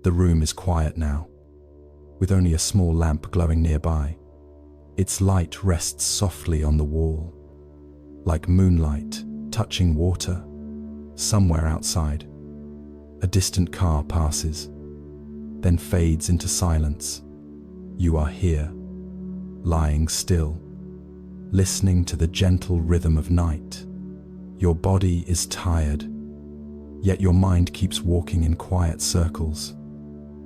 The room is quiet now, with only a small lamp glowing nearby. Its light rests softly on the wall, like moonlight touching water. Somewhere outside, a distant car passes, then fades into silence. You are here, lying still, listening to the gentle rhythm of night. Your body is tired, yet your mind keeps walking in quiet circles.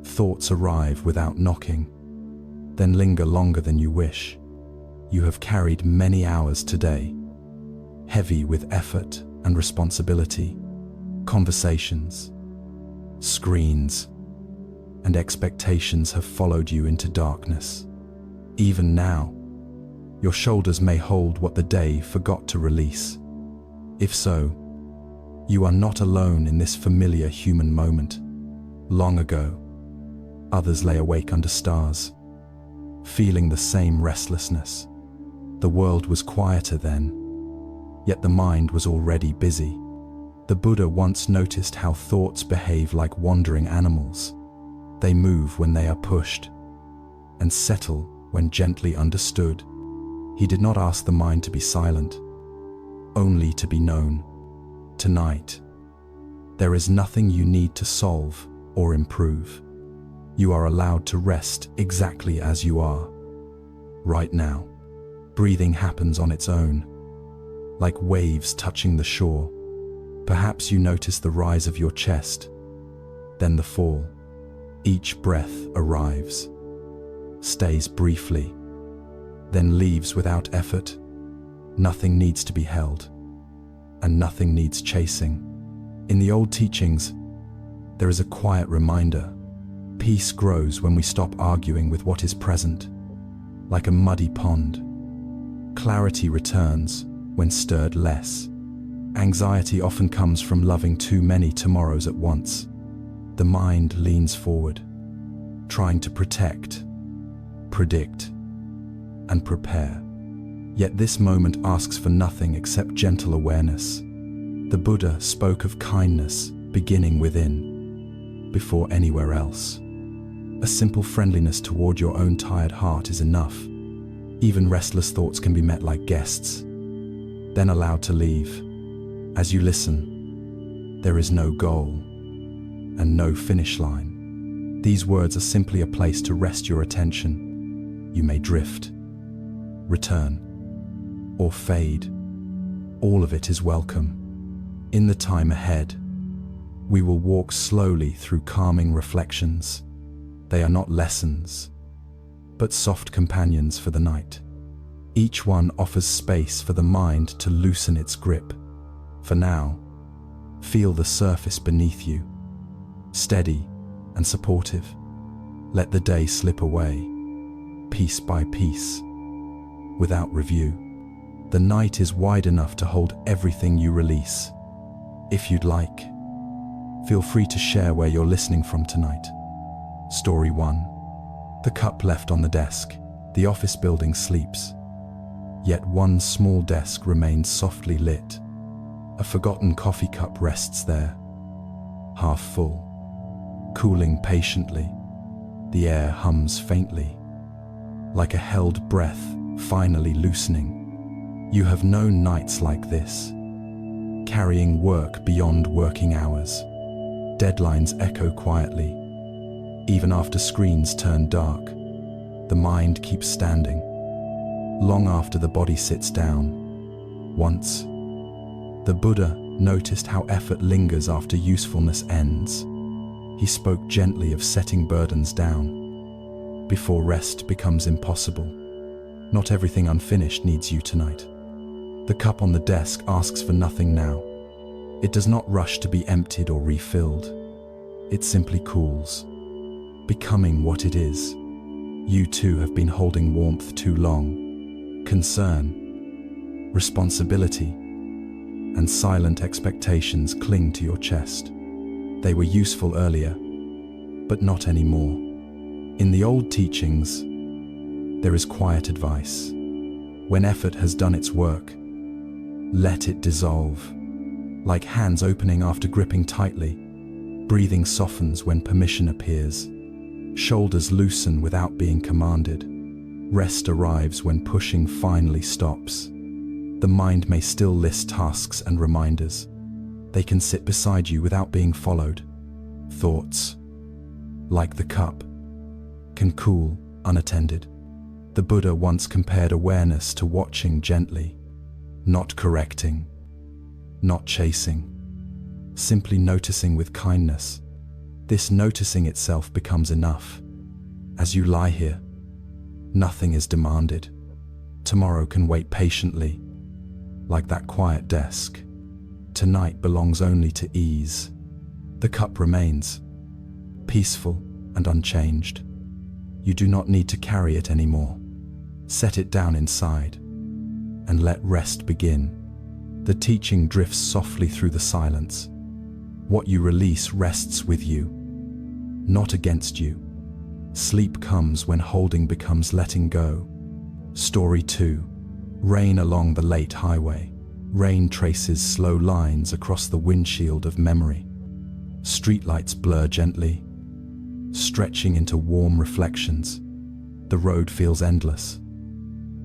Thoughts arrive without knocking, then linger longer than you wish. You have carried many hours today, heavy with effort and responsibility, conversations, screens, and expectations have followed you into darkness. Even now, your shoulders may hold what the day forgot to release. If so, you are not alone in this familiar human moment. Long ago, others lay awake under stars, feeling the same restlessness. The world was quieter then, yet the mind was already busy. The Buddha once noticed how thoughts behave like wandering animals. They move when they are pushed, and settle when gently understood. He did not ask the mind to be silent, only to be known. Tonight, there is nothing you need to solve or improve. You are allowed to rest exactly as you are. Right now, breathing happens on its own, like waves touching the shore. Perhaps you notice the rise of your chest, then the fall. Each breath arrives, stays briefly, then leaves without effort. Nothing needs to be held, and nothing needs chasing. In the old teachings, there is a quiet reminder. Peace grows when we stop arguing with what is present, like a muddy pond. Clarity returns when stirred less. Anxiety often comes from loving too many tomorrows at once. The mind leans forward, trying to protect, predict, and prepare. Yet this moment asks for nothing except gentle awareness. The Buddha spoke of kindness beginning within, before anywhere else. A simple friendliness toward your own tired heart is enough. Even restless thoughts can be met like guests, then allowed to leave. As you listen, there is no goal and no finish line. These words are simply a place to rest your attention. You may drift, return, or fade. All of it is welcome. In the time ahead, we will walk slowly through calming reflections. They are not lessons, but soft companions for the night. Each one offers space for the mind to loosen its grip. For now, feel the surface beneath you, steady and supportive. Let the day slip away, piece by piece, without review. The night is wide enough to hold everything you release. If you'd like, feel free to share where you're listening from tonight. Story 1. The cup left on the desk. The office building sleeps, yet one small desk remains softly lit. A forgotten coffee cup rests there, half full, cooling patiently. The air hums faintly, like a held breath finally loosening. You have known nights like this, carrying work beyond working hours. Deadlines echo quietly. Even after screens turn dark, the mind keeps standing, long after the body sits down. Once, the Buddha noticed how effort lingers after usefulness ends. He spoke gently of setting burdens down before rest becomes impossible. Not everything unfinished needs you tonight. The cup on the desk asks for nothing now. It does not rush to be emptied or refilled. It simply cools, becoming what it is. You too have been holding warmth too long. Concern, responsibility, and silent expectations cling to your chest. They were useful earlier, but not anymore. In the old teachings, there is quiet advice. When effort has done its work, let it dissolve. Like hands opening after gripping tightly, Breathing softens when permission appears. Shoulders loosen without being commanded. Rest arrives when pushing finally stops. The mind may still list tasks and reminders. They can sit beside you without being followed. Thoughts, like the cup, can cool unattended. The Buddha once compared awareness to watching gently, not correcting, not chasing, simply noticing with kindness. This noticing itself becomes enough. As you lie here, nothing is demanded. Tomorrow can wait patiently, like that quiet desk. Tonight belongs only to ease. The cup remains, peaceful and unchanged. You do not need to carry it anymore. Set it down inside and let rest begin. The teaching drifts softly through the silence. What you release rests with you, not against you. Sleep comes when holding becomes letting go. Story 2. Rain along the late highway. Rain traces slow lines across the windshield of memory. Streetlights blur gently, stretching into warm reflections. The road feels endless,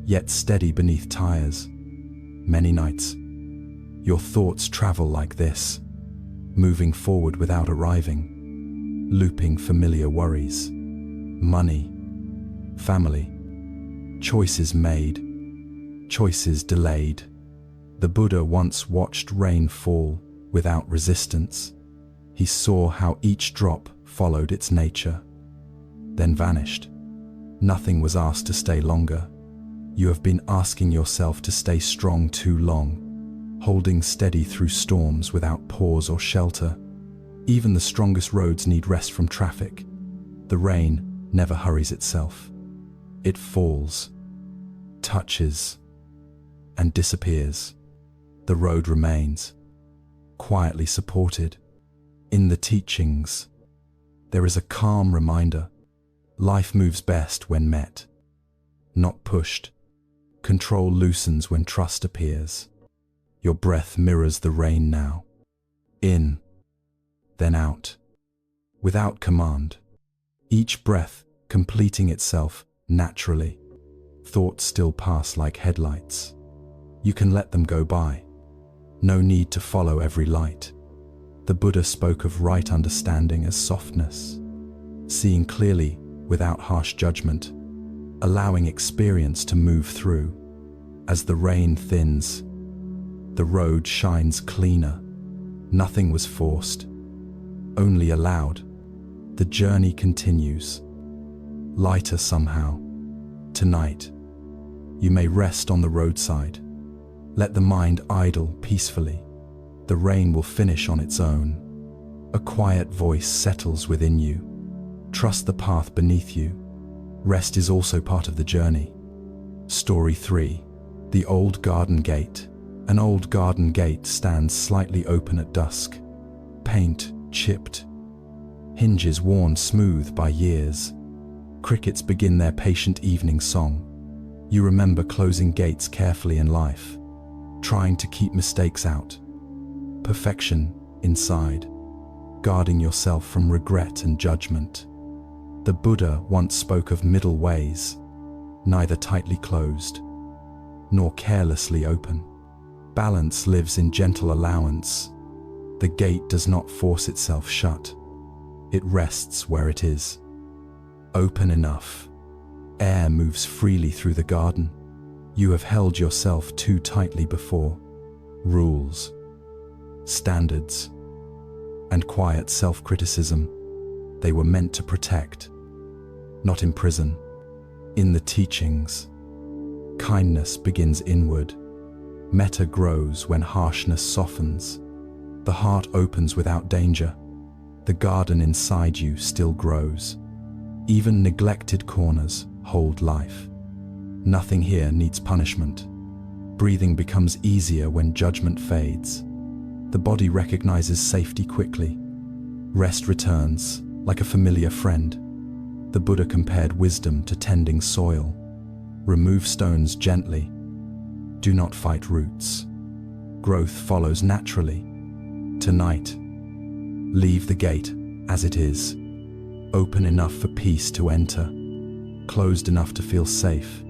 yet steady beneath tires. Many nights, your thoughts travel like this, moving forward without arriving, looping familiar worries. Money, family, choices made, choices delayed. The Buddha once watched rain fall without resistance. He saw how each drop followed its nature, then vanished. Nothing was asked to stay longer. You have been asking yourself to stay strong too long, holding steady through storms without pause or shelter. Even the strongest roads need rest from traffic. The rain never hurries itself. It falls, touches, and disappears. The road remains, quietly supported. In the teachings, there is a calm reminder. Life moves best when met, not pushed. Control loosens when trust appears. Your breath mirrors the rain now. In, then out, without command. Each breath completing itself naturally. Thoughts still pass like headlights. You can let them go by. No need to follow every light. The Buddha spoke of right understanding as softness, seeing clearly without harsh judgment, allowing experience to move through. As the rain thins, the road shines cleaner. Nothing was forced, only allowed. The journey continues, lighter somehow. Tonight, you may rest on the roadside. Let the mind idle peacefully. The rain will finish on its own. A quiet voice settles within you. Trust the path beneath you. Rest is also part of the journey. Story 3. The Old Garden Gate. An old garden gate stands slightly open at dusk. Paint chipped. Hinges worn smooth by years. Crickets begin their patient evening song. You remember closing gates carefully in life, trying to keep mistakes out. Perfection inside, guarding yourself from regret and judgment. The Buddha once spoke of middle ways, neither tightly closed, nor carelessly open. Balance lives in gentle allowance. The gate does not force itself shut. It rests where it is. Open enough. Air moves freely through the garden. You have held yourself too tightly before. Rules, standards, and quiet self-criticism. They were meant to protect, not imprison. In the teachings, kindness begins inward. Metta grows when harshness softens. The heart opens without danger. The garden inside you still grows. Even neglected corners hold life. Nothing here needs punishment. Breathing becomes easier when judgment fades. The body recognizes safety quickly. Rest returns, like a familiar friend. The Buddha compared wisdom to tending soil. Remove stones gently. Do not fight roots. Growth follows naturally. Tonight, leave the gate as it is, open enough for peace to enter, closed enough to feel safe.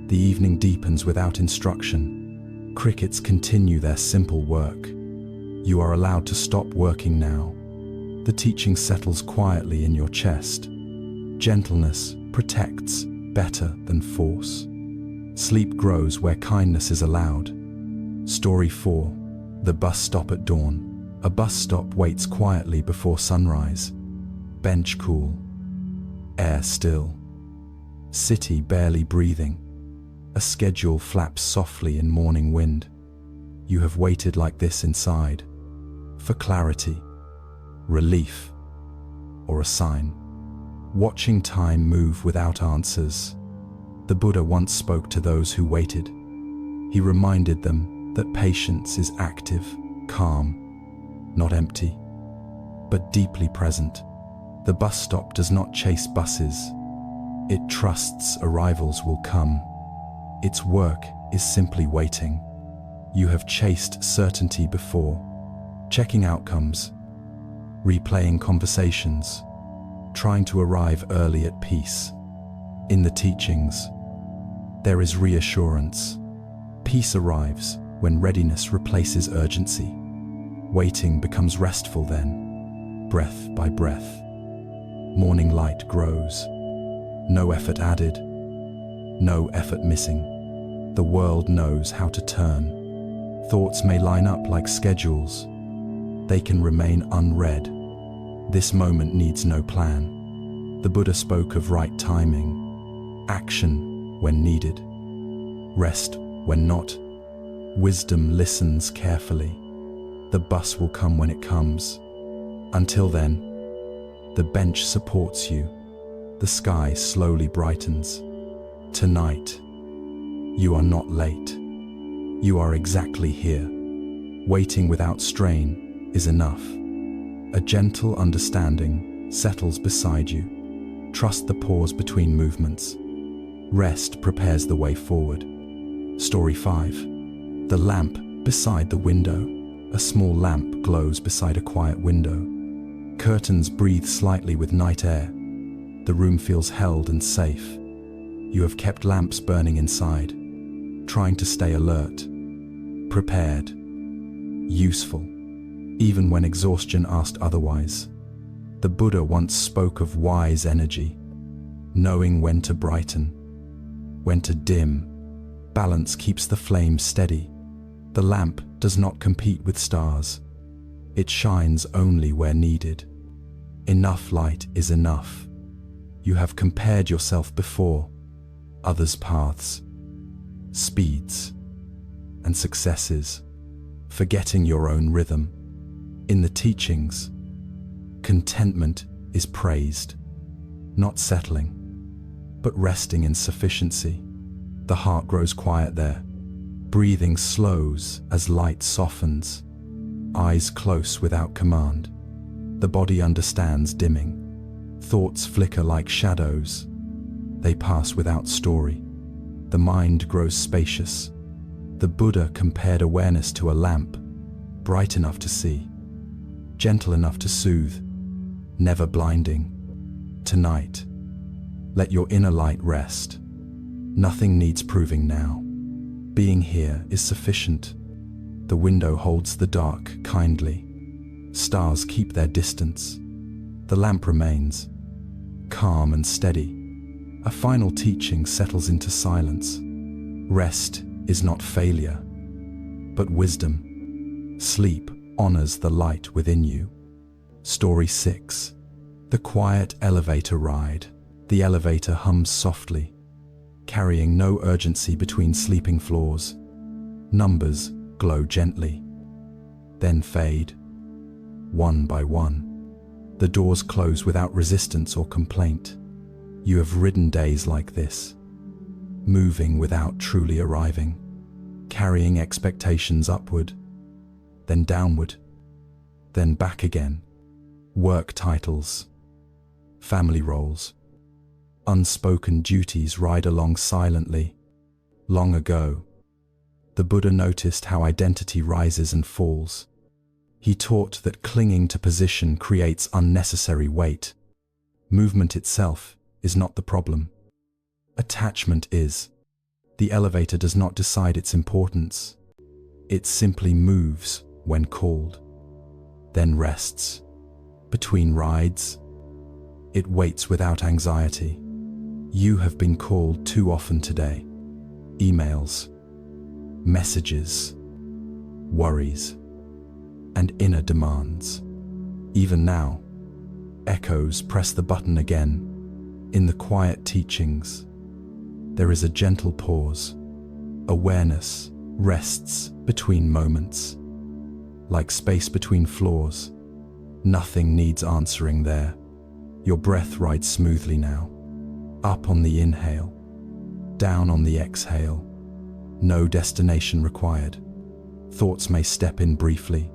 The evening deepens without instruction. Crickets continue their simple work. You are allowed to stop working now. The teaching settles quietly in your chest. Gentleness protects better than force. Sleep grows where kindness is allowed. Story 4. The bus stop at dawn. A bus stop waits quietly before sunrise. Bench cool. Air still. City barely breathing. A schedule flaps softly in morning wind. You have waited like this inside. For clarity, relief, or a sign. Watching time move without answers. The Buddha once spoke to those who waited. He reminded them that patience is active, calm, not empty, but deeply present. The bus stop does not chase buses. It trusts arrivals will come. Its work is simply waiting. You have chased certainty before, checking outcomes, replaying conversations, trying to arrive early at peace. In the teachings, there is reassurance. Peace arrives when readiness replaces urgency. Waiting becomes restful then, breath by breath. Morning light grows. No effort added, no effort missing. The world knows how to turn. Thoughts may line up like schedules. They can remain unread. This moment needs no plan. The Buddha spoke of right timing, action when needed, rest when not. Wisdom listens carefully. The bus will come when it comes. Until then, the bench supports you. The sky slowly brightens. Tonight, you are not late. You are exactly here. Waiting without strain is enough. A gentle understanding settles beside you. Trust the pause between movements. Rest prepares the way forward. Story 5. The lamp beside the window. A small lamp glows beside a quiet window. Curtains breathe slightly with night air. The room feels held and safe. You have kept lamps burning inside, trying to stay alert, prepared, useful, even when exhaustion asked otherwise. The Buddha once spoke of wise energy, knowing when to brighten, when to dim. Balance keeps the flame steady. The lamp does not compete with stars. It shines only where needed. Enough light is enough. You have compared yourself before, others' paths, speeds, and successes, forgetting your own rhythm. In the teachings, contentment is praised, not settling, but resting in sufficiency. The heart grows quiet there. Breathing slows as light softens. Eyes close without command. The body understands dimming. Thoughts flicker like shadows. They pass without story. The mind grows spacious. The Buddha compared awareness to a lamp, bright enough to see, gentle enough to soothe, never blinding. Tonight, let your inner light rest. Nothing needs proving now. Being here is sufficient. The window holds the dark kindly. Stars keep their distance. The lamp remains, calm and steady. A final teaching settles into silence. Rest is not failure, but wisdom. Sleep honors the light within you. Story 6. The quiet elevator ride. The elevator hums softly, carrying no urgency between sleeping floors. Numbers glow gently, then fade, one by one. The doors close without resistance or complaint. You have ridden days like this, moving without truly arriving, carrying expectations upward, then downward, then back again. Work titles, family roles, unspoken duties ride along silently. Long ago, the Buddha noticed how identity rises and falls. He taught that clinging to position creates unnecessary weight. Movement itself is not the problem. Attachment is. The elevator does not decide its importance. It simply moves when called, then rests. Between rides, it waits without anxiety. You have been called too often today. Emails, messages, worries, and inner demands. Even now, echoes press the button again. In the quiet teachings, there is a gentle pause. Awareness rests between moments, like space between floors. Nothing needs answering there. Your breath rides smoothly now. Up on the inhale, down on the exhale. No destination required. Thoughts may step in briefly.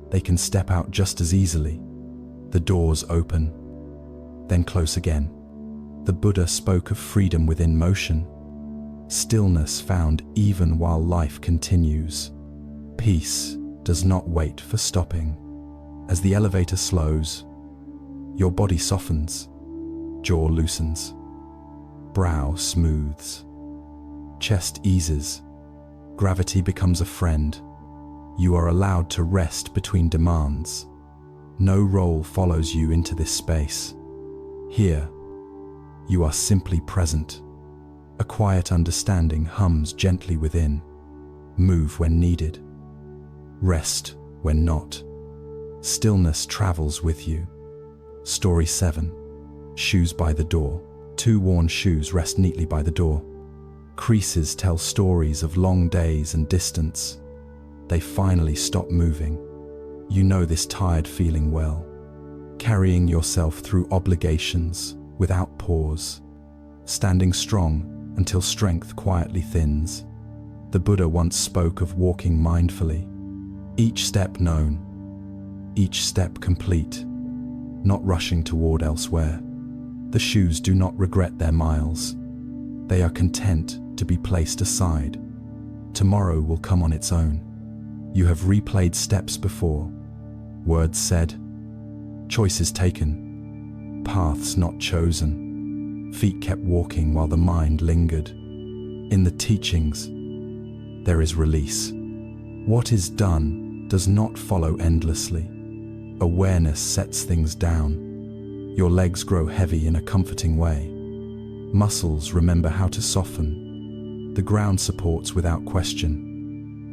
They can step out just as easily. The doors open, then close again. The Buddha spoke of freedom within motion, stillness found even while life continues. Peace does not wait for stopping. As the elevator slows, your body softens, jaw loosens, brow smooths, chest eases, gravity becomes a friend. You are allowed to rest between demands. No role follows you into this space. Here, you are simply present. A quiet understanding hums gently within. Move when needed. Rest when not. Stillness travels with you. Story 7. Shoes by the door. Two worn shoes rest neatly by the door. Creases tell stories of long days and distance. They finally stop moving. You know this tired feeling well. Carrying yourself through obligations without pause. Standing strong until strength quietly thins. The Buddha once spoke of walking mindfully. Each step known, each step complete, not rushing toward elsewhere. The shoes do not regret their miles. They are content to be placed aside. Tomorrow will come on its own. You have replayed steps before, words said, choices taken, paths not chosen, feet kept walking while the mind lingered. In the teachings, there is release. What is done does not follow endlessly. Awareness sets things down. Your legs grow heavy in a comforting way. Muscles remember how to soften. The ground supports without question.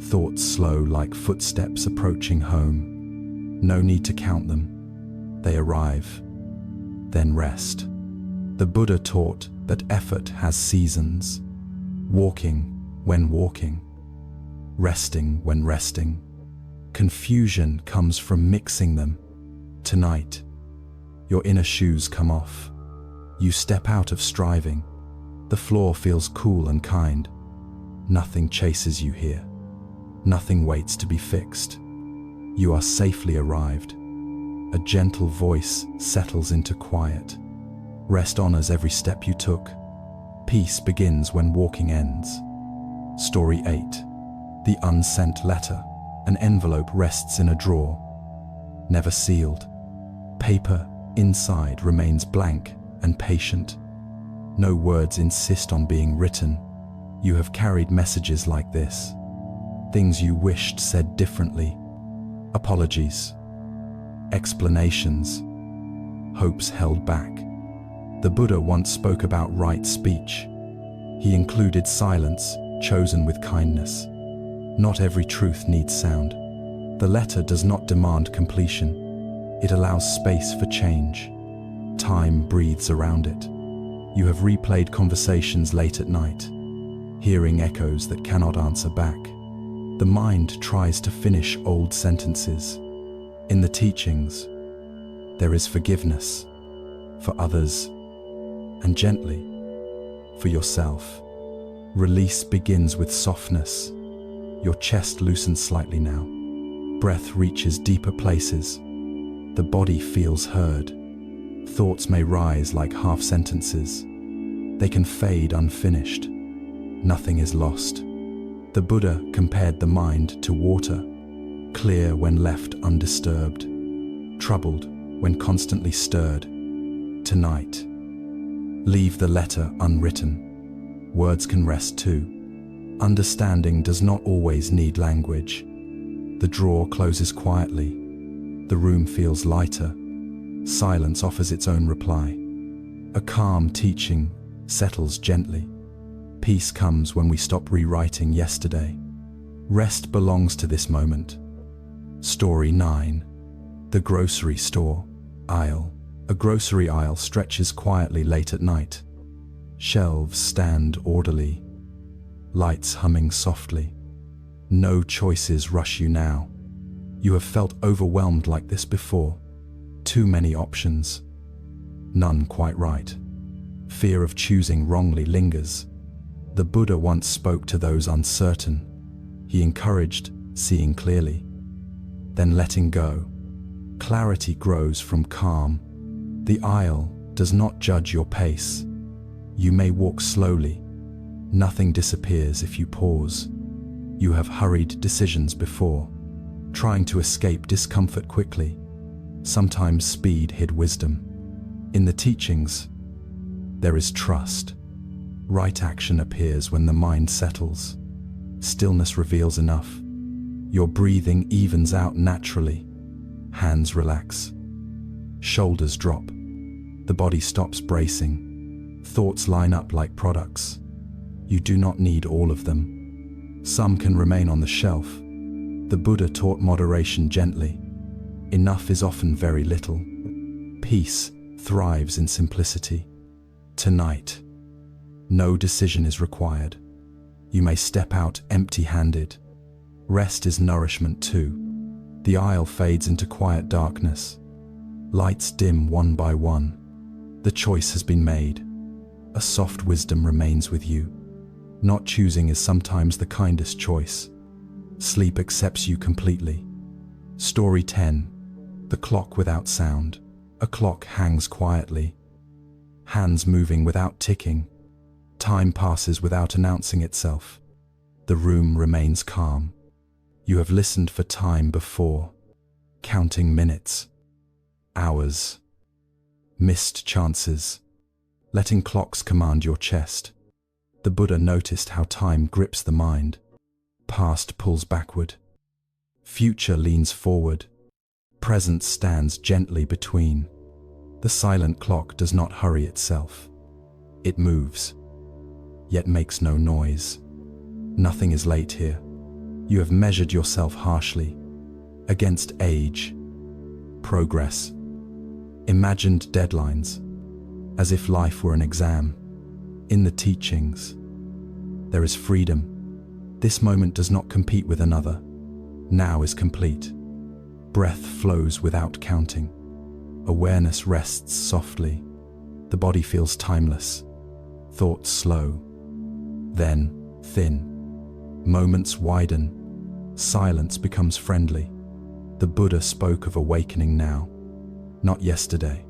Thoughts slow like footsteps approaching home. No need to count them. They arrive, then rest. The Buddha taught that effort has seasons. Walking when walking. Resting when resting. Confusion comes from mixing them. Tonight, your inner shoes come off. You step out of striving. The floor feels cool and kind. Nothing chases you here. Nothing waits to be fixed. You are safely arrived. A gentle voice settles into quiet. Rest honors every step you took. Peace begins when walking ends. Story 8. The unsent letter. An envelope rests in a drawer, never sealed. Paper inside remains blank and patient. No words insist on being written. You have carried messages like this. Things you wished said differently. Apologies. Explanations. Hopes held back. The Buddha once spoke about right speech. He included silence, chosen with kindness. Not every truth needs sound. The letter does not demand completion. It allows space for change. Time breathes around it. You have replayed conversations late at night, hearing echoes that cannot answer back. The mind tries to finish old sentences. In the teachings, there is forgiveness for others and gently for yourself. Release begins with softness. Your chest loosens slightly now. Breath reaches deeper places. The body feels heard. Thoughts may rise like half sentences. They can fade unfinished. Nothing is lost. The Buddha compared the mind to water. clear when left undisturbed, troubled when constantly stirred. Tonight, leave the letter unwritten. Words can rest too. Understanding does not always need language. The drawer closes quietly. The room feels lighter. Silence offers its own reply. A calm teaching settles gently. Peace comes when we stop rewriting yesterday. Rest belongs to this moment. Story 9. The grocery store aisle. A grocery aisle stretches quietly late at night. Shelves stand orderly, lights humming softly. No choices rush you now. You have felt overwhelmed like this before. Too many options, none quite right. Fear of choosing wrongly lingers. The Buddha once spoke to those uncertain. He encouraged seeing clearly, then letting go. Clarity grows from calm. The aisle does not judge your pace. You may walk slowly. Nothing disappears if you pause. You have hurried decisions before, trying to escape discomfort quickly. Sometimes speed hid wisdom. In the teachings, there is trust. Right action appears when the mind settles. Stillness reveals enough. Your breathing evens out naturally. Hands relax. Shoulders drop. The body stops bracing. Thoughts line up like products. You do not need all of them. Some can remain on the shelf. The Buddha taught moderation gently. Enough is often very little. Peace thrives in simplicity. Tonight, no decision is required. You may step out empty-handed. Rest is nourishment too. The aisle fades into quiet darkness. Lights dim one by one. The choice has been made. A soft wisdom remains with you. Not choosing is sometimes the kindest choice. Sleep accepts you completely. Story 10. The clock without sound. A clock hangs quietly. Hands moving without ticking. Time passes without announcing itself. The room remains calm. You have listened for time before, counting minutes, hours, missed chances, letting clocks command your chest. The Buddha noticed how time grips the mind. Past pulls backward. Future leans forward. Present stands gently between. The silent clock does not hurry itself. It moves, yet makes no noise. Nothing is late here. You have measured yourself harshly, against age, progress, imagined deadlines, as if life were an exam. In the teachings, there is freedom. This moment does not compete with another. Now is complete. Breath flows without counting. Awareness rests softly. The body feels timeless. Thoughts slow, then thin. Moments widen. Silence becomes friendly. The Buddha spoke of awakening now, not yesterday,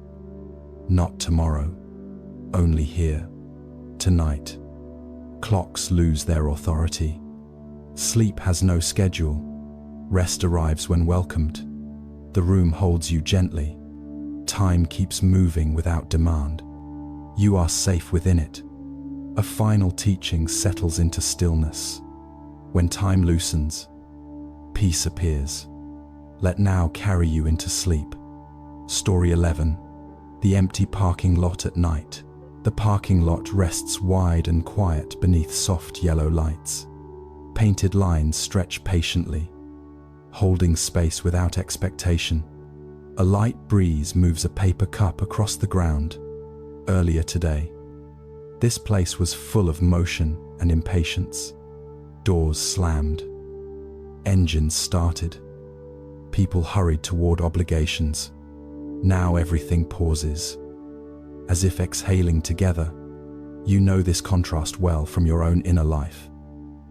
not tomorrow, only here, tonight. Clocks lose their authority. Sleep has no schedule. Rest arrives when welcomed. The room holds you gently. Time keeps moving without demand. You are safe within it. A final teaching settles into stillness. When time loosens, peace appears. Let now carry you into sleep. Story 11. The empty parking lot at night. The parking lot rests wide and quiet beneath soft yellow lights. Painted lines stretch patiently, holding space without expectation. A light breeze moves a paper cup across the ground. Earlier today, this place was full of motion and impatience. Doors slammed. Engines started. People hurried toward obligations. Now everything pauses, as if exhaling together. You know this contrast well from your own inner life.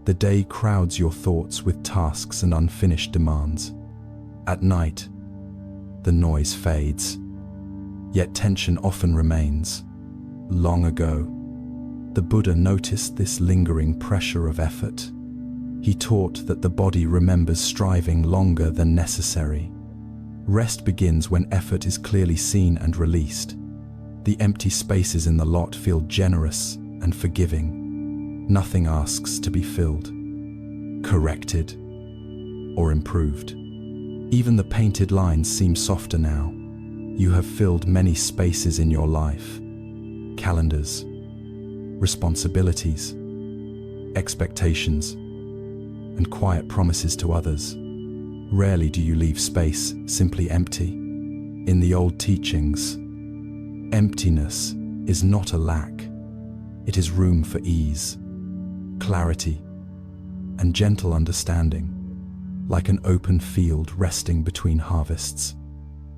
The day crowds your thoughts with tasks and unfinished demands. At night, the noise fades, yet tension often remains. Long ago, the Buddha noticed this lingering pressure of effort. He taught that the body remembers striving longer than necessary. Rest begins when effort is clearly seen and released. The empty spaces in the lot feel generous and forgiving. Nothing asks to be filled, corrected, or improved. Even the painted lines seem softer now. You have filled many spaces in your life. Calendars, responsibilities, expectations, and quiet promises to others. Rarely do you leave space simply empty. In the old teachings, emptiness is not a lack. It is room for ease, clarity, and gentle understanding, like an open field resting between harvests.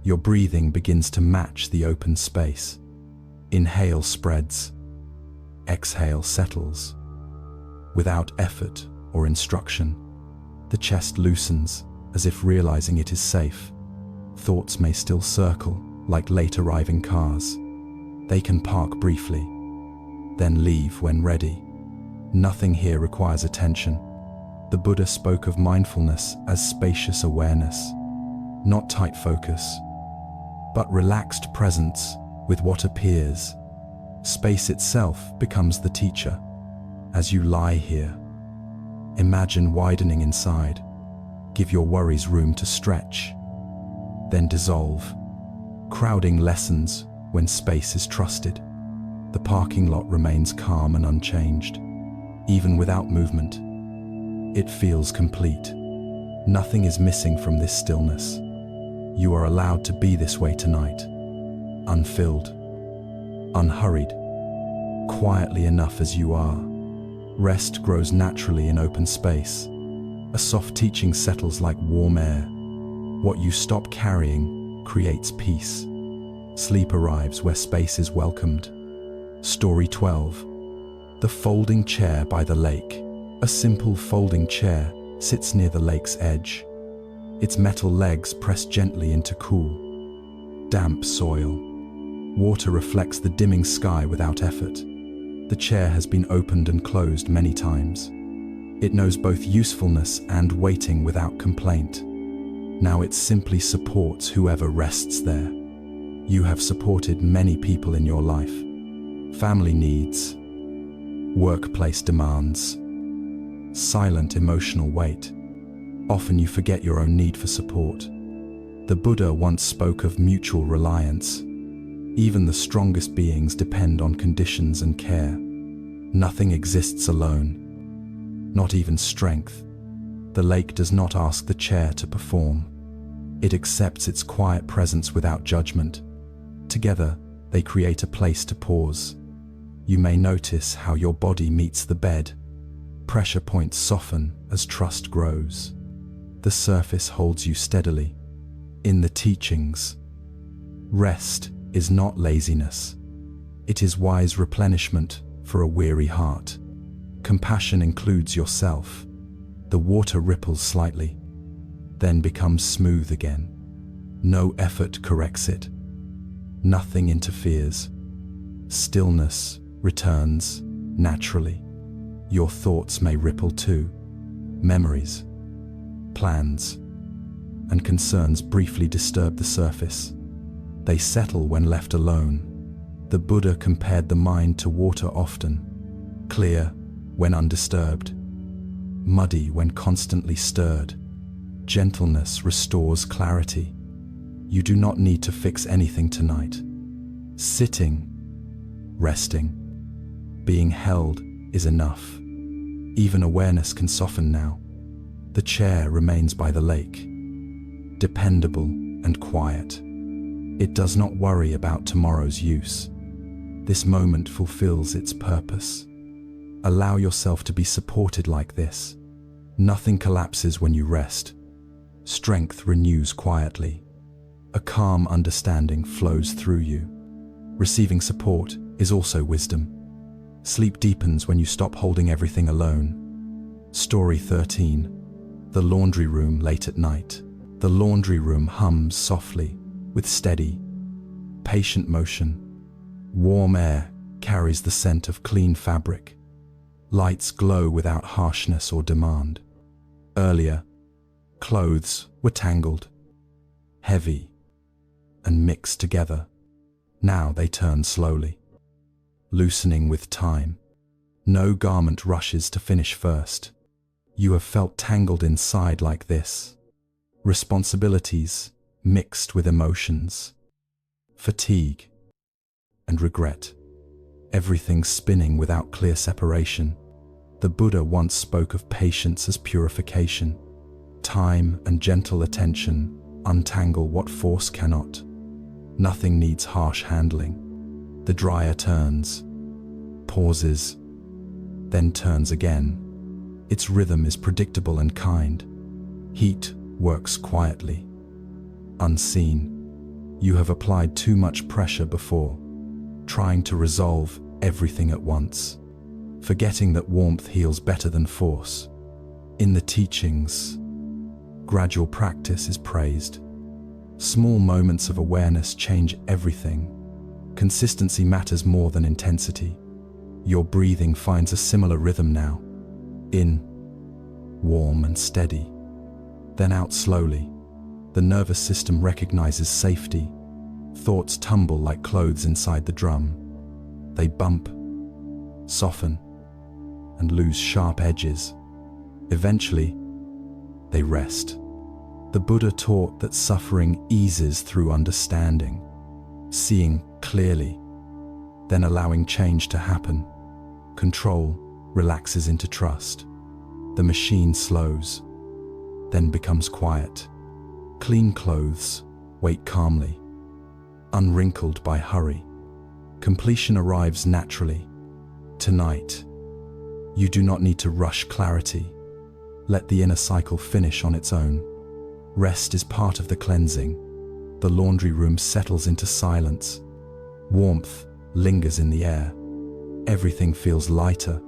Your breathing begins to match the open space. Inhale spreads, exhale settles. Without effort or instruction, the chest loosens as if realizing it is safe. Thoughts may still circle like late arriving cars. They can park briefly, then leave when ready. Nothing here requires attention. The Buddha spoke of mindfulness as spacious awareness, not tight focus, but relaxed presence with what appears. Space itself becomes the teacher. As you lie here, imagine widening inside. Give your worries room to stretch, then dissolve. Crowding lessens when space is trusted. The parking lot remains calm and unchanged. Even without movement, it feels complete. Nothing is missing from this stillness. You are allowed to be this way tonight, unfilled, unhurried, quietly enough as you are. Rest grows naturally in open space. A soft teaching settles like warm air. What you stop carrying creates peace. Sleep arrives where space is welcomed. Story 12. The folding chair by the lake. A simple folding chair sits near the lake's edge. Its metal legs press gently into cool, damp soil. Water reflects the dimming sky without effort. The chair has been opened and closed many times. It knows both usefulness and waiting without complaint. Now it simply supports whoever rests there. You have supported many people in your life. Family needs, workplace demands, silent emotional weight. Often you forget your own need for support. The Buddha once spoke of mutual reliance. Even the strongest beings depend on conditions and care. Nothing exists alone, not even strength. The lake does not ask the chair to perform. It accepts its quiet presence without judgment. Together, they create a place to pause. You may notice how your body meets the bed. Pressure points soften as trust grows. The surface holds you steadily. In the teachings, rest is not laziness. It is wise replenishment for a weary heart. Compassion includes yourself. The water ripples slightly, then becomes smooth again. No effort corrects it. Nothing interferes. Stillness returns naturally. Your thoughts may ripple too. Memories, plans, and concerns briefly disturb the surface. They settle when left alone. The Buddha compared the mind to water often, clear when undisturbed, muddy when constantly stirred. Gentleness restores clarity. You do not need to fix anything tonight. Sitting, resting, being held is enough. Even awareness can soften now. The chair remains by the lake, dependable and quiet. It does not worry about tomorrow's use. This moment fulfills its purpose. Allow yourself to be supported like this. Nothing collapses when you rest. Strength renews quietly. A calm understanding flows through you. Receiving support is also wisdom. Sleep deepens when you stop holding everything alone. Story 13. The laundry room late at night. The laundry room hums softly, with steady, patient motion. Warm air carries the scent of clean fabric. Lights glow without harshness or demand. Earlier, clothes were tangled, heavy, and mixed together. Now they turn slowly, loosening with time. No garment rushes to finish first. You have felt tangled inside like this. Responsibilities mixed with emotions, fatigue and regret. Everything spinning without clear separation. The Buddha once spoke of patience as purification. Time and gentle attention untangle what force cannot. Nothing needs harsh handling. The dryer turns, pauses, then turns again. Its rhythm is predictable and kind. Heat works quietly, unseen. You have applied too much pressure before, trying to resolve everything at once, forgetting that warmth heals better than force. In the teachings, gradual practice is praised. Small moments of awareness change everything. Consistency matters more than intensity. Your breathing finds a similar rhythm now. In, warm and steady, then out slowly. The nervous system recognizes safety. Thoughts tumble like clothes inside the drum. They bump, soften, and lose sharp edges. Eventually, they rest. The Buddha taught that suffering eases through understanding, seeing clearly, then allowing change to happen. Control relaxes into trust. The machine slows, then becomes quiet. Clean clothes wait calmly, unwrinkled by hurry. Completion arrives naturally. Tonight, you do not need to rush clarity. Let the inner cycle finish on its own. Rest is part of the cleansing. The laundry room settles into silence. Warmth lingers in the air. Everything feels lighter.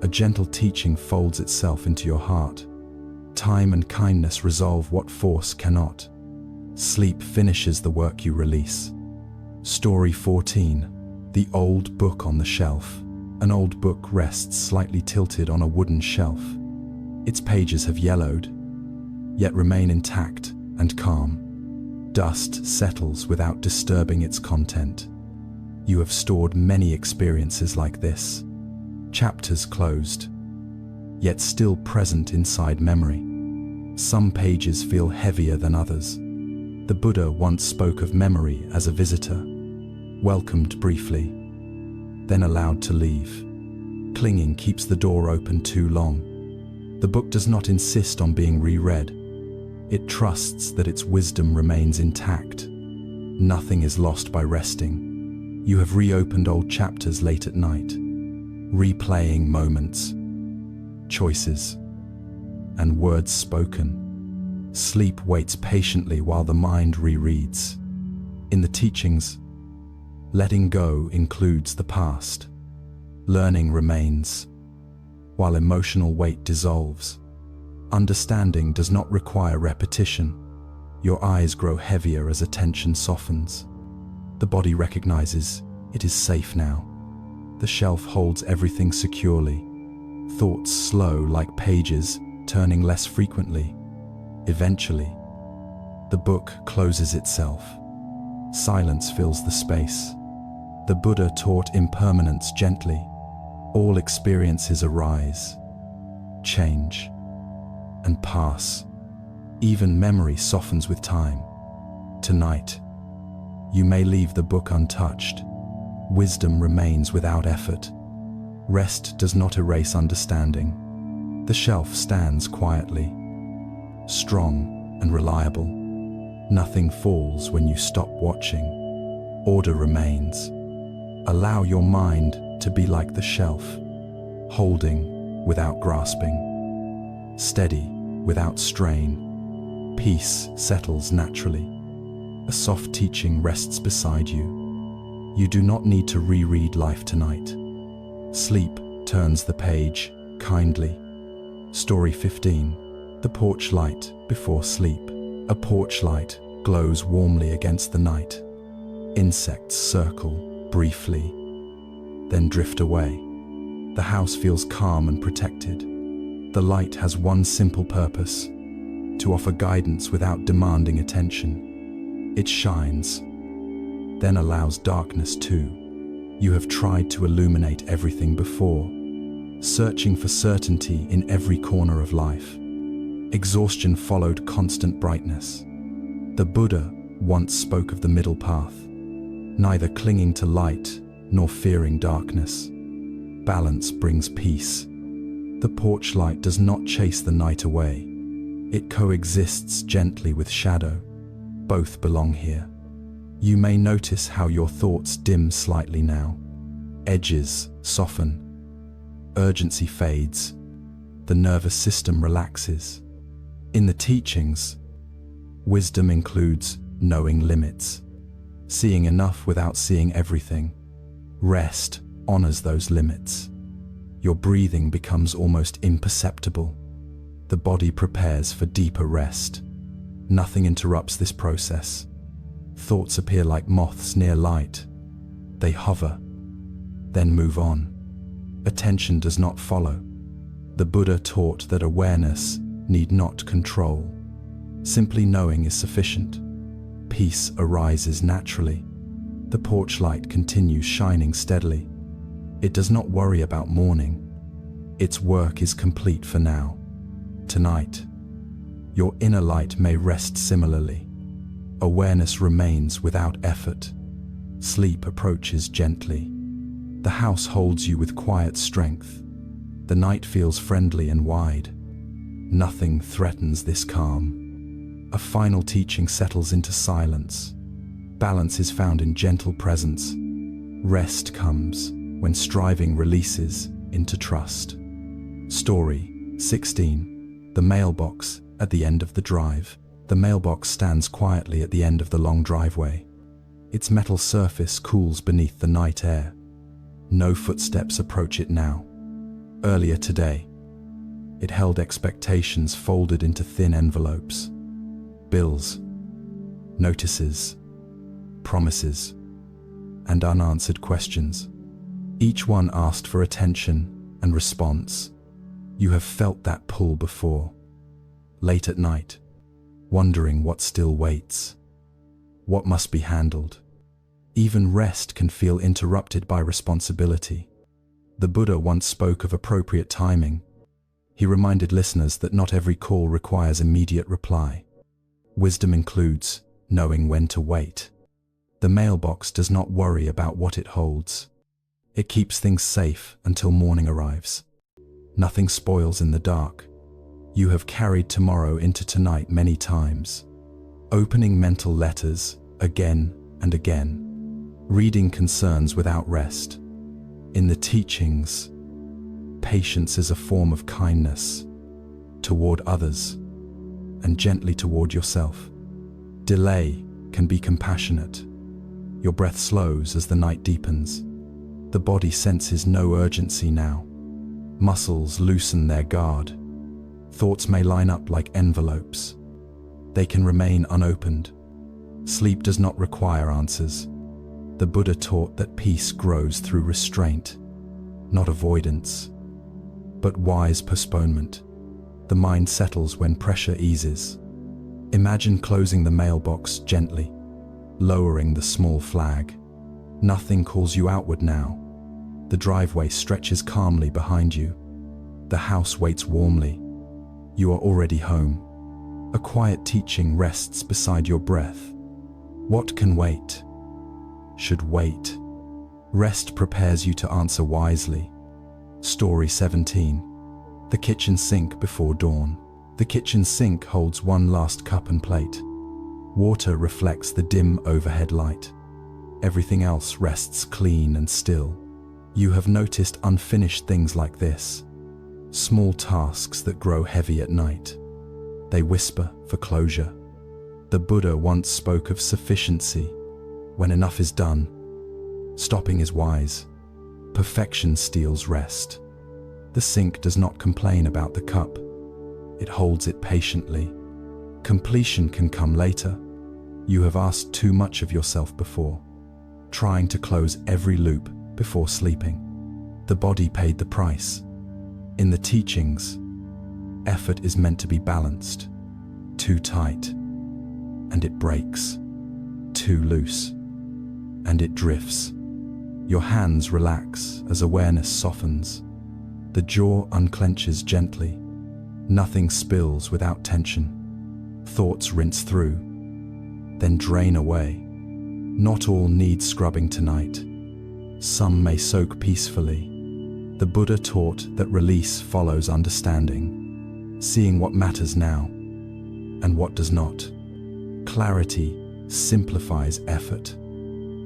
A gentle teaching folds itself into your heart. Time and kindness resolve what force cannot. Sleep finishes the work you release. Story 14. The old book on the shelf. An old book rests slightly tilted on a wooden shelf. Its pages have yellowed, yet remain intact and calm. Dust settles without disturbing its content. You have stored many experiences like this. Chapters closed, yet still present inside memory. Some pages feel heavier than others. The Buddha once spoke of memory as a visitor, welcomed briefly, then allowed to leave. Clinging keeps the door open too long. The book does not insist on being reread. It trusts that its wisdom remains intact. Nothing is lost by resting. You have reopened old chapters late at night, replaying moments, choices, and words spoken. Sleep waits patiently while the mind rereads. In the teachings, letting go includes the past. Learning remains, while emotional weight dissolves. Understanding does not require repetition. Your eyes grow heavier as attention softens. The body recognizes it is safe now. The shelf holds everything securely. Thoughts slow like pages, turning less frequently. Eventually, the book closes itself. Silence fills the space. The Buddha taught impermanence gently. All experiences arise, change, and pass. Even memory softens with time. Tonight, you may leave the book untouched. Wisdom remains without effort. Rest does not erase understanding. The shelf stands quietly, strong and reliable. Nothing falls when you stop watching. Order remains. Allow your mind to be like the shelf, holding without grasping, steady without strain. Peace settles naturally. A soft teaching rests beside you. You do not need to reread life tonight. Sleep turns the page kindly. Story 15. The porch light before sleep. A porch light glows warmly against the night. Insects circle briefly, then drift away. The house feels calm and protected. The light has one simple purpose: to offer guidance without demanding attention. It shines, then allows darkness too. You have tried to illuminate everything before, searching for certainty in every corner of life. Exhaustion followed constant brightness. The Buddha once spoke of the middle path, neither clinging to light nor fearing darkness. Balance brings peace. The porch light does not chase the night away. It coexists gently with shadow. Both belong here. You may notice how your thoughts dim slightly now. Edges soften. Urgency fades. The nervous system relaxes. In the teachings, wisdom includes knowing limits, seeing enough without seeing everything. Rest honors those limits. Your breathing becomes almost imperceptible. The body prepares for deeper rest. Nothing interrupts this process. Thoughts appear like moths near light. They hover, then move on. Attention does not follow. The Buddha taught that awareness need not control. Simply knowing is sufficient. Peace arises naturally. The porch light continues shining steadily. It does not worry about morning. Its work is complete for now. Tonight, your inner light may rest similarly. Awareness remains without effort. Sleep approaches gently. The house holds you with quiet strength. The night feels friendly and wide. Nothing threatens this calm. A final teaching settles into silence. Balance is found in gentle presence. Rest comes when striving releases into trust. Story 16. The mailbox at the end of the drive. The mailbox stands quietly at the end of the long driveway. Its metal surface cools beneath the night air. No footsteps approach it now. Earlier today, it held expectations folded into thin envelopes. Bills, notices, promises, and unanswered questions. Each one asked for attention and response. You have felt that pull before. Late at night, wondering what still waits, what must be handled. Even rest can feel interrupted by responsibility. The Buddha once spoke of appropriate timing. He reminded listeners that not every call requires immediate reply. Wisdom includes knowing when to wait. The mailbox does not worry about what it holds. It keeps things safe until morning arrives. Nothing spoils in the dark. You have carried tomorrow into tonight many times, opening mental letters again and again, reading concerns without rest. In the teachings, patience is a form of kindness toward others and gently toward yourself. Delay can be compassionate. Your breath slows as the night deepens. The body senses no urgency now. Muscles loosen their guard. Thoughts may line up like envelopes. They can remain unopened. Sleep does not require answers. The Buddha taught that peace grows through restraint, not avoidance, but wise postponement. The mind settles when pressure eases. Imagine closing the mailbox gently, lowering the small flag. Nothing calls you outward now. The driveway stretches calmly behind you. The house waits warmly. You are already home. A quiet teaching rests beside your breath. What can wait? Should wait. Rest prepares you to answer wisely. Story 17. The kitchen sink before dawn. The kitchen sink holds one last cup and plate. Water reflects the dim overhead light. Everything else rests clean and still. You have noticed unfinished things like this. Small tasks that grow heavy at night. They whisper for closure. The Buddha once spoke of sufficiency. When enough is done, stopping is wise. Perfection steals rest. The sink does not complain about the cup. It holds it patiently. Completion can come later. You have asked too much of yourself before, trying to close every loop before sleeping. The body paid the price. In the teachings, Effort is meant to be balanced. Too tight, and it breaks. Too loose, and it drifts. Your hands relax as awareness softens. The jaw unclenches gently. Nothing spills without tension. Thoughts rinse through, then drain away. Not all need scrubbing tonight. Some may soak peacefully. The Buddha taught that release follows understanding, seeing what matters now and what does not. Clarity simplifies effort.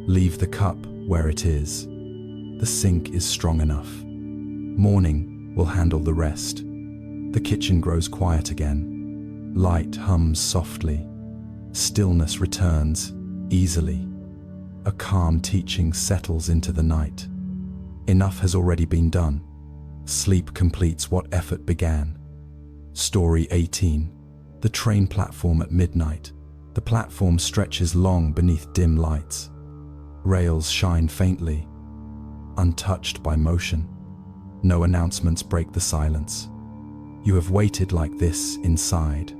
Leave the cup where it is. The sink is strong enough. Morning will handle the rest. The kitchen grows quiet again. Light hums softly. Stillness returns easily. A calm teaching settles into the night. Enough has already been done. Sleep completes what effort began. Story 18. The train platform at midnight. The platform stretches long beneath dim lights. Rails shine faintly, untouched by motion. No announcements break the silence. You have waited like this inside,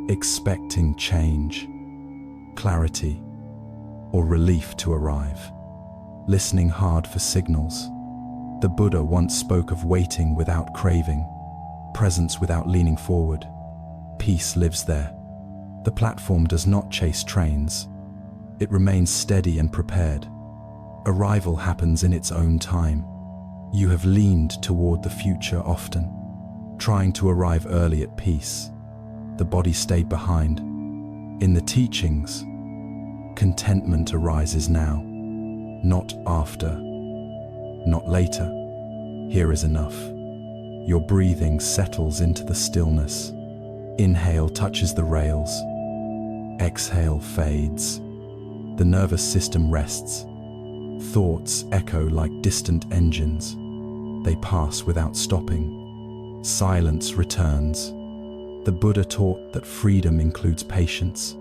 expecting change, clarity, or relief to arrive, listening hard for signals. The Buddha once spoke of waiting without craving, presence without leaning forward. Peace lives there. The platform does not chase trains. It remains steady and prepared. Arrival happens in its own time. You have leaned toward the future often, trying to arrive early at peace. The body stayed behind. In the teachings, contentment arises now, not after, not later. Here is enough. Your breathing settles into the stillness. Inhale touches the rails. Exhale fades. The nervous system rests. Thoughts echo like distant engines. They pass without stopping. Silence returns. The Buddha taught that freedom includes patience,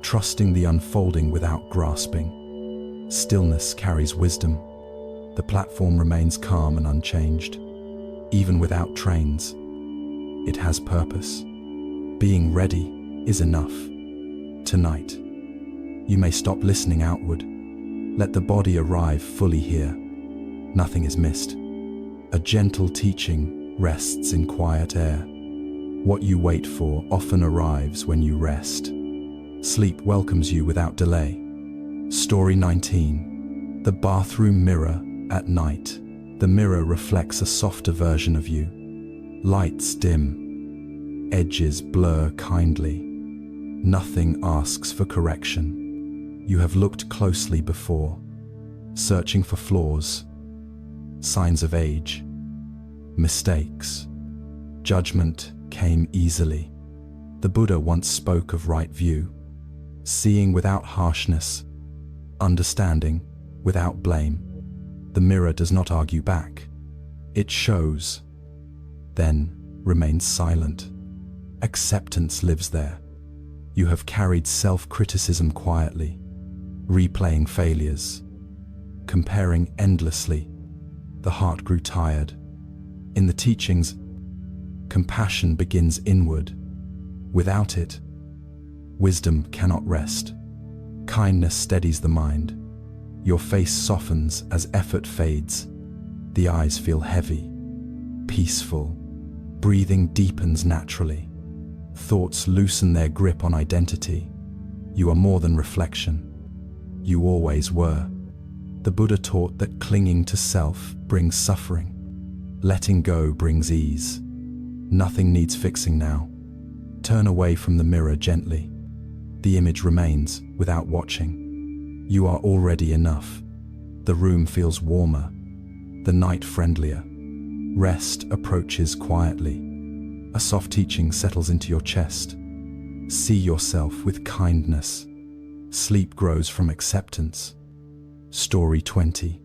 trusting the unfolding without grasping. Stillness carries wisdom. The platform remains calm and unchanged. Even without trains, it has purpose. Being ready is enough. Tonight, you may stop listening outward. Let the body arrive fully here. Nothing is missed. A gentle teaching rests in quiet air. What you wait for often arrives when you rest. Sleep welcomes you without delay. Story 19. The bathroom mirror at night. The mirror reflects a softer version of you. Lights dim. Edges blur kindly. Nothing asks for correction. You have looked closely before, searching for flaws, signs of age, mistakes. Judgment came easily. The Buddha once spoke of right view, seeing without harshness, understanding without blame. The mirror does not argue back. It shows, then remains silent. Acceptance lives there. You have carried self-criticism quietly, replaying failures, comparing endlessly. The heart grew tired. In the teachings, compassion begins inward. Without it, wisdom cannot rest. Kindness steadies the mind. Your face softens as effort fades. The eyes feel heavy, peaceful. Breathing deepens naturally. Thoughts loosen their grip on identity. You are more than reflection. You always were. The Buddha taught that clinging to self brings suffering. Letting go brings ease. Nothing needs fixing now. Turn away from the mirror gently. The image remains without watching. You are already enough. The room feels warmer, the night friendlier. Rest approaches quietly. A soft teaching settles into your chest. See yourself with kindness. Sleep grows from acceptance. Story 20.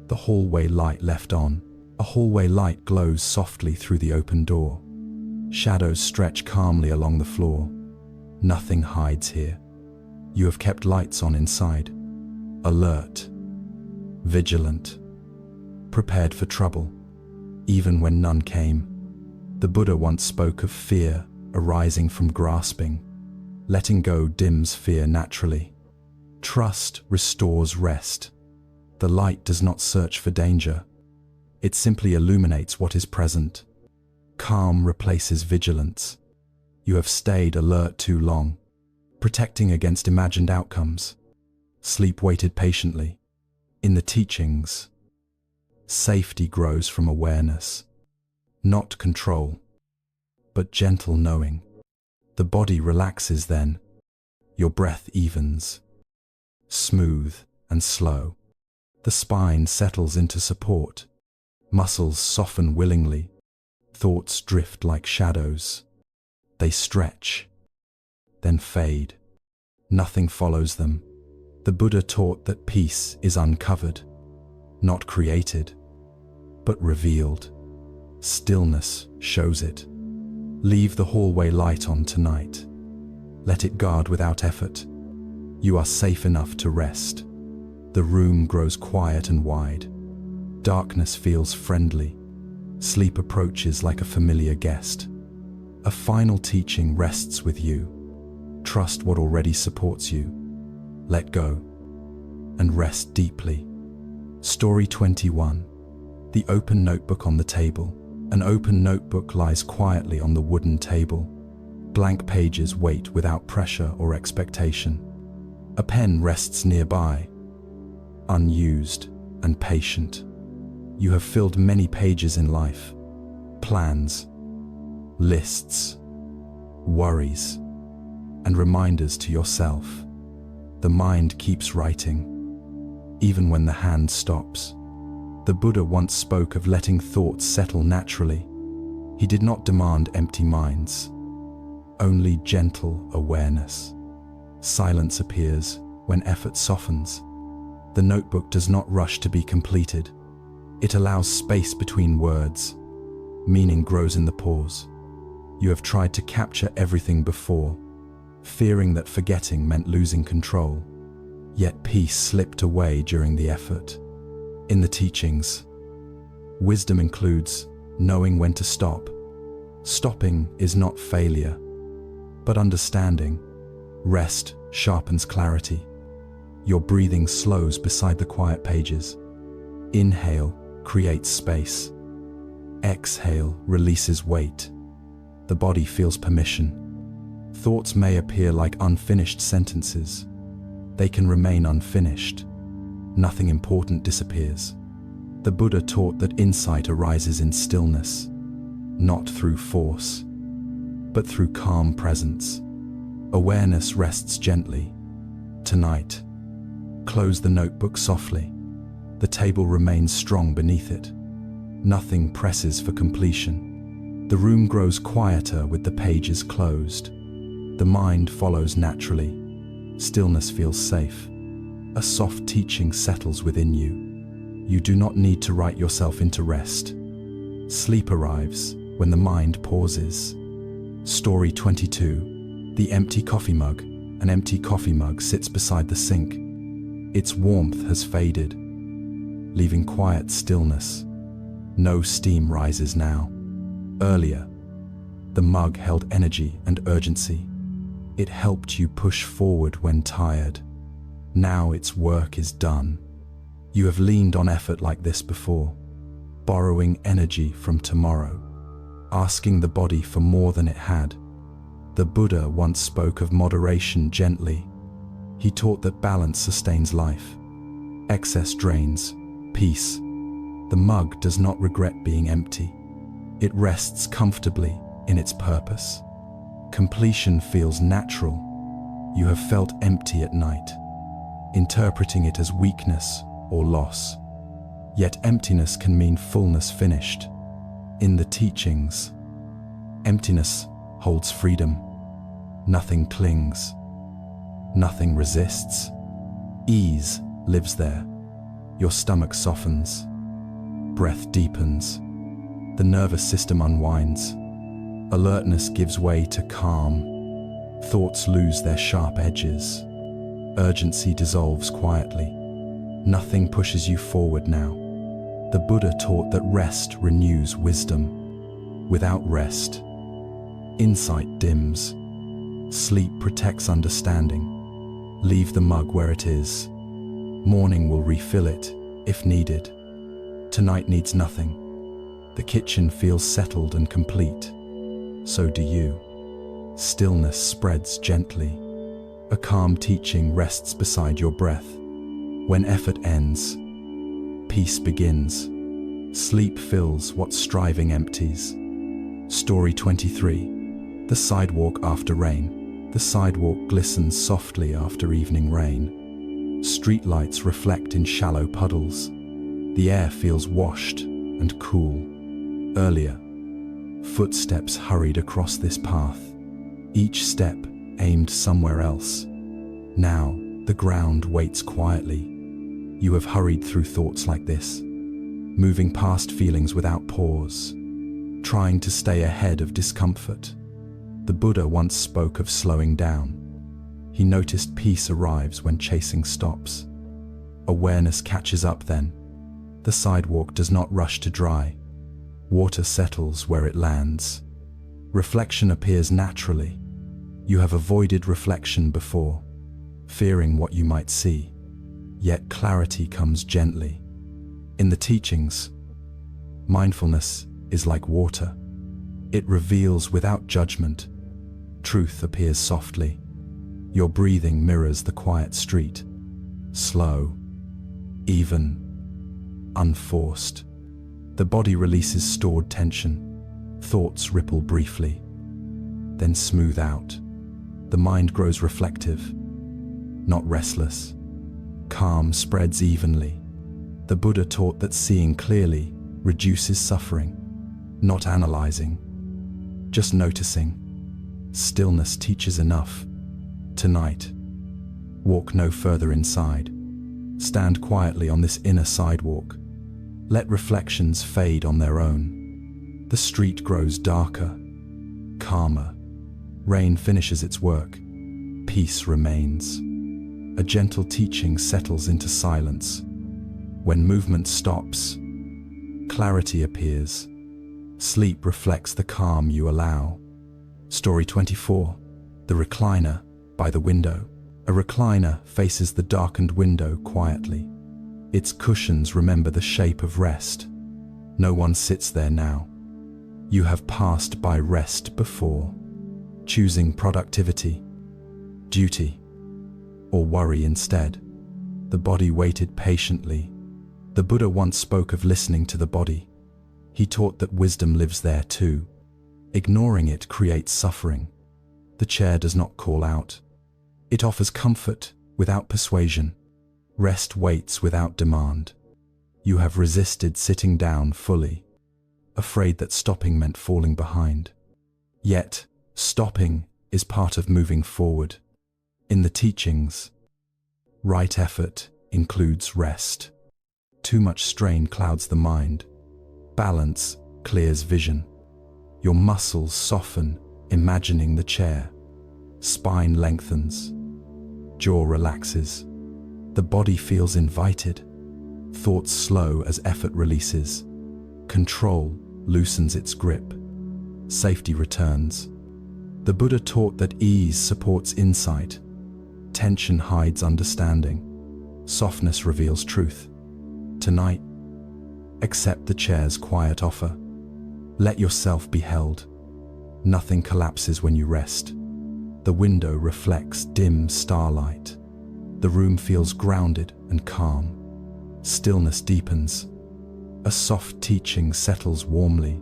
The hallway light left on. A hallway light glows softly through the open door. Shadows stretch calmly along the floor. Nothing hides here. You have kept lights on inside. Alert, vigilant, prepared for trouble. Even when none came, The Buddha once spoke of fear arising from grasping. Letting go dims fear naturally. Trust restores rest. The light does not search for danger. It simply illuminates what is present. Calm replaces vigilance. You have stayed alert too long, protecting against imagined outcomes. Sleep waited patiently. In the teachings, safety grows from awareness, not control, but gentle knowing. The body relaxes then. Your breath evens, smooth and slow. The spine settles into support. Muscles soften willingly. Thoughts drift like shadows. They stretch, then fade. Nothing follows them. The Buddha taught that peace is uncovered, not created, but revealed. Stillness shows it. Leave the hallway light on tonight. Let it guard without effort. You are safe enough to rest. The room grows quiet and wide. Darkness feels friendly. Sleep approaches like a familiar guest. A final teaching rests with you. Trust what already supports you. Let go and rest deeply. Story 21. The open notebook on the table. An open notebook lies quietly on the wooden table. Blank pages wait without pressure or expectation. A pen rests nearby, unused and patient. You have filled many pages in life. Plans, lists, worries, and reminders to yourself. The mind keeps writing, even when the hand stops. The Buddha once spoke of letting thoughts settle naturally. He did not demand empty minds, only gentle awareness. Silence appears when effort softens. The notebook does not rush to be completed. It allows space between words. Meaning grows in the pause. You have tried to capture everything before, fearing that forgetting meant losing control. Yet peace slipped away during the effort. In the teachings, wisdom includes knowing when to stop. Stopping is not failure, but understanding. Rest sharpens clarity. Your breathing slows beside the quiet pages. Inhale creates space. Exhale releases weight. The body feels permission. Thoughts may appear like unfinished sentences. They can remain unfinished. Nothing important disappears. The Buddha taught that insight arises in stillness, not through force, but through calm presence. Awareness rests gently. Tonight, close the notebook softly. The table remains strong beneath it. Nothing presses for completion. The room grows quieter with the pages closed. The mind follows naturally. Stillness feels safe. A soft teaching settles within you. You do not need to write yourself into rest. Sleep arrives when the mind pauses. Story 22. The empty coffee mug. An empty coffee mug sits beside the sink. Its warmth has faded, leaving quiet stillness. No steam rises now. Earlier, the mug held energy and urgency. It helped you push forward when tired. Now its work is done. You have leaned on effort like this before, borrowing energy from tomorrow, asking the body for more than it had. The Buddha once spoke of moderation gently. He taught that balance sustains life. Excess drains peace. The mug does not regret being empty. It rests comfortably in its purpose. Completion feels natural. You have felt empty at night, interpreting it as weakness or loss. Yet emptiness can mean fullness finished. In the teachings, emptiness holds freedom. Nothing clings. Nothing resists. Ease lives there. Your stomach softens. Breath deepens. The nervous system unwinds. Alertness gives way to calm. Thoughts lose their sharp edges. Urgency dissolves quietly. Nothing pushes you forward now. The Buddha taught that rest renews wisdom. Without rest, insight dims. Sleep protects understanding. Leave the mug where it is. Morning will refill it, if needed. Tonight needs nothing. The kitchen feels settled and complete. So do you. Stillness spreads gently. A calm teaching rests beside your breath. When effort ends, peace begins. Sleep fills what striving empties. Story 23. The sidewalk after rain. The sidewalk glistens softly after evening rain. Streetlights reflect in shallow puddles. The air feels washed and cool. Earlier, footsteps hurried across this path, each step aimed somewhere else. Now, the ground waits quietly. You have hurried through thoughts like this, moving past feelings without pause, trying to stay ahead of discomfort. The Buddha once spoke of slowing down. He noticed peace arrives when chasing stops. Awareness catches up then. The sidewalk does not rush to dry. Water settles where it lands. Reflection appears naturally. You have avoided reflection before, fearing what you might see. Yet clarity comes gently. In the teachings, mindfulness is like water. It reveals without judgment. Truth appears softly. Your breathing mirrors the quiet street. Slow, even, unforced. The body releases stored tension. Thoughts ripple briefly, then smooth out. The mind grows reflective, not restless. Calm spreads evenly. The Buddha taught that seeing clearly reduces suffering, not analyzing, just noticing. Stillness teaches enough. Tonight, walk no further inside. Stand quietly on this inner sidewalk. Let reflections fade on their own. The street grows darker, calmer. Rain finishes its work. Peace remains. A gentle teaching settles into silence. When movement stops, clarity appears. Sleep reflects the calm you allow. Story 24. The recliner by the window. A recliner faces the darkened window quietly. Its cushions remember the shape of rest. No one sits there now. You have passed by rest before, choosing productivity, duty, or worry instead. The body waited patiently. The Buddha once spoke of listening to the body. He taught that wisdom lives there too. Ignoring it creates suffering. The chair does not call out. It offers comfort without persuasion. Rest waits without demand. You have resisted sitting down fully, afraid that stopping meant falling behind. Yet, stopping is part of moving forward. In the teachings, right effort includes rest. Too much strain clouds the mind. Balance clears vision. Your muscles soften, imagining the chair. Spine lengthens. Jaw relaxes. The body feels invited. Thoughts slow as effort releases. Control loosens its grip. Safety returns. The Buddha taught that ease supports insight. Tension hides understanding. Softness reveals truth. Tonight, accept the chair's quiet offer. Let yourself be held. Nothing collapses when you rest. The window reflects dim starlight. The room feels grounded and calm. Stillness deepens. A soft teaching settles warmly.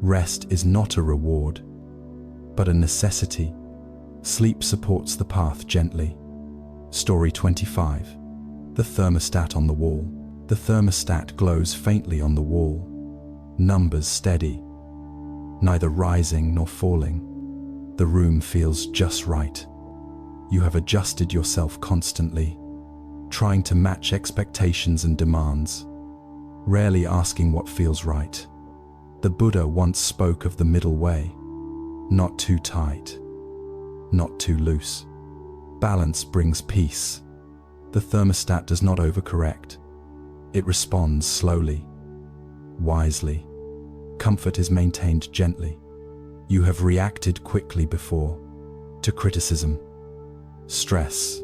Rest is not a reward, but a necessity. Sleep supports the path gently. Story 25. The thermostat on the wall. The thermostat glows faintly on the wall. Numbers steady, neither rising nor falling. The room feels just right. You have adjusted yourself constantly, trying to match expectations and demands, rarely asking what feels right. The Buddha once spoke of the middle way, not too tight, not too loose. Balance brings peace. The thermostat does not overcorrect. It responds slowly, wisely. Comfort is maintained gently. You have reacted quickly before to criticism, stress,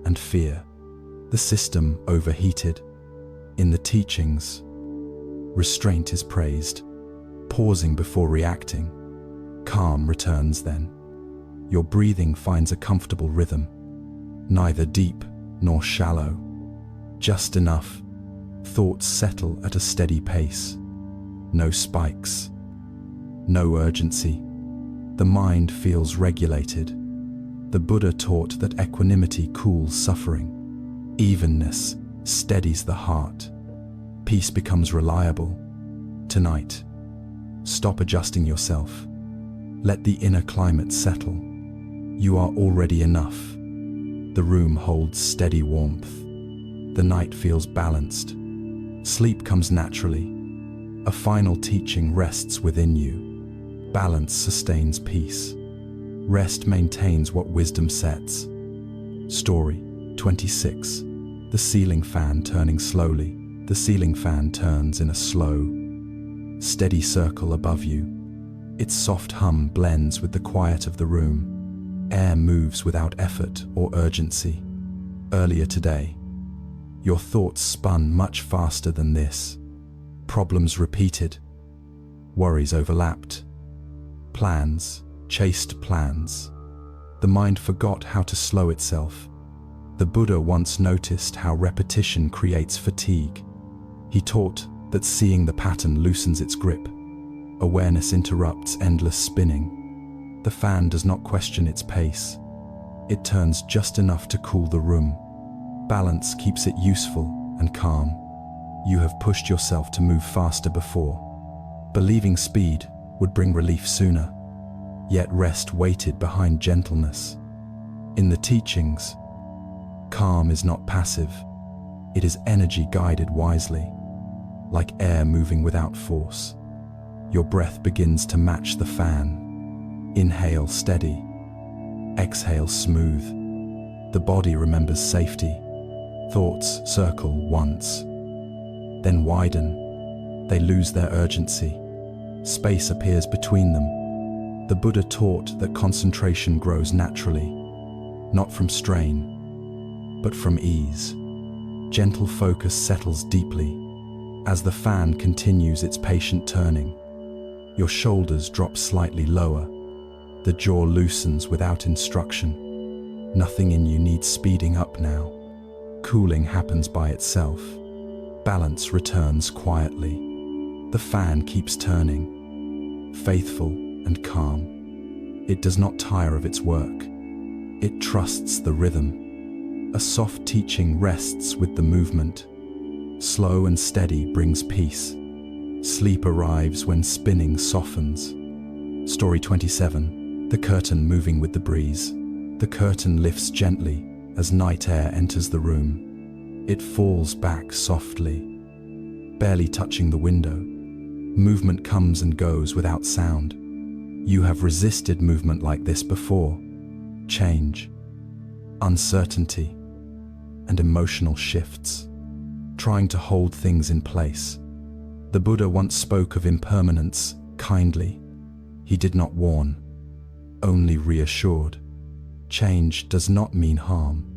and fear. The system overheated. In the teachings, restraint is praised, pausing before reacting. Calm returns then. Your breathing finds a comfortable rhythm, neither deep nor shallow, just enough. Thoughts settle at a steady pace. No spikes, no urgency. The mind feels regulated. The Buddha taught that equanimity cools suffering. Evenness steadies the heart. Peace becomes reliable. Tonight, stop adjusting yourself. Let the inner climate settle. You are already enough. The room holds steady warmth. The night feels balanced. Sleep comes naturally. A final teaching rests within you. Balance sustains peace. Rest maintains what wisdom sets. Story 26. The ceiling fan turning slowly. The ceiling fan turns in a slow, steady circle above you. Its soft hum blends with the quiet of the room. Air moves without effort or urgency. Earlier today, your thoughts spun much faster than this. Problems repeated. Worries overlapped. Plans chased plans. The mind forgot how to slow itself. The Buddha once noticed how repetition creates fatigue. He taught that seeing the pattern loosens its grip. Awareness interrupts endless spinning. The fan does not question its pace. It turns just enough to cool the room. Balance keeps it useful and calm. You have pushed yourself to move faster before, believing speed would bring relief sooner. Yet rest waited behind gentleness. In the teachings, calm is not passive. It is energy guided wisely, like air moving without force. Your breath begins to match the fan. Inhale steady, exhale smooth. The body remembers safety. Thoughts circle once, then widen. They lose their urgency. Space appears between them. The Buddha taught that concentration grows naturally, not from strain, but from ease. Gentle focus settles deeply. As the fan continues its patient turning, your shoulders drop slightly lower. The jaw loosens without instruction. Nothing in you needs speeding up now. Cooling happens by itself. Balance returns quietly. The fan keeps turning, faithful and calm. It does not tire of its work. It trusts the rhythm. A soft teaching rests with the movement. Slow and steady brings peace. Sleep arrives when spinning softens. Story 27. The curtain moving with the breeze. The curtain lifts gently as night air enters the room. It falls back softly, barely touching the window. Movement comes and goes without sound. You have resisted movement like this before. Change, uncertainty, and emotional shifts, trying to hold things in place. The Buddha once spoke of impermanence kindly. He did not warn, only reassured. Change does not mean harm.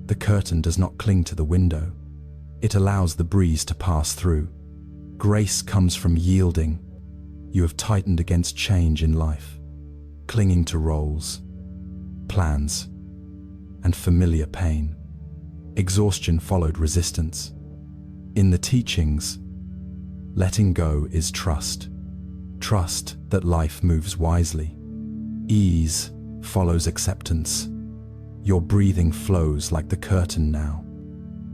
The curtain does not cling to the window. It allows the breeze to pass through. Grace comes from yielding. You have tightened against change in life, clinging to roles, plans, and familiar pain. Exhaustion followed resistance. In the teachings, letting go is trust. Trust that life moves wisely. Ease follows acceptance. Your breathing flows like the curtain now,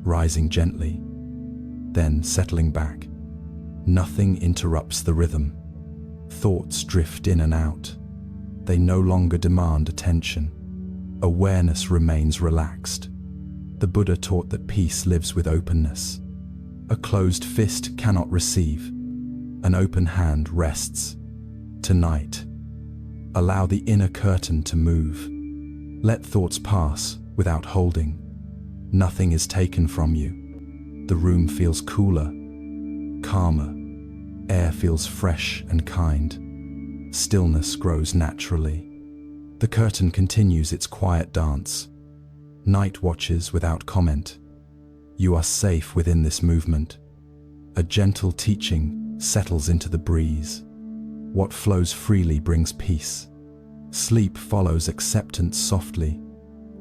rising gently, then settling back. Nothing interrupts the rhythm. Thoughts drift in and out. They no longer demand attention. Awareness remains relaxed. The Buddha taught that peace lives with openness. A closed fist cannot receive. An open hand rests. Tonight, allow the inner curtain to move. Let thoughts pass without holding. Nothing is taken from you. The room feels cooler, calmer. air feels fresh and kind. Stillness grows naturally. The curtain continues its quiet dance. Night watches without comment. You are safe within this movement. A gentle teaching settles into the breeze. What flows freely brings peace. Sleep follows acceptance softly.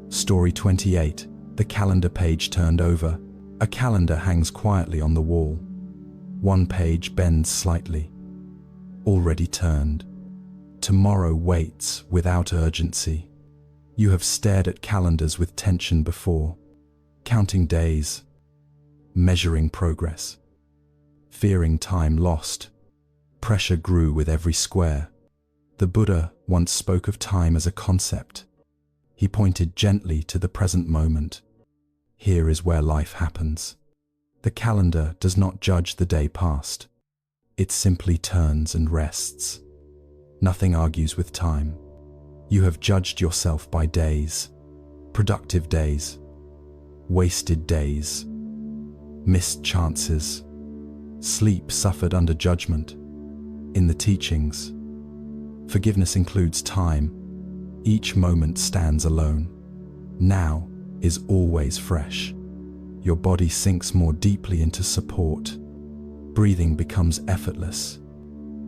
Story 28. The calendar page turned over. A calendar hangs quietly on the wall. One page bends slightly. Already turned. Tomorrow waits without urgency. You have stared at calendars with tension before, counting days, measuring progress, fearing time lost. Pressure grew with every square. The Buddha once spoke of time as a concept. He pointed gently to the present moment. Here is where life happens. The calendar does not judge the day past. It simply turns and rests. Nothing argues with time. You have judged yourself by days, productive days, wasted days, missed chances. Sleep suffered under judgment. In the teachings, forgiveness includes time. Each moment stands alone. Now is always fresh. Your body sinks more deeply into support. Breathing becomes effortless.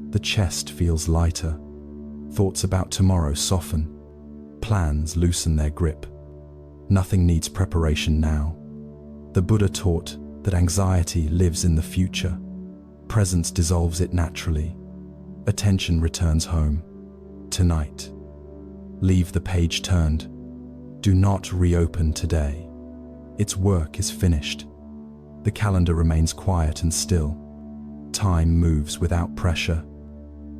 The chest feels lighter. Thoughts about tomorrow soften. Plans loosen their grip. Nothing needs preparation now. The Buddha taught that anxiety lives in the future. Presence dissolves it naturally. Attention returns home. Tonight. Leave the page turned. Do not reopen today. Its work is finished. The calendar remains quiet and still. Time moves without pressure.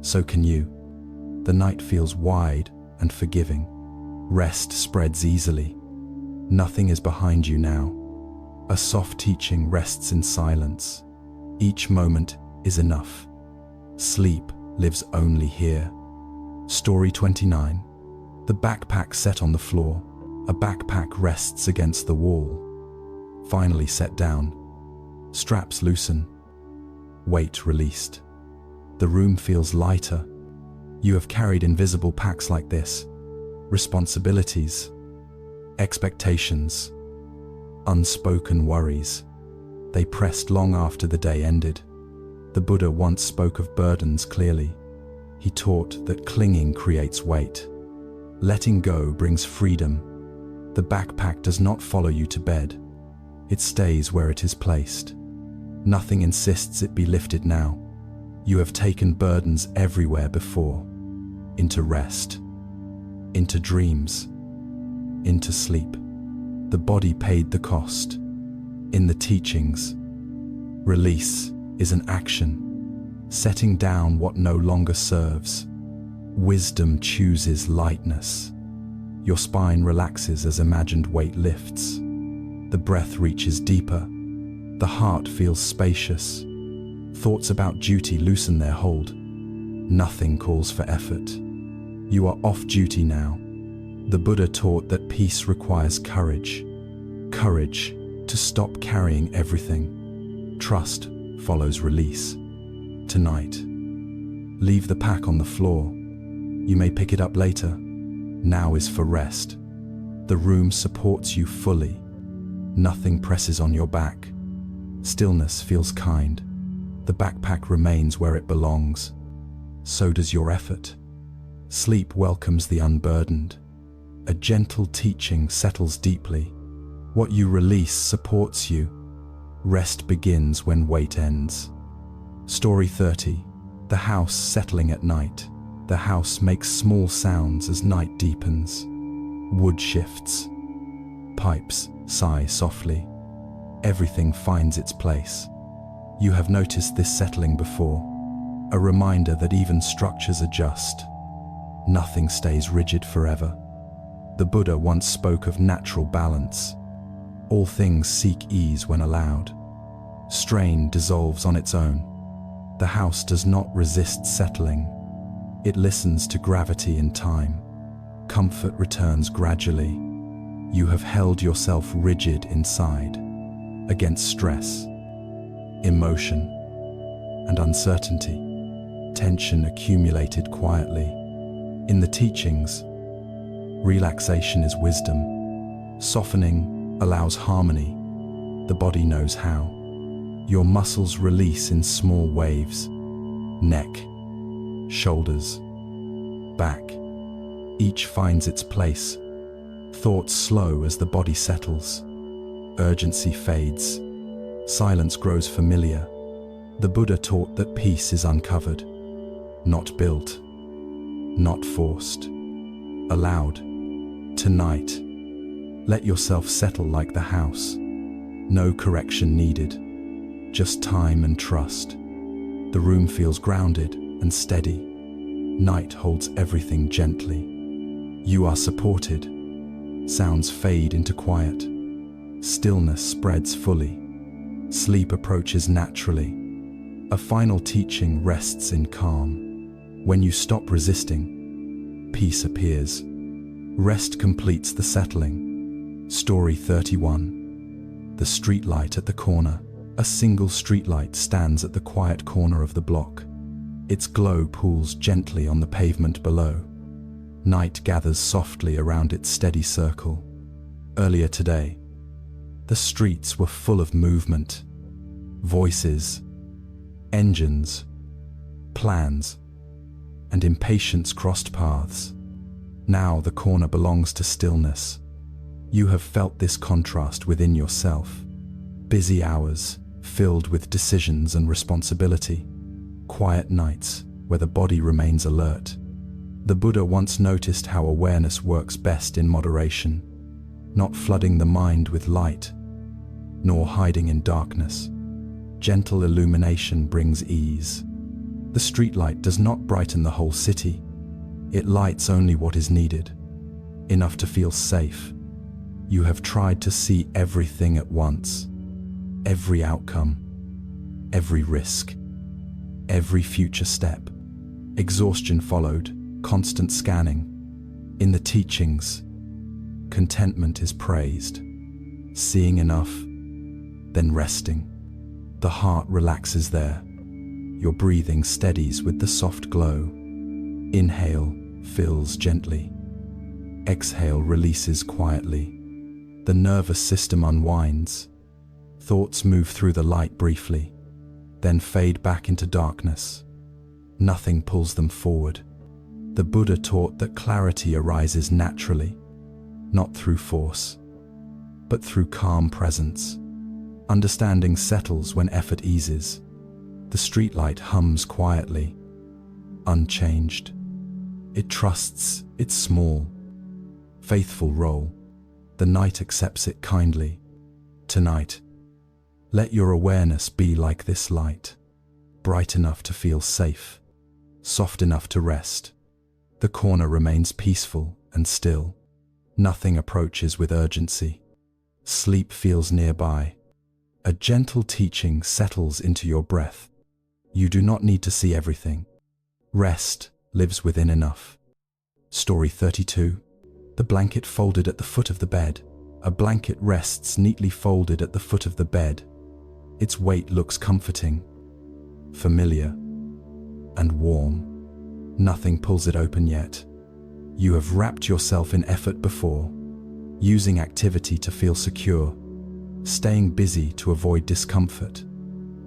So can you. The night feels wide and forgiving. Rest spreads easily. Nothing is behind you now. A soft teaching rests in silence. Each moment is enough. Sleep lives only here. Story 29. The backpack set on the floor. A backpack rests against the wall. Finally set down. Straps loosen. Weight released. The room feels lighter. You have carried invisible packs like this. Responsibilities, expectations, unspoken worries. They pressed long after the day ended. The Buddha once spoke of burdens clearly. He taught that clinging creates weight. Letting go brings freedom. The backpack does not follow you to bed. It stays where it is placed. Nothing insists it be lifted now. You have taken burdens everywhere before. Into rest, into dreams, into sleep. The body paid the cost. In the teachings, release is an action, setting down what no longer serves. Wisdom chooses lightness. Your spine relaxes as imagined weight lifts. The breath reaches deeper. The heart feels spacious. Thoughts about duty loosen their hold. Nothing calls for effort. You are off duty now. The Buddha taught that peace requires courage. Courage to stop carrying everything. Trust follows release. Tonight, leave the pack on the floor. You may pick it up later. Now is for rest. The room supports you fully. Nothing presses on your back. Stillness feels kind. The backpack remains where it belongs. So does your effort. Sleep welcomes the unburdened. A gentle teaching settles deeply. What you release supports you. Rest begins when weight ends. Story 30. The house settling at night. The house makes small sounds as night deepens. Wood shifts. Pipes sigh softly. Everything finds its place. You have noticed this settling before. A reminder that even structures adjust. Nothing stays rigid forever. The Buddha once spoke of natural balance. All things seek ease when allowed. Strain dissolves on its own. The house does not resist settling. It listens to gravity in time. Comfort returns gradually. You have held yourself rigid inside, against stress, emotion, and uncertainty. Tension accumulated quietly. In the teachings, relaxation is wisdom. Softening allows harmony. The body knows how. Your muscles release in small waves. Neck, shoulders, back. Each finds its place. Thoughts slow as the body settles. Urgency fades. Silence grows familiar. The Buddha taught that peace is uncovered, not built, not forced, allowed. Tonight, let yourself settle like the house. No correction needed, just time and trust. The room feels grounded and steady. Night holds everything gently. You are supported. Sounds fade into quiet. Stillness spreads fully. Sleep approaches naturally. A final teaching rests in calm. When you stop resisting, peace appears. Rest completes the settling. Story 31. The streetlight at the corner. A single streetlight stands at the quiet corner of the block. Its glow pools gently on the pavement below. Night gathers softly around its steady circle. Earlier today, the streets were full of movement, voices, engines, plans, and impatience crossed paths. Now the corner belongs to stillness. You have felt this contrast within yourself. Busy hours, filled with decisions and responsibility. Quiet nights, where the body remains alert. The Buddha once noticed how awareness works best in moderation, not flooding the mind with light, nor hiding in darkness. Gentle illumination brings ease. The streetlight does not brighten the whole city. It lights only what is needed, enough to feel safe. You have tried to see everything at once, every outcome, every risk, every future step. Exhaustion followed, constant scanning. In the teachings, contentment is praised. Seeing enough, then resting. The heart relaxes there. Your breathing steadies with the soft glow. Inhale fills gently. Exhale releases quietly. The nervous system unwinds. Thoughts move through the light briefly, then fade back into darkness. Nothing pulls them forward. The Buddha taught that clarity arises naturally, not through force, but through calm presence. Understanding settles when effort eases. The streetlight hums quietly, unchanged. It trusts its small, faithful role. The night accepts it kindly. Tonight, let your awareness be like this light, bright enough to feel safe, soft enough to rest. The corner remains peaceful and still. Nothing approaches with urgency. Sleep feels nearby. A gentle teaching settles into your breath. You do not need to see everything. Rest lives within enough. Story 32. The blanket folded at the foot of the bed. A blanket rests neatly folded at the foot of the bed. Its weight looks comforting, familiar, and warm. Nothing pulls it open yet. You have wrapped yourself in effort before, using activity to feel secure, staying busy to avoid discomfort.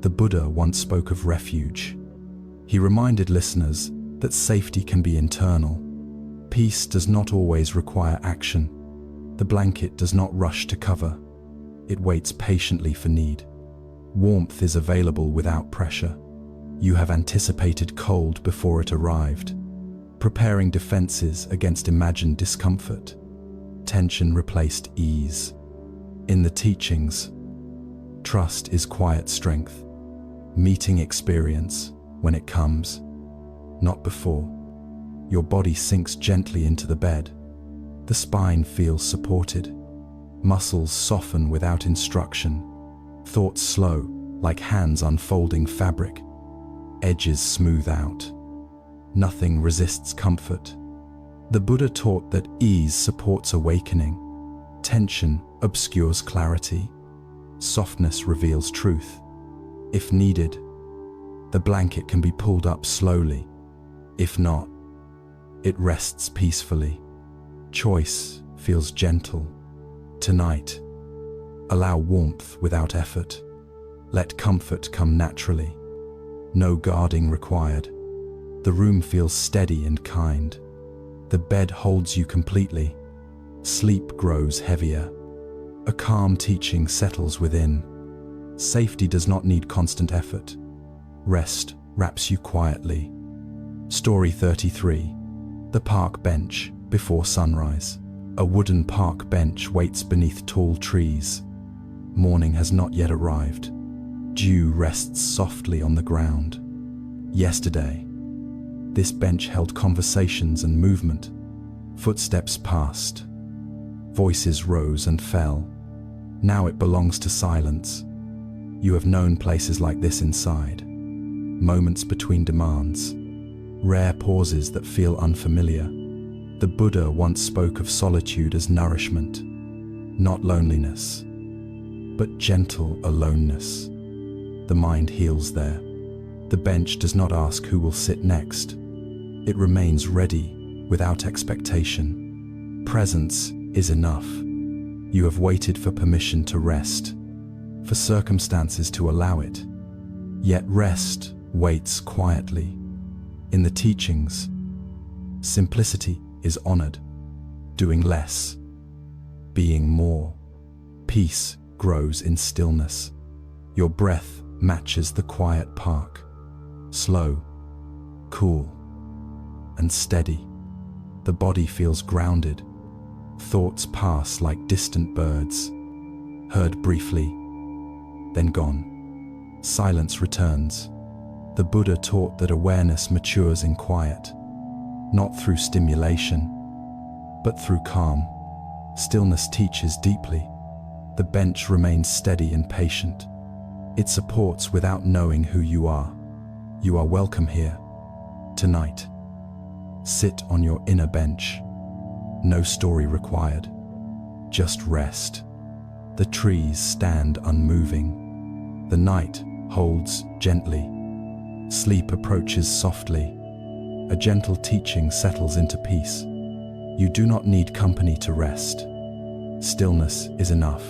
The Buddha once spoke of refuge. He reminded listeners that safety can be internal. Peace does not always require action. The blanket does not rush to cover. It waits patiently for need. Warmth is available without pressure. You have anticipated cold before it arrived, preparing defenses against imagined discomfort. Tension replaced ease. In the teachings, trust is quiet strength, meeting experience when it comes, not before. Your body sinks gently into the bed. The spine feels supported. Muscles soften without instruction. Thoughts slow, like hands unfolding fabric. Edges smooth out. Nothing resists comfort. The Buddha taught that ease supports awakening. Tension obscures clarity. Softness reveals truth. If needed, The blanket can be pulled up slowly. If not, it rests peacefully. Choice feels gentle. Tonight, allow warmth without effort. Let comfort come naturally. No guarding required. The room feels steady and kind. The bed holds you completely. Sleep grows heavier. A calm teaching settles within. Safety does not need constant effort. Rest wraps you quietly. Story 33. The park bench before sunrise. A wooden park bench waits beneath tall trees. Morning has not yet arrived. Dew rests softly on the ground. Yesterday, this bench held conversations and movement. Footsteps passed. Voices rose and fell. Now it belongs to silence. You have known places like this inside. Moments between demands. Rare pauses that feel unfamiliar. The Buddha once spoke of solitude as nourishment, not loneliness, but gentle aloneness. The mind heals there. The bench does not ask who will sit next. It remains ready, without expectation. Presence is enough. You have waited for permission to rest, for circumstances to allow it. Yet rest waits quietly. In the teachings, simplicity is honored. Doing less, being more. Peace grows in stillness. Your breath matches the quiet park. Slow, cool, and steady. The body feels grounded. Thoughts pass like distant birds, heard briefly, then gone. Silence returns. The Buddha taught that awareness matures in quiet, not through stimulation, but through calm. Stillness teaches deeply. The bench remains steady and patient. It supports without knowing who you are. You are welcome here. Tonight, sit on your inner bench. No story required. Just rest. The trees stand unmoving. The night holds gently. Sleep approaches softly. A gentle teaching settles into peace. You do not need company to rest. Stillness is enough.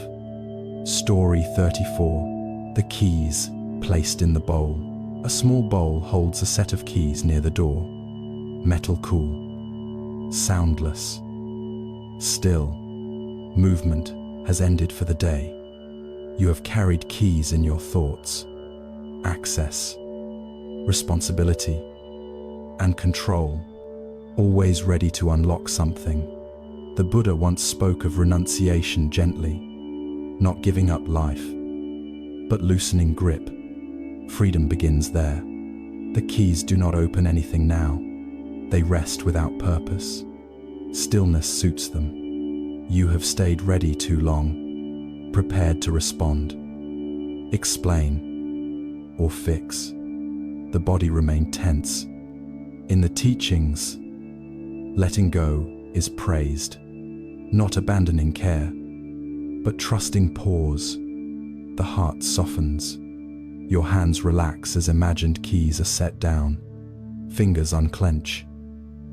Story 34. The keys placed in the bowl. A small bowl holds a set of keys near the door. Metal cool. Soundless. Still. Movement has ended for the day. You have carried keys in your thoughts. Access, responsibility, and control, always ready to unlock something. The Buddha once spoke of renunciation gently, not giving up life, but loosening grip. Freedom begins there. The keys do not open anything now. They rest without purpose. Stillness suits them. You have stayed ready too long, prepared to respond, explain, or fix. The body remained tense. In the teachings, letting go is praised, not abandoning care, but trusting pause. The heart softens. Your hands relax as imagined keys are set down. Fingers unclench.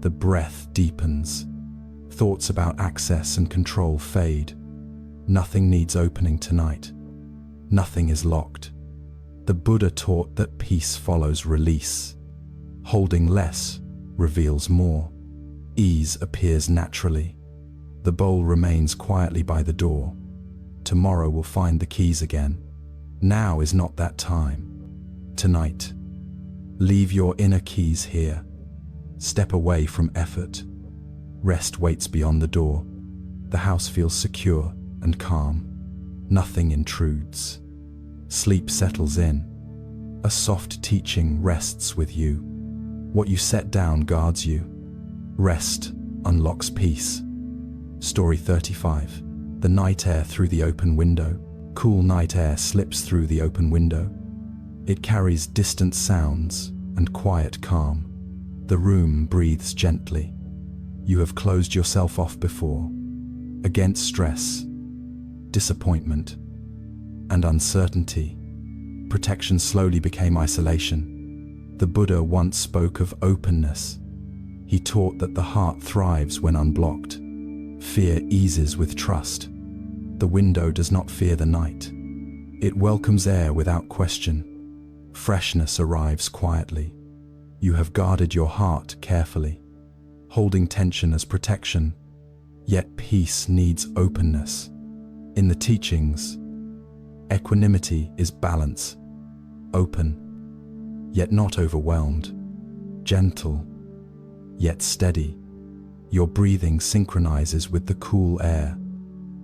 The breath deepens. Thoughts about access and control fade. Nothing needs opening tonight. Nothing is locked. The Buddha taught that peace follows release. Holding less reveals more. Ease appears naturally. The bowl remains quietly by the door. Tomorrow will find the keys again. Now is not that time. Tonight, leave your inner keys here. Step away from effort. Rest waits beyond the door. The house feels secure and calm. Nothing intrudes. Sleep settles in. A soft teaching rests with you. What you set down guards you. Rest unlocks peace. Story 35. The night air through the open window. Cool night air slips through the open window. It carries distant sounds and quiet calm. The room breathes gently. You have closed yourself off before. Against stress, disappointment, and uncertainty, protection slowly became isolation. The Buddha once spoke of openness. He taught that the heart thrives when unblocked. Fear eases with trust. The window does not fear the night. It welcomes air without question. Freshness arrives quietly. You have guarded your heart carefully, holding tension as protection. Yet peace needs openness. In the teachings, equanimity is balance, open, yet not overwhelmed, gentle, yet steady. Your breathing synchronizes with the cool air.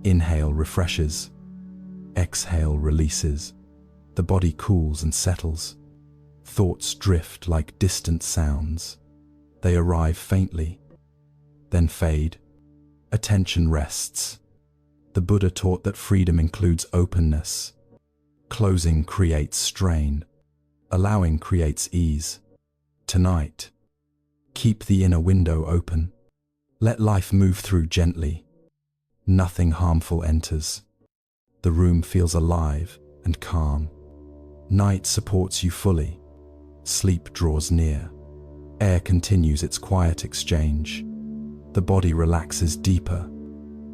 Inhale refreshes, exhale releases. The body cools and settles. Thoughts drift like distant sounds. They arrive faintly, then fade. Attention rests. The Buddha taught that freedom includes openness. Closing creates strain. Allowing creates ease. Tonight, keep the inner window open. Let life move through gently. Nothing harmful enters. The room feels alive and calm. Night supports you fully. Sleep draws near. Air continues its quiet exchange. The body relaxes deeper.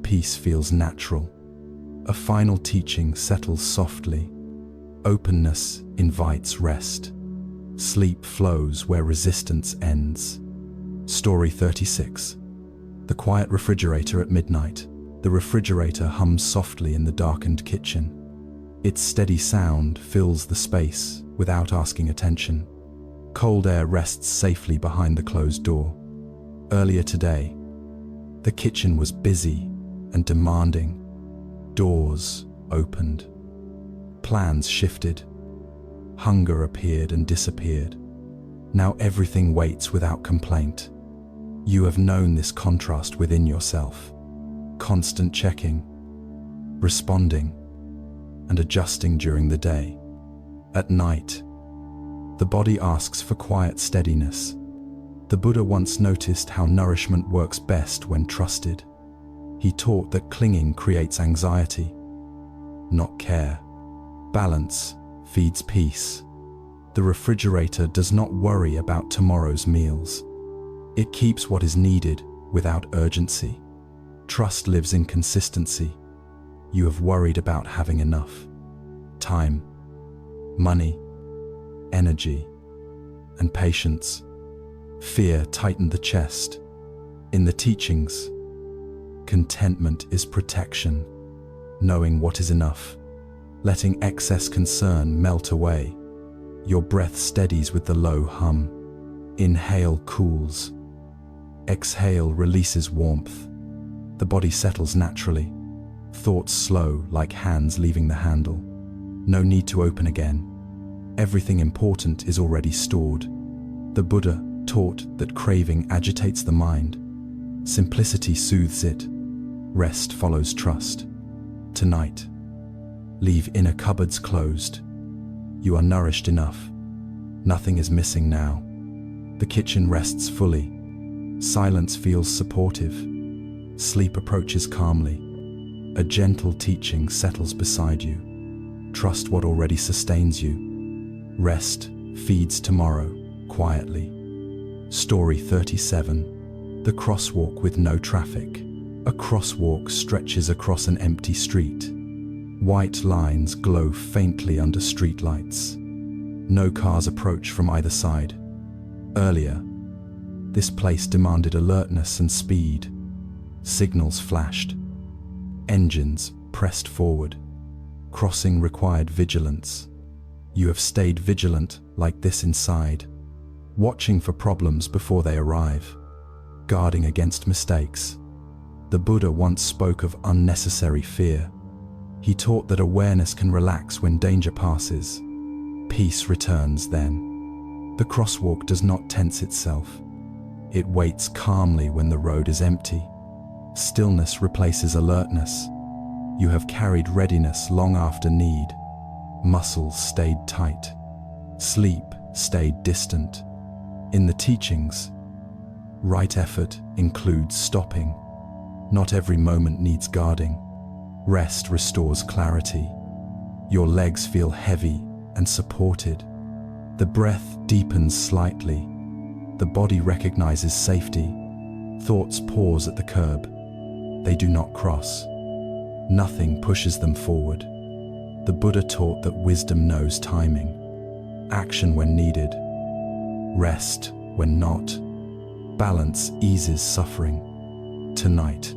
Peace feels natural. A final teaching settles softly. Openness invites rest. Sleep flows where resistance ends. Story 36. The quiet refrigerator at midnight. The refrigerator hums softly in the darkened kitchen. Its steady sound fills the space without asking attention. Cold air rests safely behind the closed door. Earlier today, the kitchen was busy and demanding. Doors opened. Plans shifted. Hunger appeared and disappeared. Now everything waits without complaint. You have known this contrast within yourself. Constant checking, responding, and adjusting during the day. At night, the body asks for quiet steadiness. The Buddha once noticed how nourishment works best when trusted. He taught that clinging creates anxiety, not care. Balance feeds peace. The refrigerator does not worry about tomorrow's meals. It keeps what is needed without urgency. Trust lives in consistency. You have worried about having enough. Time, money, energy, and patience. Fear tightened the chest. In the teachings, contentment is protection, knowing what is enough, letting excess concern melt away. Your breath steadies with the low hum. Inhale cools. Exhale releases warmth. The body settles naturally. Thoughts slow like hands leaving the handle. No need to open again. Everything important is already stored. The Buddha taught that craving agitates the mind. Simplicity soothes it. Rest follows trust. Tonight, leave inner cupboards closed. You are nourished enough. Nothing is missing now. The kitchen rests fully. Silence feels supportive. Sleep approaches calmly. A gentle teaching settles beside you. Trust what already sustains you. Rest feeds tomorrow quietly. Story 37. The crosswalk with no traffic. A crosswalk stretches across an empty street. White lines glow faintly under streetlights. No cars approach from either side. Earlier, this place demanded alertness and speed. Signals flashed. Engines pressed forward. Crossing required vigilance. You have stayed vigilant like this inside, watching for problems before they arrive, guarding against mistakes. The Buddha once spoke of unnecessary fear. He taught that awareness can relax when danger passes. Peace returns then. The crosswalk does not tense itself. It waits calmly when the road is empty. Stillness replaces alertness. You have carried readiness long after need. Muscles stayed tight. Sleep stayed distant. In the teachings, right effort includes stopping. Not every moment needs guarding. Rest restores clarity. Your legs feel heavy and supported. The breath deepens slightly. The body recognizes safety. Thoughts pause at the curb. They do not cross. Nothing pushes them forward. The Buddha taught that wisdom knows timing. Action when needed. Rest when not. Balance eases suffering. Tonight,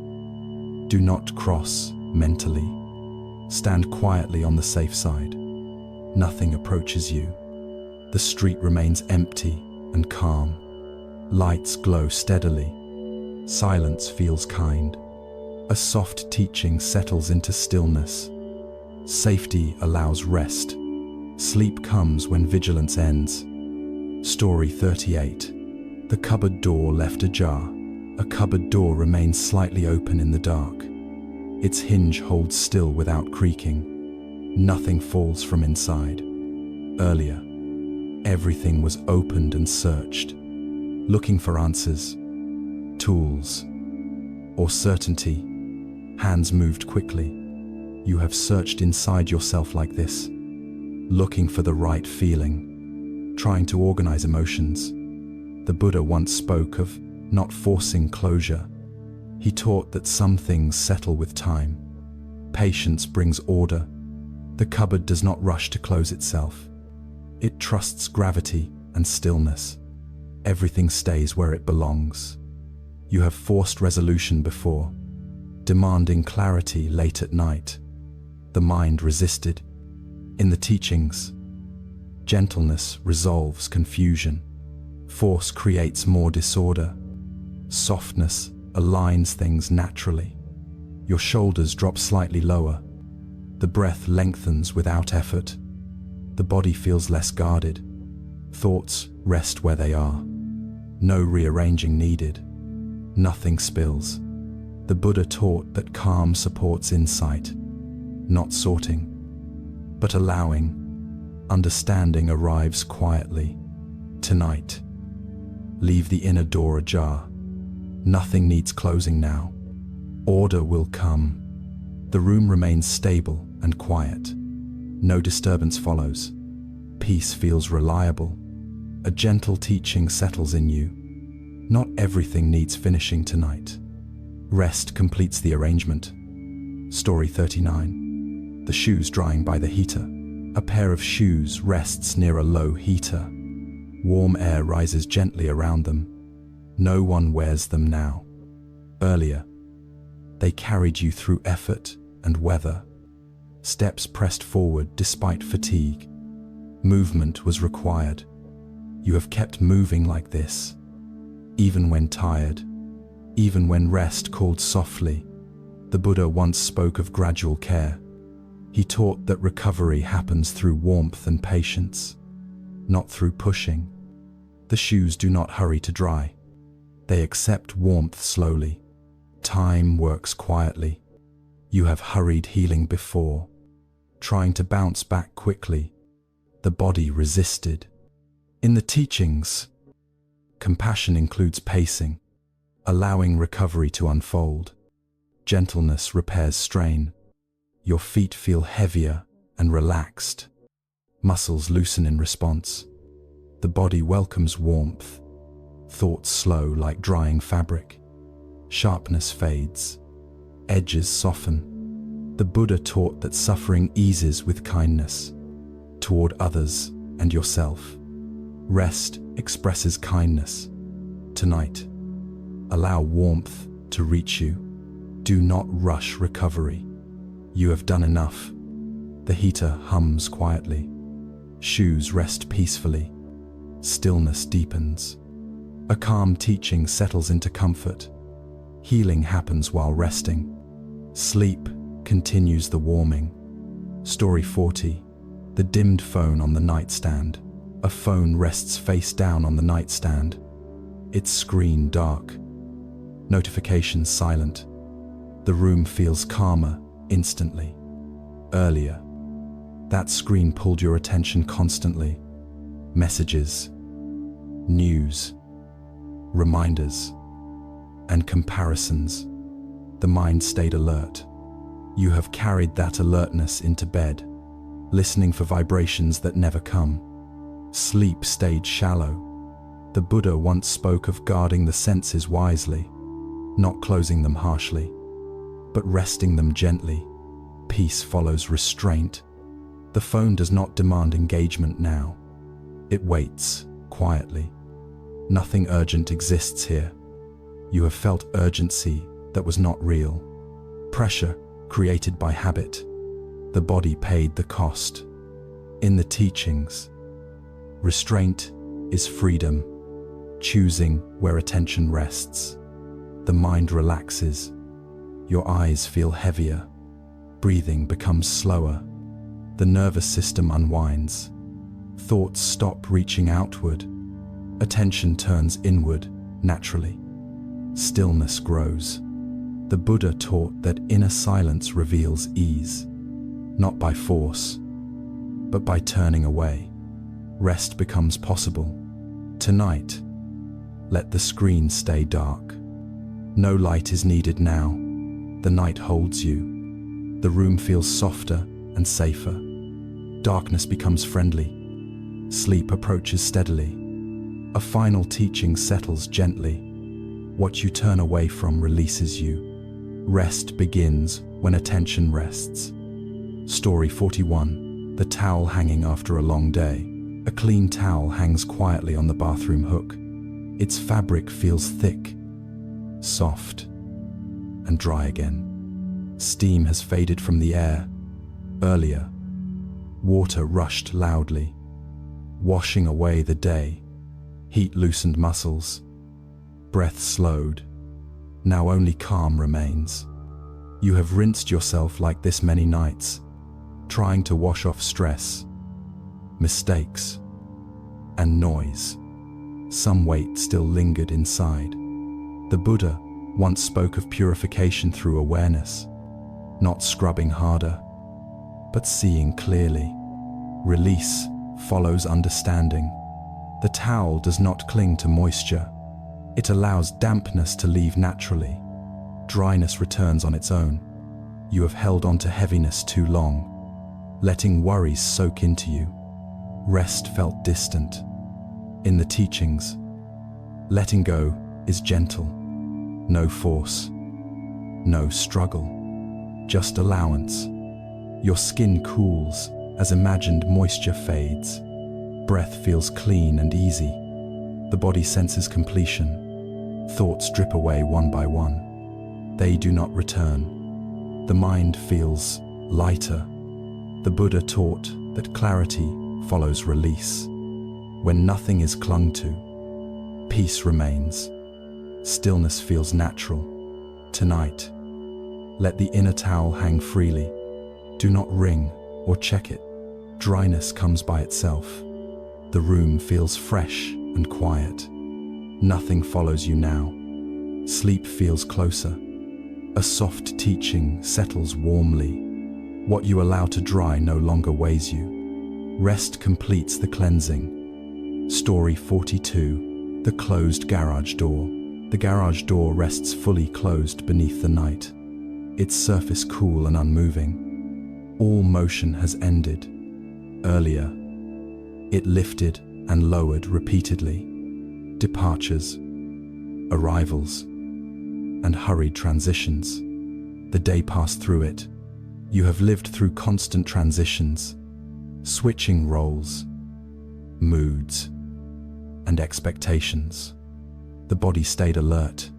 do not cross mentally. Stand quietly on the safe side. Nothing approaches you. The street remains empty and calm. Lights glow steadily. Silence feels kind. A soft teaching settles into stillness. Safety allows rest. Sleep comes when vigilance ends. Story 38. The cupboard door left ajar. A cupboard door remains slightly open in the dark. Its hinge holds still without creaking. Nothing falls from inside. Earlier, everything was opened and searched, looking for answers, tools, or certainty. Hands moved quickly. You have searched inside yourself like this, looking for the right feeling, trying to organize emotions. The Buddha once spoke of not forcing closure. He taught that some things settle with time. Patience brings order. The cupboard does not rush to close itself. It trusts gravity and stillness. Everything stays where it belongs. You have forced resolution before, demanding clarity late at night. The mind resisted. In the teachings, gentleness resolves confusion. Force creates more disorder. Softness aligns things naturally. Your shoulders drop slightly lower. The breath lengthens without effort. The body feels less guarded. Thoughts rest where they are. No rearranging needed. Nothing spills. The Buddha taught that calm supports insight, not sorting, but allowing. Understanding arrives quietly. Tonight, leave the inner door ajar. Nothing needs closing now. Order will come. The room remains stable and quiet. No disturbance follows. Peace feels reliable. A gentle teaching settles in you. Not everything needs finishing tonight. Rest completes the arrangement. Story 39. The shoes drying by the heater. A pair of shoes rests near a low heater. Warm air rises gently around them. No one wears them now. Earlier, they carried you through effort and weather. Steps pressed forward despite fatigue. Movement was required. You have kept moving like this, even when tired, even when rest called softly. The Buddha once spoke of gradual care. He taught that recovery happens through warmth and patience, not through pushing. The shoes do not hurry to dry. They accept warmth slowly. Time works quietly. You have hurried healing before, trying to bounce back quickly. The body resisted. In the teachings, compassion includes pacing, allowing recovery to unfold. Gentleness repairs strain. Your feet feel heavier and relaxed. Muscles loosen in response. The body welcomes warmth. Thoughts slow like drying fabric. Sharpness fades. Edges soften. The Buddha taught that suffering eases with kindness toward others and yourself. Rest expresses kindness. Tonight, allow warmth to reach you. Do not rush recovery. You have done enough. The heater hums quietly. Shoes rest peacefully. Stillness deepens. A calm teaching settles into comfort. Healing happens while resting. Sleep continues the warming. Story 40. The dimmed phone on the nightstand. A phone rests face down on the nightstand. Its screen dark. Notifications silent. The room feels calmer instantly. Earlier, that screen pulled your attention constantly. Messages, news, reminders, and comparisons. The mind stayed alert. You have carried that alertness into bed, listening for vibrations that never come. Sleep stayed shallow. The Buddha once spoke of guarding the senses wisely, not closing them harshly, but resting them gently. Peace follows restraint. The phone does not demand engagement now. It waits quietly. Nothing urgent exists here. You have felt urgency that was not real. Pressure created by habit. The body paid the cost. In the teachings, restraint is freedom, choosing where attention rests. The mind relaxes. Your eyes feel heavier. Breathing becomes slower. The nervous system unwinds. Thoughts stop reaching outward. Attention turns inward naturally. Stillness grows. The Buddha taught that inner silence reveals ease, not by force, but by turning away. Rest becomes possible. Tonight, let the screen stay dark. No light is needed now. The night holds you. The room feels softer and safer. Darkness becomes friendly. Sleep approaches steadily. A final teaching settles gently. What you turn away from releases you. Rest begins when attention rests. Story 41. The towel hanging after a long day. A clean towel hangs quietly on the bathroom hook. Its fabric feels thick, soft, and dry again. Steam has faded from the air. Earlier, water rushed loudly, washing away the day. Heat loosened muscles. Breath slowed. Now only calm remains. You have rinsed yourself like this many nights, trying to wash off stress, mistakes, and noise. Some weight still lingered inside. The Buddha once spoke of purification through awareness, not scrubbing harder, but seeing clearly. Release follows understanding. The towel does not cling to moisture. It allows dampness to leave naturally. Dryness returns on its own. You have held on to heaviness too long, letting worries soak into you. Rest felt distant. In the teachings, letting go is gentle. No force, no struggle, just allowance. Your skin cools as imagined moisture fades. Breath feels clean and easy. The body senses completion. Thoughts drip away one by one. They do not return. The mind feels lighter. The Buddha taught that clarity follows release. When nothing is clung to, peace remains. Stillness feels natural. Tonight, let the inner towel hang freely. Do not wring or check it. Dryness comes by itself. The room feels fresh and quiet. Nothing follows you now. Sleep feels closer. A soft teaching settles warmly. What you allow to dry no longer weighs you. Rest completes the cleansing. Story 42. The closed garage door. The garage door rests fully closed beneath the night, its surface cool and unmoving. All motion has ended. Earlier, it lifted and lowered repeatedly. Departures, arrivals, and hurried transitions. The day passed through it. You have lived through constant transitions, switching roles, moods, and expectations. The body stayed alert.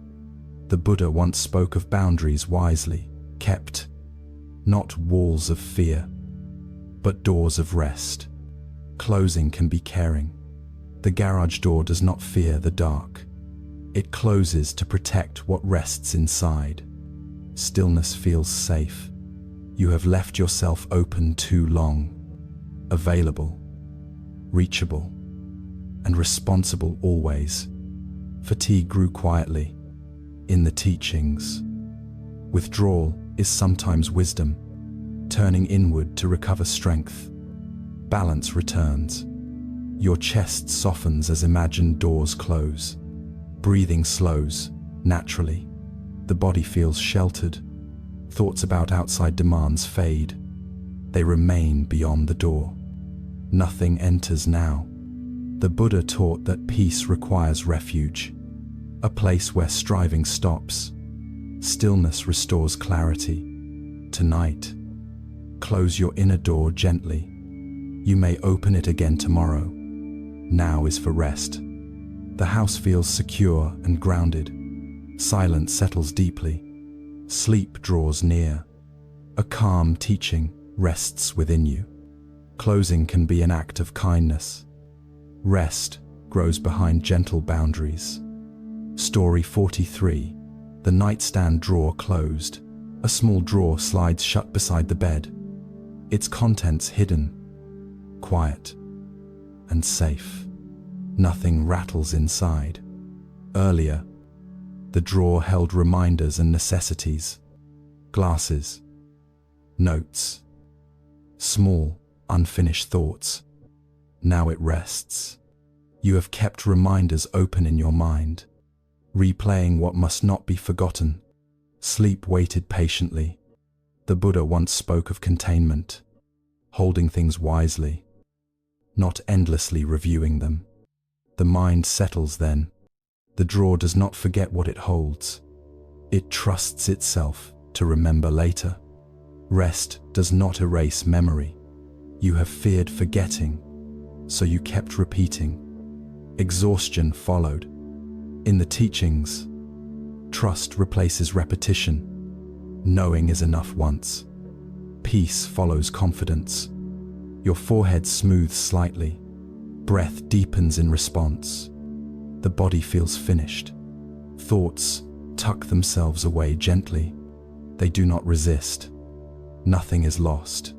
The Buddha once spoke of boundaries wisely kept, not walls of fear, but doors of rest. Closing can be caring. The garage door does not fear the dark. It closes to protect what rests inside. Stillness feels safe. You have left yourself open too long, available, reachable, and responsible always. Fatigue grew quietly. In the teachings, withdrawal is sometimes wisdom, turning inward to recover strength. Balance returns. Your chest softens as imagined doors close. Breathing slows, naturally. The body feels sheltered. Thoughts about outside demands fade. They remain beyond the door. Nothing enters now. The Buddha taught that peace requires refuge, a place where striving stops. Stillness restores clarity. Tonight, close your inner door gently. You may open it again tomorrow. Now is for rest. The house feels secure and grounded. Silence settles deeply. Sleep draws near. A calm teaching rests within you. Closing can be an act of kindness. Rest grows behind gentle boundaries. Story 43. The nightstand drawer closed. A small drawer slides shut beside the bed. Its contents hidden, quiet, and safe. Nothing rattles inside. Earlier, the drawer held reminders and necessities. Glasses, notes, small, unfinished thoughts. Now it rests. You have kept reminders open in your mind, replaying what must not be forgotten. Sleep waited patiently. The Buddha once spoke of containment, holding things wisely, not endlessly reviewing them. The mind settles then. The drawer does not forget what it holds. It trusts itself to remember later. Rest does not erase memory. You have feared forgetting, so you kept repeating. Exhaustion followed. In the teachings, trust replaces repetition. Knowing is enough once. Peace follows confidence. Your forehead smooths slightly. Breath deepens in response. The body feels finished. Thoughts tuck themselves away gently. They do not resist. Nothing is lost.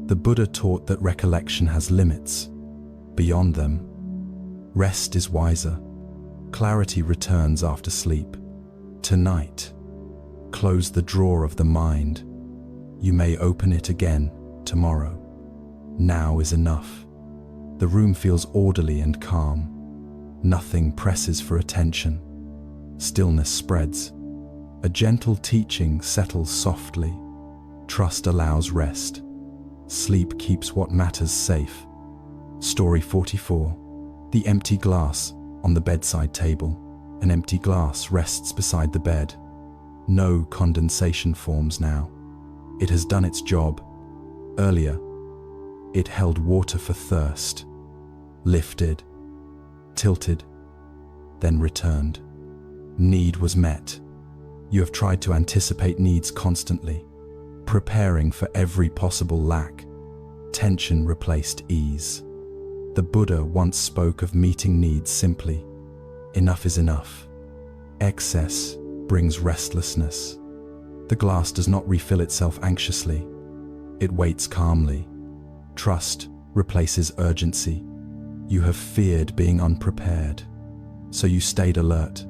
The Buddha taught that recollection has limits. Beyond them, rest is wiser. Clarity returns after sleep. Tonight, close the drawer of the mind. You may open it again tomorrow. Now is enough. The room feels orderly and calm. Nothing presses for attention. Stillness spreads. A gentle teaching settles softly. Trust allows rest. Sleep keeps what matters safe. Story 44. The empty glass on the bedside table. An empty glass rests beside the bed. No condensation forms now. It has done its job. Earlier, it held water for thirst. Lifted, tilted, then returned. Need was met. You have tried to anticipate needs constantly, preparing for every possible lack. Tension replaced ease. The Buddha once spoke of meeting needs simply. Enough is enough. Excess brings restlessness. The glass does not refill itself anxiously. It waits calmly. Trust replaces urgency. You have feared being unprepared, so you stayed alert.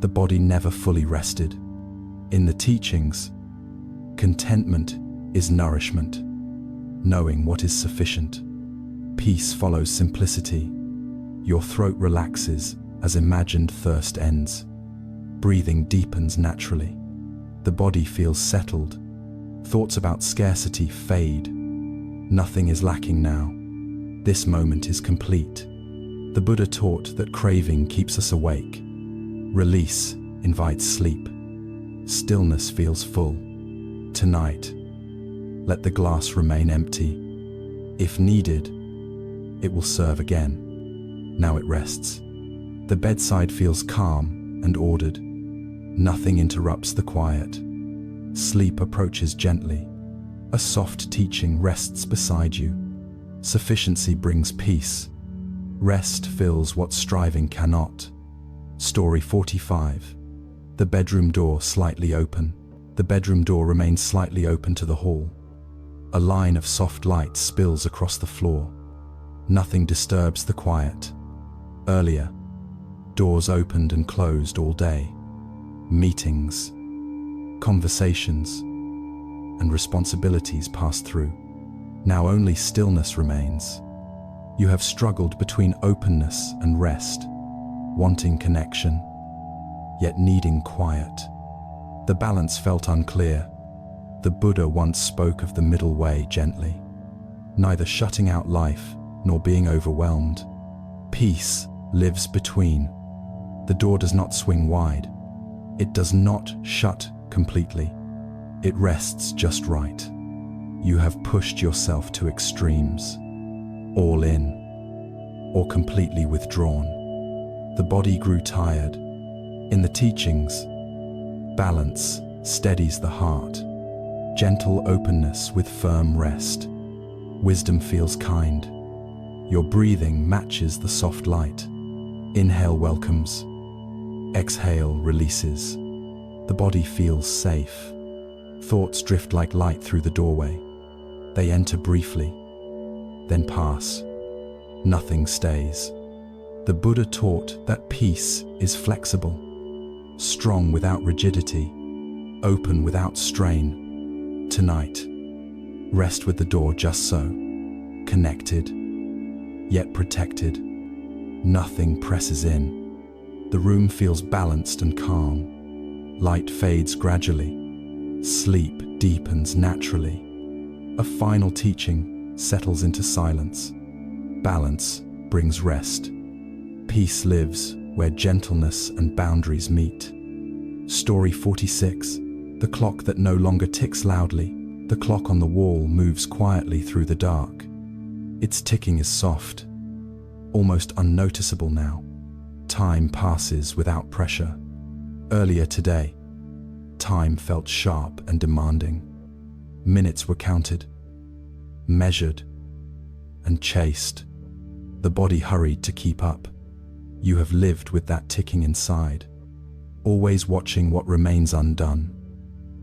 The body never fully rested. In the teachings, contentment is nourishment, knowing what is sufficient. Peace follows simplicity. Your throat relaxes as imagined thirst ends. Breathing deepens naturally. The body feels settled. Thoughts about scarcity fade. Nothing is lacking now. This moment is complete. The Buddha taught that craving keeps us awake. Release invites sleep. Stillness feels full. Tonight, let the glass remain empty. If needed, it will serve again. Now it rests. The bedside feels calm and ordered. Nothing interrupts the quiet. Sleep approaches gently. A soft teaching rests beside you. Sufficiency brings peace. Rest fills what striving cannot. Story 45. The bedroom door slightly open. The bedroom door remains slightly open to the hall. A line of soft light spills across the floor. Nothing disturbs the quiet. Earlier, doors opened and closed all day. Meetings, conversations, and responsibilities passed through. Now only stillness remains. You have struggled between openness and rest, wanting connection, yet needing quiet. The balance felt unclear. The Buddha once spoke of the middle way gently, neither shutting out life nor being overwhelmed. Peace lives between. The door does not swing wide. It does not shut completely. It rests just right. You have pushed yourself to extremes, all in, or completely withdrawn. The body grew tired. In the teachings, balance steadies the heart. Gentle openness with firm rest. Wisdom feels kind. Your breathing matches the soft light. Inhale welcomes. Exhale releases. The body feels safe. Thoughts drift like light through the doorway. They enter briefly, then pass. Nothing stays. The Buddha taught that peace is flexible, strong without rigidity, open without strain. Tonight, rest with the door just so, connected, yet protected. Nothing presses in. The room feels balanced and calm. Light fades gradually. Sleep deepens naturally. A final teaching settles into silence. Balance brings rest. Peace lives where gentleness and boundaries meet. Story 46. The clock that no longer ticks loudly. The clock on the wall moves quietly through the dark. Its ticking is soft, almost unnoticeable now. Time passes without pressure. Earlier today, time felt sharp and demanding. Minutes were counted, measured, and chased. The body hurried to keep up. You have lived with that ticking inside, always watching what remains undone.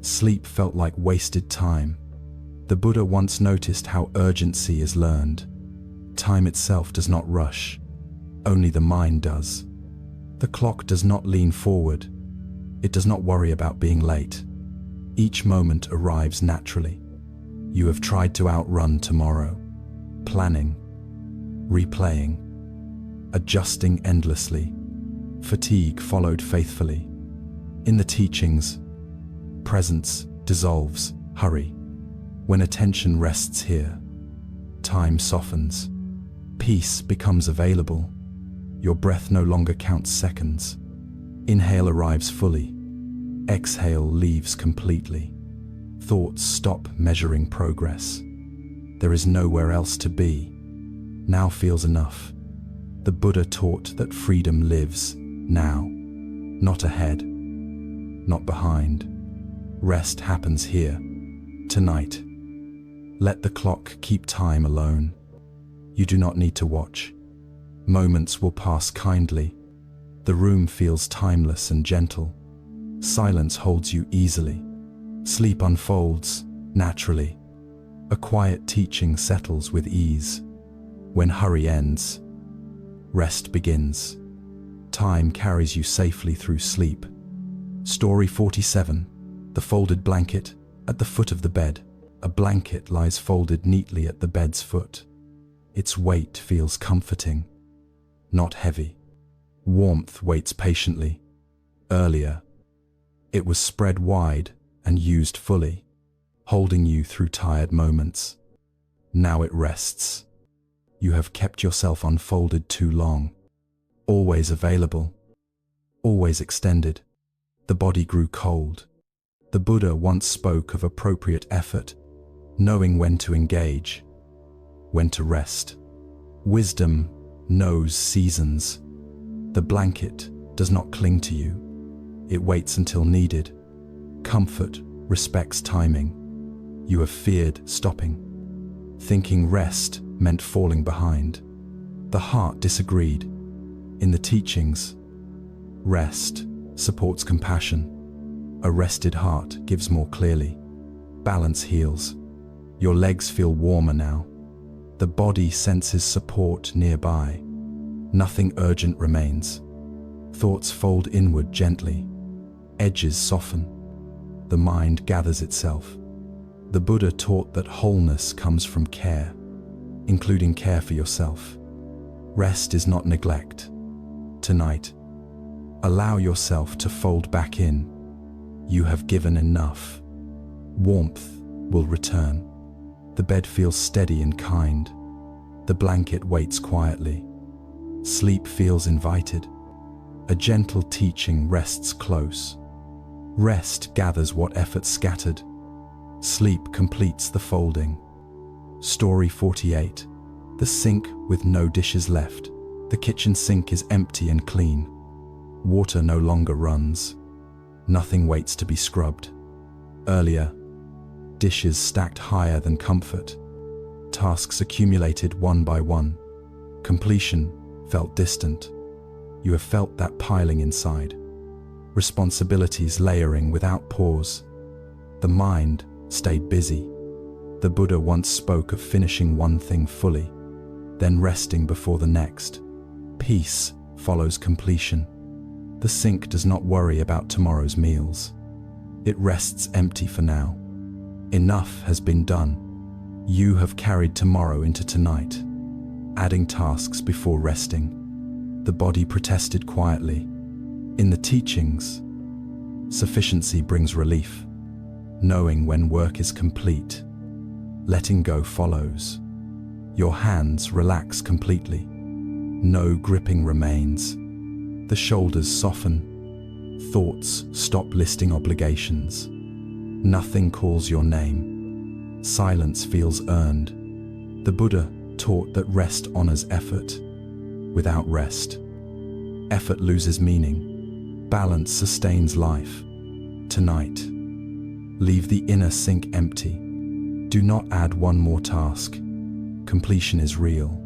Sleep felt like wasted time. The Buddha once noticed how urgency is learned. Time itself does not rush, only the mind does. The clock does not lean forward. It does not worry about being late. Each moment arrives naturally. You have tried to outrun tomorrow, planning, replaying, adjusting endlessly. Fatigue followed faithfully. In the teachings, presence dissolves hurry. When attention rests here, time softens. Peace becomes available. Your breath no longer counts seconds. Inhale arrives fully. Exhale leaves completely. Thoughts stop measuring progress. There is nowhere else to be. Now feels enough. The Buddha taught that freedom lives now, not ahead, not behind. Rest happens here, tonight. Let the clock keep time alone. You do not need to watch. Moments will pass kindly. The room feels timeless and gentle. Silence holds you easily. Sleep unfolds naturally. A quiet teaching settles with ease. When hurry ends, rest begins. Time carries you safely through sleep. Story 47. The folded blanket. At the foot of the bed, a blanket lies folded neatly at the bed's foot. Its weight feels comforting, not heavy. Warmth waits patiently. Earlier, it was spread wide and used fully, holding you through tired moments. Now it rests. You have kept yourself unfolded too long. Always available, always extended. The body grew cold. The Buddha once spoke of appropriate effort, knowing when to engage, when to rest. Wisdom knows seasons. The blanket does not cling to you. It waits until needed. Comfort respects timing. You have feared stopping, thinking rest meant falling behind. The heart disagreed. In the teachings, rest supports compassion. A rested heart gives more clearly. Balance heals. Your legs feel warmer now. The body senses support nearby. Nothing urgent remains. Thoughts fold inward gently. Edges soften. The mind gathers itself. The Buddha taught that wholeness comes from care, including care for yourself. Rest is not neglect. Tonight, allow yourself to fold back in. You have given enough. Warmth will return. The bed feels steady and kind. The blanket waits quietly. Sleep feels invited. A gentle teaching rests close. Rest gathers what effort scattered. Sleep completes the folding. Story 48. The sink with no dishes left. The kitchen sink is empty and clean. Water no longer runs. Nothing waits to be scrubbed. Earlier, dishes stacked higher than comfort. Tasks accumulated one by one. Completion felt distant. You have felt that piling inside. Responsibilities layering without pause. The mind stayed busy. The Buddha once spoke of finishing one thing fully, then resting before the next. Peace follows completion. The sink does not worry about tomorrow's meals. It rests empty for now. Enough has been done. You have carried tomorrow into tonight, adding tasks before resting. The body protested quietly. In the teachings, sufficiency brings relief. Knowing when work is complete, letting go follows. Your hands relax completely. No gripping remains. The shoulders soften. Thoughts stop listing obligations. Nothing calls your name. Silence feels earned. The Buddha taught that rest honors effort. Without rest, effort loses meaning. Balance sustains life. Tonight, leave the inner sink empty. Do not add one more task. Completion is real.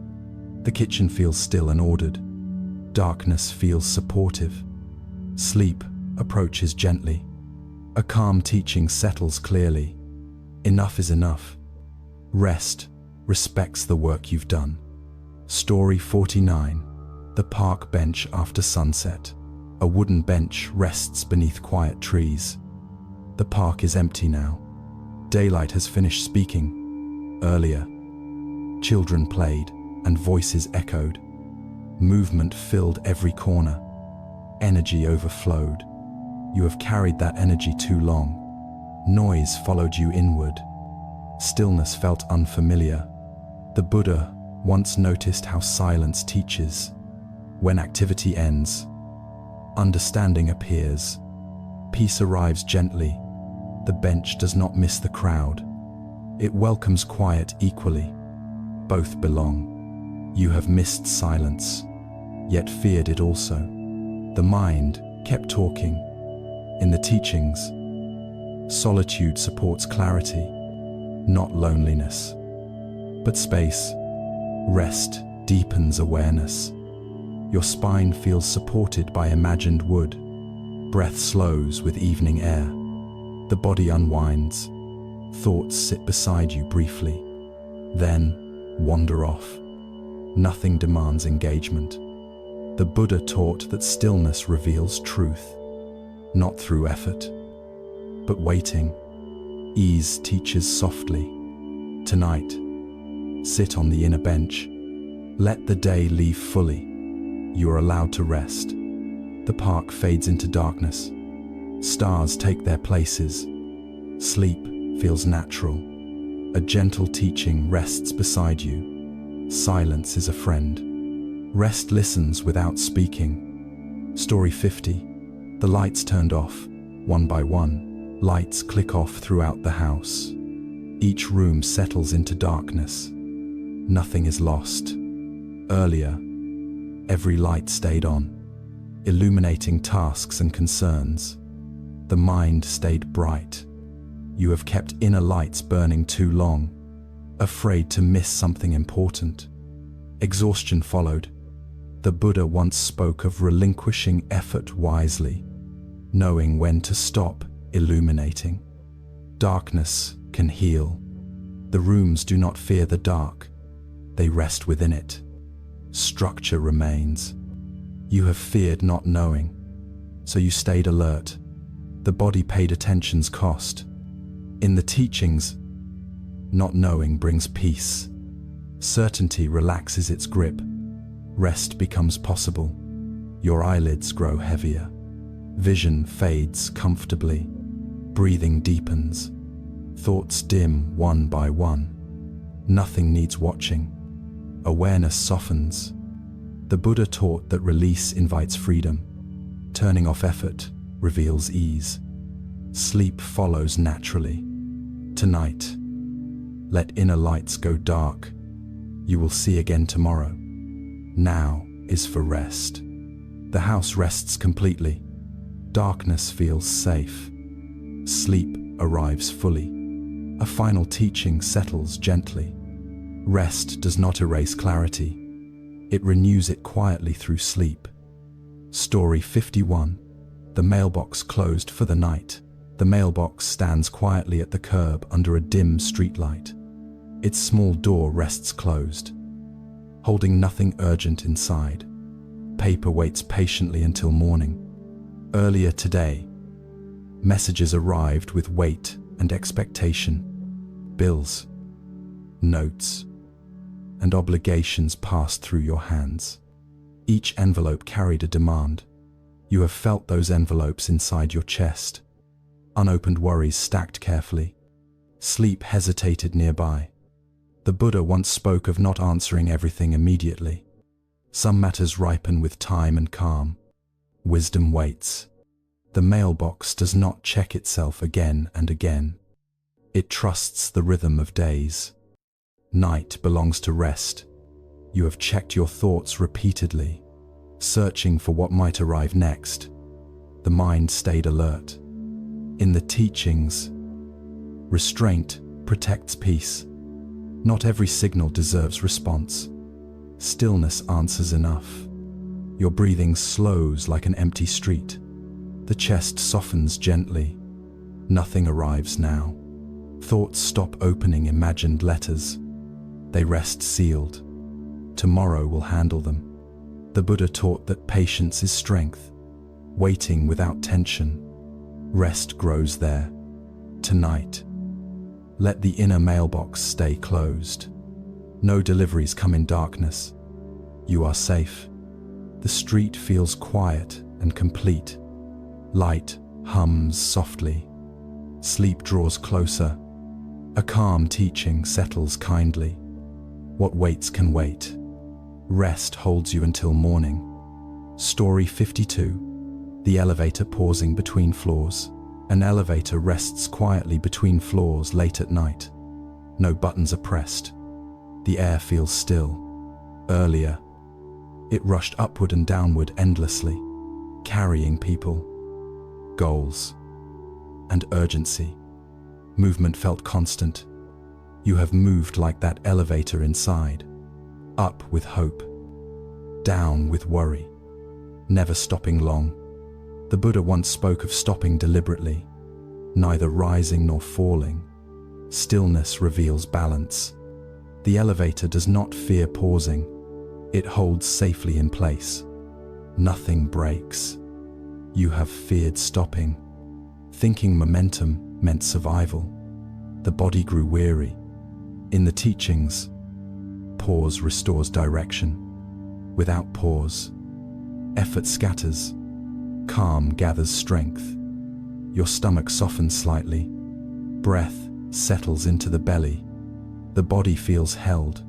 The kitchen feels still and ordered. Darkness feels supportive. Sleep approaches gently. A calm teaching settles clearly. Enough is enough. Rest respects the work you've done. Story 49. The park bench after sunset. A wooden bench rests beneath quiet trees. The park is empty now. Daylight has finished speaking. Earlier, children played and voices echoed. Movement filled every corner. Energy overflowed. You have carried that energy too long. Noise followed you inward. Stillness felt unfamiliar. The Buddha once noticed how silence teaches. When activity ends, understanding appears. Peace arrives gently. The bench does not miss the crowd. It welcomes quiet equally. Both belong. You have missed silence, yet feared it also. The mind kept talking. In the teachings, solitude supports clarity, not loneliness, but space. Rest deepens awareness. Your spine feels supported by imagined wood. Breath slows with evening air. The body unwinds. Thoughts sit beside you briefly, then wander off. Nothing demands engagement. The Buddha taught that stillness reveals truth, not through effort, but waiting. Ease teaches softly. Tonight, sit on the inner bench. Let the day leave fully. You are allowed to rest. The park fades into darkness. Stars take their places. Sleep feels natural. A gentle teaching rests beside you. Silence is a friend. Rest listens without speaking. Story 50. The lights turned off, one by one. Lights click off throughout the house. Each room settles into darkness. Nothing is lost. Earlier, every light stayed on, illuminating tasks and concerns. The mind stayed bright. You have kept inner lights burning too long, afraid to miss something important. Exhaustion followed. The Buddha once spoke of relinquishing effort wisely, knowing when to stop illuminating. Darkness can heal. The rooms do not fear the dark. They rest within it. Structure remains. You have feared not knowing, so you stayed alert. The body paid attention's cost. In the teachings, not knowing brings peace. Certainty relaxes its grip. Rest becomes possible. Your eyelids grow heavier. Vision fades comfortably. Breathing deepens. Thoughts dim one by one. Nothing needs watching. Awareness softens. The Buddha taught that release invites freedom. Turning off effort reveals ease. Sleep follows naturally. Tonight, let inner lights go dark. You will see again tomorrow. Now is for rest. The house rests completely. Darkness feels safe. Sleep arrives fully. A final teaching settles gently. Rest does not erase clarity. It renews it quietly through sleep. Story 51. The mailbox closed for the night. The mailbox stands quietly at the curb under a dim streetlight. Its small door rests closed, holding nothing urgent inside. Paper waits patiently until morning. Earlier today, messages arrived with weight and expectation. Bills, notes, and obligations passed through your hands. Each envelope carried a demand. You have felt those envelopes inside your chest. Unopened worries stacked carefully. Sleep hesitated nearby. The Buddha once spoke of not answering everything immediately. Some matters ripen with time and calm. Wisdom waits. The mailbox does not check itself again and again. It trusts the rhythm of days. Night belongs to rest. You have checked your thoughts repeatedly, searching for what might arrive next. The mind stayed alert. In the teachings, restraint protects peace. Not every signal deserves response. Stillness answers enough. Your breathing slows like an empty street. The chest softens gently. Nothing arrives now. Thoughts stop opening imagined letters. They rest sealed. Tomorrow will handle them. The Buddha taught that patience is strength, waiting without tension. Rest grows there. Tonight, let the inner mailbox stay closed. No deliveries come in darkness. You are safe. The street feels quiet and complete. Light hums softly. Sleep draws closer. A calm teaching settles kindly. What waits can wait. Rest holds you until morning. Story 52. The elevator pausing between floors. An elevator rests quietly between floors late at night. No buttons are pressed. The air feels still. Earlier, it rushed upward and downward endlessly, carrying people, goals, and urgency. Movement felt constant. You have moved like that elevator inside. Up with hope, down with worry, never stopping long. The Buddha once spoke of stopping deliberately, neither rising nor falling. Stillness reveals balance. The elevator does not fear pausing. It holds safely in place. Nothing breaks. You have feared stopping, thinking momentum meant survival. The body grew weary. In the teachings, pause restores direction. Without pause, effort scatters. Calm gathers strength. Your stomach softens slightly. Breath settles into the belly. The body feels held.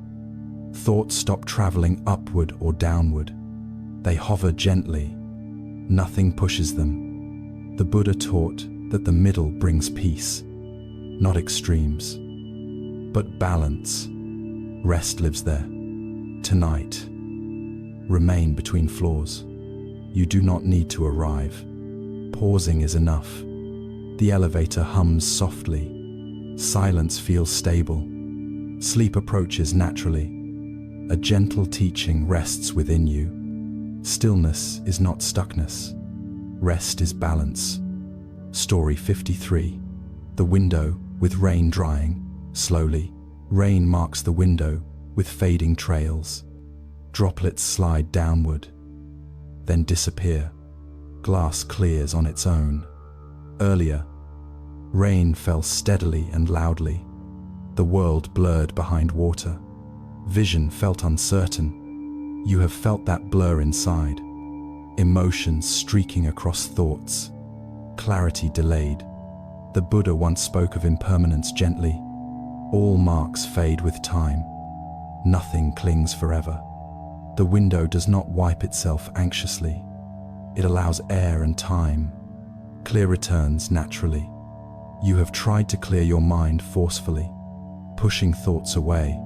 Thoughts stop traveling upward or downward. They hover gently. Nothing pushes them. The Buddha taught that the middle brings peace. Not extremes, but balance. Rest lives there. Tonight, remain between floors. You do not need to arrive. Pausing is enough. The elevator hums softly. Silence feels stable. Sleep approaches naturally. A gentle teaching rests within you. Stillness is not stuckness. Rest is balance. Story 53. The window with rain drying. Slowly, rain marks the window with fading trails. Droplets slide downward, then disappear. Glass clears on its own. Earlier, rain fell steadily and loudly. The world blurred behind water. Vision felt uncertain. You have felt that blur inside. Emotions streaking across thoughts. Clarity delayed. The Buddha once spoke of impermanence gently. All marks fade with time. Nothing clings forever. The window does not wipe itself anxiously. It allows air and time. Clear returns naturally. You have tried to clear your mind forcefully, pushing thoughts away.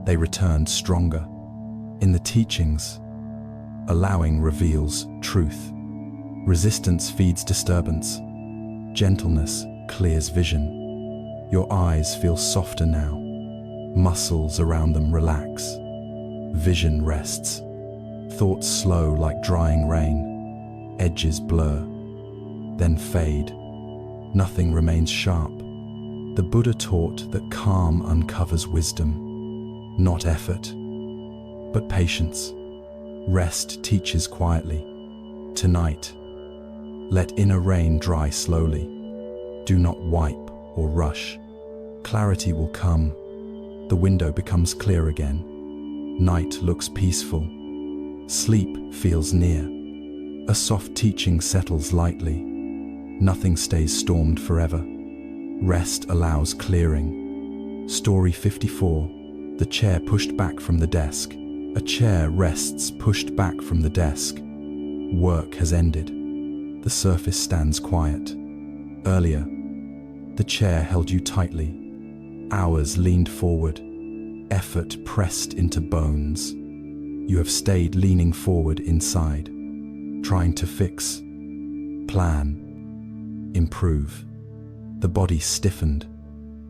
They returned stronger. In the teachings, allowing reveals truth. Resistance feeds disturbance. Gentleness clears vision. Your eyes feel softer now. Muscles around them relax. Vision rests. Thoughts slow like drying rain. Edges blur, then fade. Nothing remains sharp. The Buddha taught that calm uncovers wisdom, not effort, but patience. Rest teaches quietly. Tonight, let inner rain dry slowly. Do not wipe or rush. Clarity will come. The window becomes clear again. Night looks peaceful. Sleep feels near. A soft teaching settles lightly. Nothing stays stormed forever. Rest allows clearing. Story 54. The chair pushed back from the desk. A chair rests pushed back from the desk. Work has ended. The surface stands quiet. Earlier, the chair held you tightly. Hours leaned forward. Effort pressed into bones. You have stayed leaning forward inside, trying to fix, plan, improve. The body stiffened.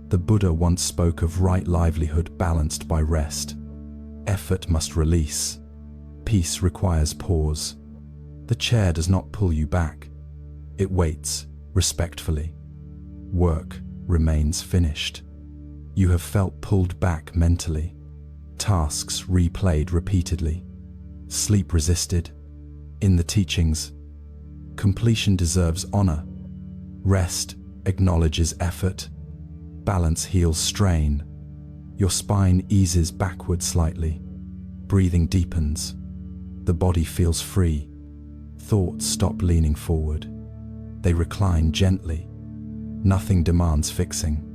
The Buddha once spoke of right livelihood balanced by rest. Effort must release. Peace requires pause. The chair does not pull you back. It waits respectfully. Work remains finished. You have felt pulled back mentally. Tasks replayed repeatedly. Sleep resisted. In the teachings, completion deserves honor. Rest acknowledges effort. Balance heals strain. Your spine eases backward slightly. Breathing deepens. The body feels free. Thoughts stop leaning forward. They recline gently. Nothing demands fixing.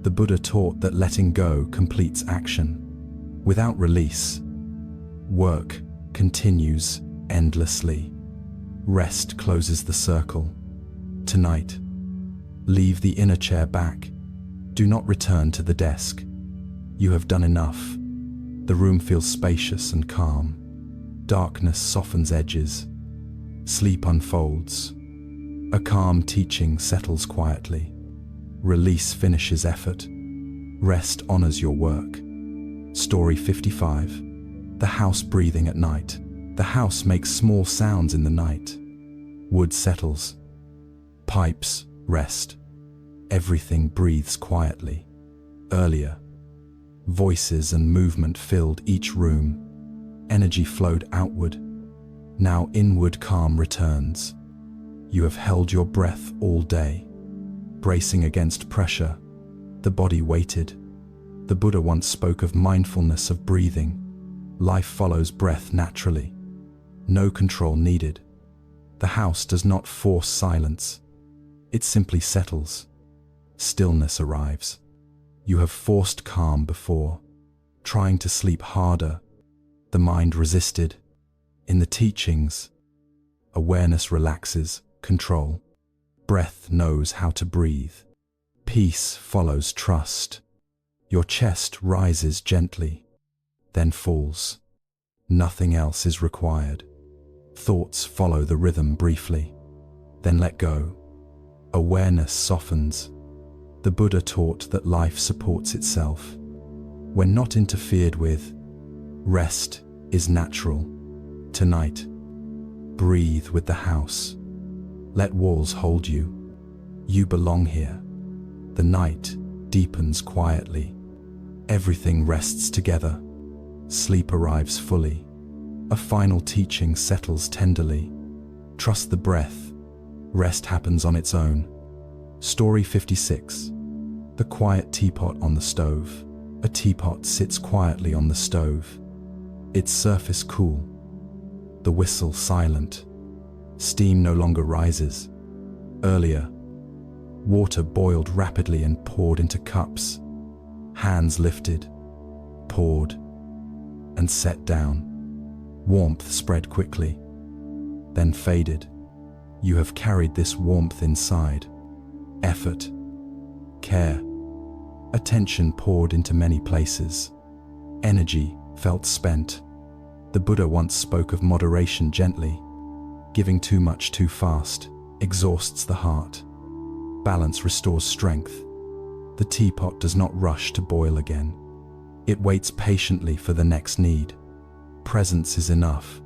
The Buddha taught that letting go completes action. Without release, work continues endlessly. Rest closes the circle. Tonight, leave the inner chair back. Do not return to the desk. You have done enough. The room feels spacious and calm. Darkness softens edges. Sleep unfolds. A calm teaching settles quietly. Release finishes effort. Rest honors your work. Story 55. The house breathing at night. The house makes small sounds in the night. Wood settles. Pipes rest. Everything breathes quietly. Earlier, voices and movement filled each room. Energy flowed outward. Now inward calm returns. You have held your breath all day. Bracing against pressure, the body waited. The Buddha once spoke of mindfulness of breathing. Life follows breath naturally. No control needed. The house does not force silence. It simply settles. Stillness arrives. You have forced calm before, trying to sleep harder. The mind resisted. In the teachings, awareness relaxes control. Breath knows how to breathe. Peace follows trust. Your chest rises gently, then falls. Nothing else is required. Thoughts follow the rhythm briefly, then let go. Awareness softens. The Buddha taught that life supports itself. When not interfered with, rest is natural. Tonight, breathe with the house. Let walls hold you. You belong here. The night deepens quietly. Everything rests together. Sleep arrives fully. A final teaching settles tenderly. Trust the breath. Rest happens on its own. Story 56. The quiet teapot on the stove. A teapot sits quietly on the stove. Its surface cool. The whistle silent. Steam no longer rises. Earlier, water boiled rapidly and poured into cups. Hands lifted, poured, and set down. Warmth spread quickly, then faded. You have carried this warmth inside. Effort, care, attention poured into many places. Energy felt spent. The Buddha once spoke of moderation gently. Giving too much too fast exhausts the heart. Balance restores strength. The teapot does not rush to boil again. It waits patiently for the next need. Presence is enough.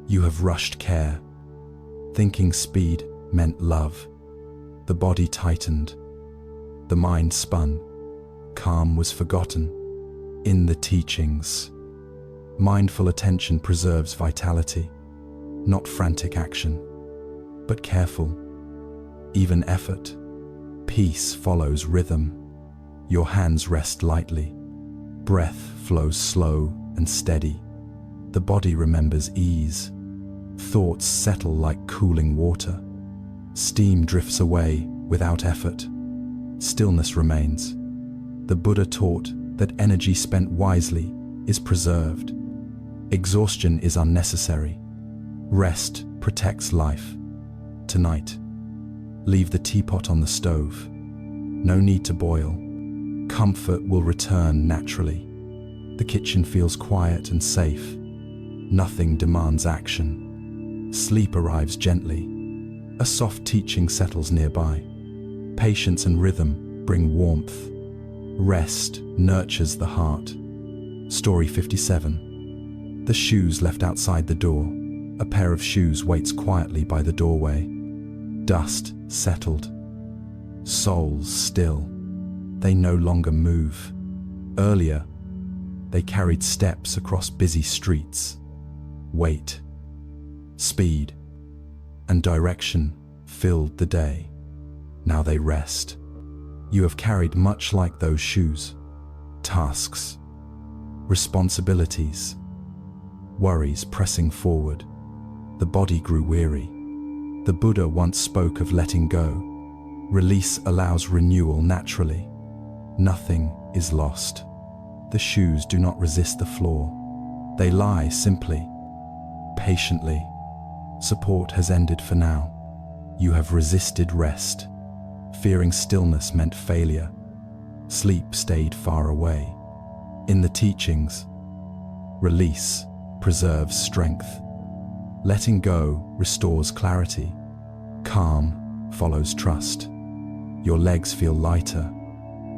You have rushed care. Thinking speed meant love. The body tightened. The mind spun. Calm was forgotten. In the teachings, mindful attention preserves vitality, not frantic action, but careful, even effort. Peace follows rhythm. Your hands rest lightly. Breath flows slow and steady. The body remembers ease. Thoughts settle like cooling water. Steam drifts away without effort. Stillness remains. The Buddha taught that energy spent wisely is preserved. Exhaustion is unnecessary. Rest protects life. Tonight, leave the teapot on the stove. No need to boil. Comfort will return naturally. The kitchen feels quiet and safe. Nothing demands action. Sleep arrives gently. A soft teaching settles nearby. Patience and rhythm bring warmth. Rest nurtures the heart. Story 57. The shoes left outside the door. A pair of shoes waits quietly by the doorway. Dust settled. Souls still. They no longer move. Earlier, they carried steps across busy streets. Weight, speed, and direction filled the day. Now they rest. You have carried much like those shoes. Tasks, responsibilities, worries pressing forward. The body grew weary. The Buddha once spoke of letting go. Release allows renewal naturally. Nothing is lost. The shoes do not resist the floor. They lie simply, patiently. Support has ended for now. You have resisted rest. Fearing stillness meant failure. Sleep stayed far away. In the teachings, release preserves strength. Letting go restores clarity. Calm follows trust. Your legs feel lighter.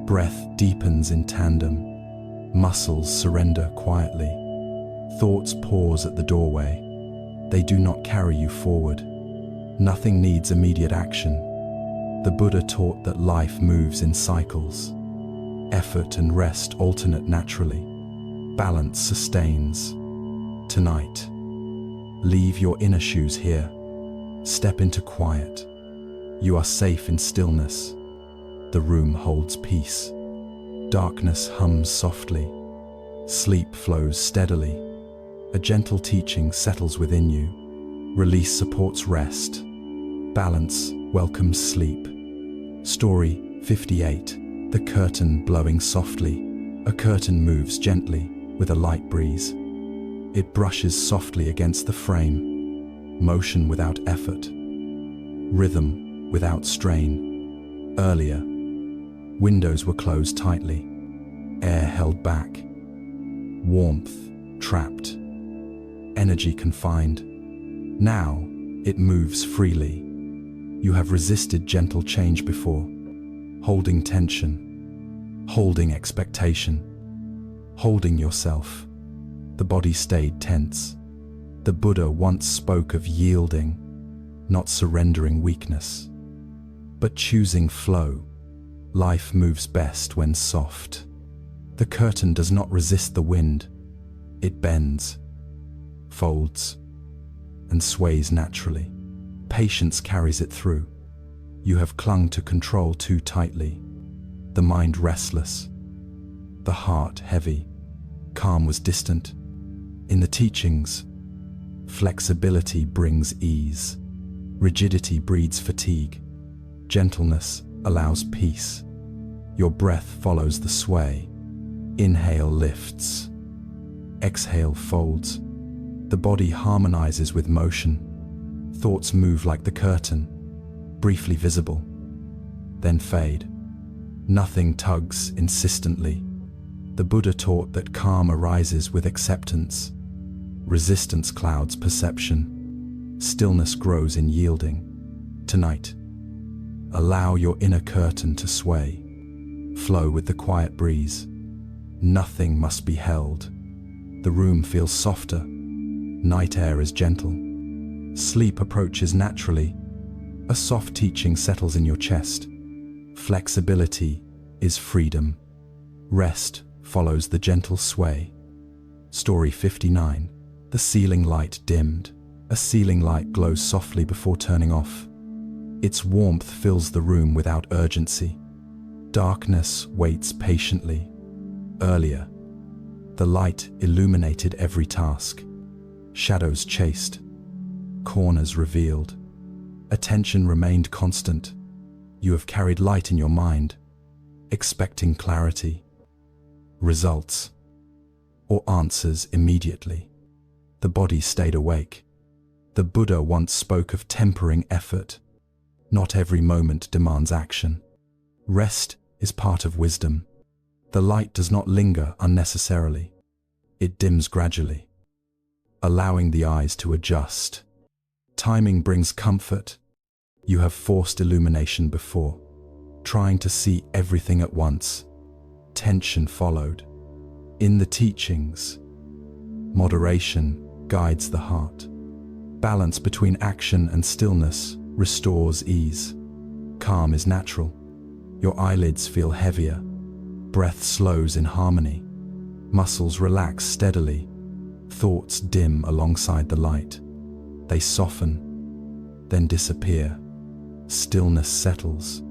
Breath deepens in tandem. Muscles surrender quietly. Thoughts pause at the doorway. They do not carry you forward. Nothing needs immediate action. The Buddha taught that life moves in cycles. Effort and rest alternate naturally. Balance sustains. Tonight, leave your inner shoes here. Step into quiet. You are safe in stillness. The room holds peace. Darkness hums softly. Sleep flows steadily. A gentle teaching settles within you. Release supports rest. Balance welcomes sleep. Story 58. The curtain blowing softly. A curtain moves gently with a light breeze. It brushes softly against the frame. Motion without effort. Rhythm without strain. Earlier, windows were closed tightly. Air held back. Warmth trapped. Energy confined. Now, it moves freely. You have resisted gentle change before. Holding tension. Holding expectation. Holding yourself. The body stayed tense. The Buddha once spoke of yielding, not surrendering weakness, but choosing flow. Life moves best when soft. The curtain does not resist the wind. It bends, folds, and sways naturally. Patience carries it through. You have clung to control too tightly. The mind restless, the heart heavy. Calm was distant. In the teachings, flexibility brings ease. Rigidity breeds fatigue. Gentleness allows peace. Your breath follows the sway. Inhale lifts. Exhale folds. The body harmonizes with motion. Thoughts move like the curtain, briefly visible, then fade. Nothing tugs insistently. The Buddha taught that calm arises with acceptance. Resistance clouds perception. Stillness grows in yielding. Tonight, allow your inner curtain to sway. Flow with the quiet breeze. Nothing must be held. The room feels softer. Night air is gentle. Sleep approaches naturally. A soft teaching settles in your chest. Flexibility is freedom. Rest follows the gentle sway. Story 59. The ceiling light dimmed. A ceiling light glows softly before turning off. Its warmth fills the room without urgency. Darkness waits patiently. Earlier, the light illuminated every task. Shadows chased. Corners revealed. Attention remained constant. You have carried light in your mind, expecting clarity, results, or answers immediately. The body stayed awake. The Buddha once spoke of tempering effort. Not every moment demands action. Rest is part of wisdom. The light does not linger unnecessarily. It dims gradually, allowing the eyes to adjust. Timing brings comfort. You have forced illumination before, trying to see everything at once. Tension followed. In the teachings, moderation guides the heart. Balance between action and stillness restores ease. Calm is natural. Your eyelids feel heavier. Breath slows in harmony. Muscles relax steadily. Thoughts dim alongside the light. They soften, then disappear. Stillness settles.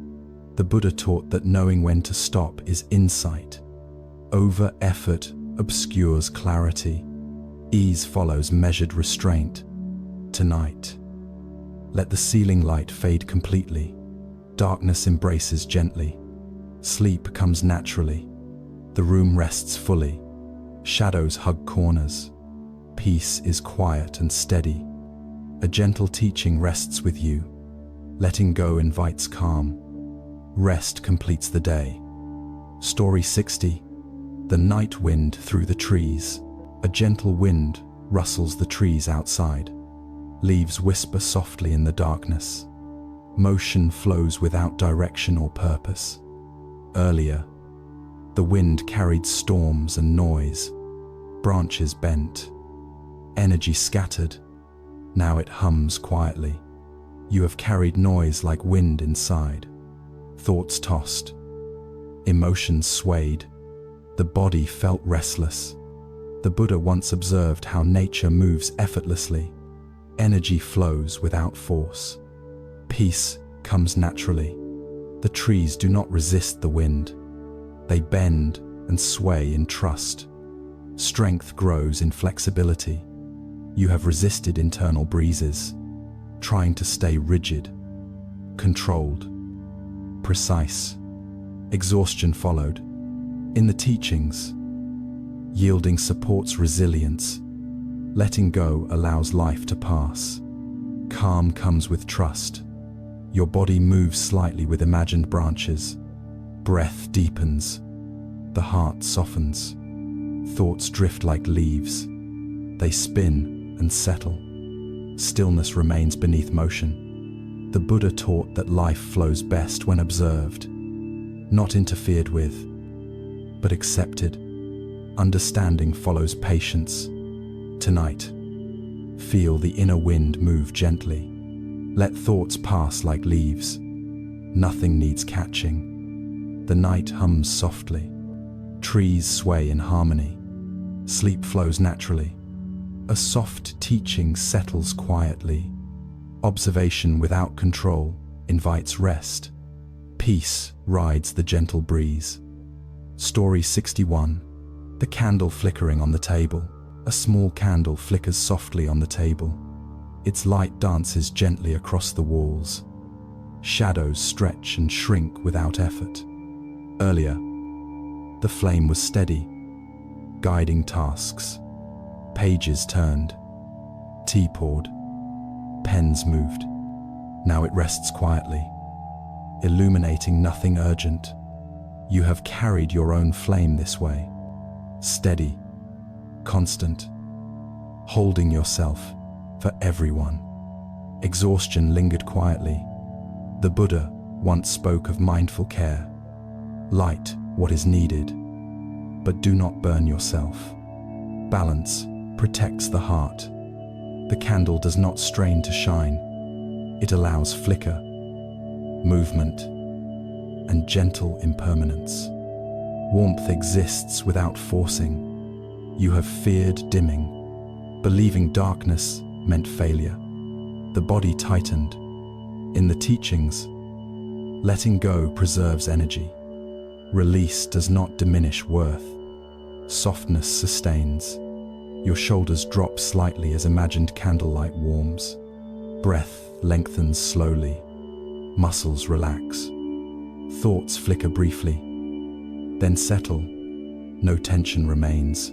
The Buddha taught that knowing when to stop is insight. Over-effort obscures clarity. Ease follows measured restraint. Tonight, let the ceiling light fade completely. Darkness embraces gently. Sleep comes naturally. The room rests fully. Shadows hug corners. Peace is quiet and steady. A gentle teaching rests with you. Letting go invites calm. Rest completes the day. Story 60. The night wind through the trees. A gentle wind rustles the trees outside. Leaves whisper softly in the darkness. Motion flows without direction or purpose. Earlier, the wind carried storms and noise. Branches bent. Energy scattered. Now it hums quietly. You have carried noise like wind inside. Thoughts tossed. Emotions swayed. The body felt restless. The Buddha once observed how nature moves effortlessly. Energy flows without force. Peace comes naturally. The trees do not resist the wind. They bend and sway in trust. Strength grows in flexibility. You have resisted internal breezes, trying to stay rigid, controlled, precise. Exhaustion followed. In the teachings, yielding supports resilience. Letting go allows life to pass. Calm comes with trust. Your body moves slightly with imagined branches. Breath deepens. The heart softens. Thoughts drift like leaves. They spin and settle. Stillness remains beneath motion. The Buddha taught that life flows best when observed, not interfered with, but accepted. Understanding follows patience. Tonight, feel the inner wind move gently. Let thoughts pass like leaves. Nothing needs catching. The night hums softly. Trees sway in harmony. Sleep flows naturally. A soft teaching settles quietly. Observation without control invites rest. Peace rides the gentle breeze. Story 61. The candle flickering on the table. A small candle flickers softly on the table. Its light dances gently across the walls. Shadows stretch and shrink without effort. Earlier, the flame was steady, guiding tasks. Pages turned. Tea poured. Pens moved. Now it rests quietly, illuminating nothing urgent. You have carried your own flame this way, steady, constant, holding yourself for everyone. Exhaustion lingered quietly. The Buddha once spoke of mindful care. Light what is needed, but do not burn yourself. Balance protects the heart. The candle does not strain to shine. It allows flicker, movement, and gentle impermanence. Warmth exists without forcing. You have feared dimming, believing darkness meant failure. The body tightened. In the teachings, letting go preserves energy. Release does not diminish worth. Softness sustains. Your shoulders drop slightly as imagined candlelight warms. Breath lengthens slowly. Muscles relax. Thoughts flicker briefly, then settle. No tension remains.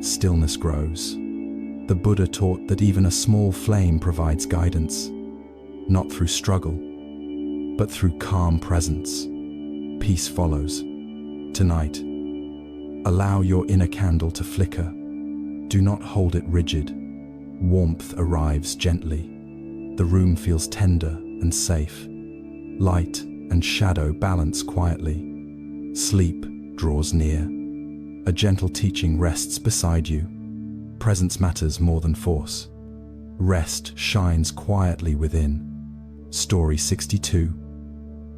Stillness grows. The Buddha taught that even a small flame provides guidance, not through struggle, but through calm presence. Peace follows. Tonight, allow your inner candle to flicker. Do not hold it rigid. Warmth arrives gently. The room feels tender and safe. Light and shadow balance quietly. Sleep draws near. A gentle teaching rests beside you. Presence matters more than force. Rest shines quietly within. Story 62.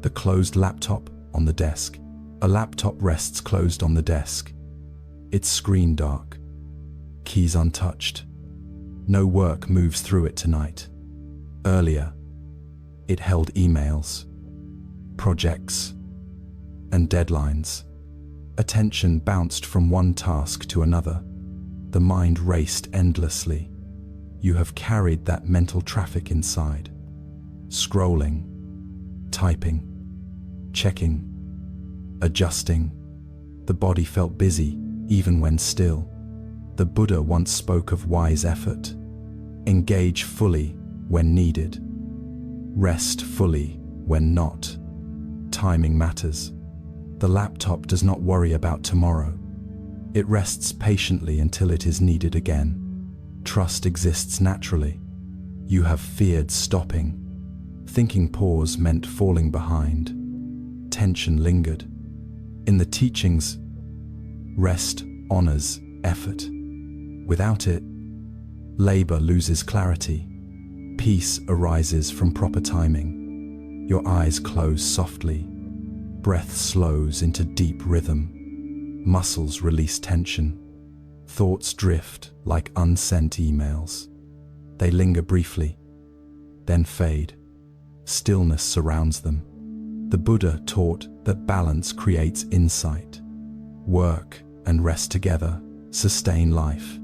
The closed laptop on the desk. A laptop rests closed on the desk. Its screen dark. Keys untouched. No work moves through it tonight. Earlier, it held emails, projects, and deadlines. Attention bounced from one task to another. The mind raced endlessly. You have carried that mental traffic inside. Scrolling, typing, checking, adjusting. The body felt busy, even when still. The Buddha once spoke of wise effort. Engage fully when needed. Rest fully when not. Timing matters. The laptop does not worry about tomorrow. It rests patiently until it is needed again. Trust exists naturally. You have feared stopping. Thinking pause meant falling behind. Tension lingered. In the teachings, rest honors effort. Without it, labor loses clarity. Peace arises from proper timing. Your eyes close softly. Breath slows into deep rhythm. Muscles release tension. Thoughts drift like unsent emails. They linger briefly, then fade. Stillness surrounds them. The Buddha taught that balance creates insight. Work and rest together sustain life.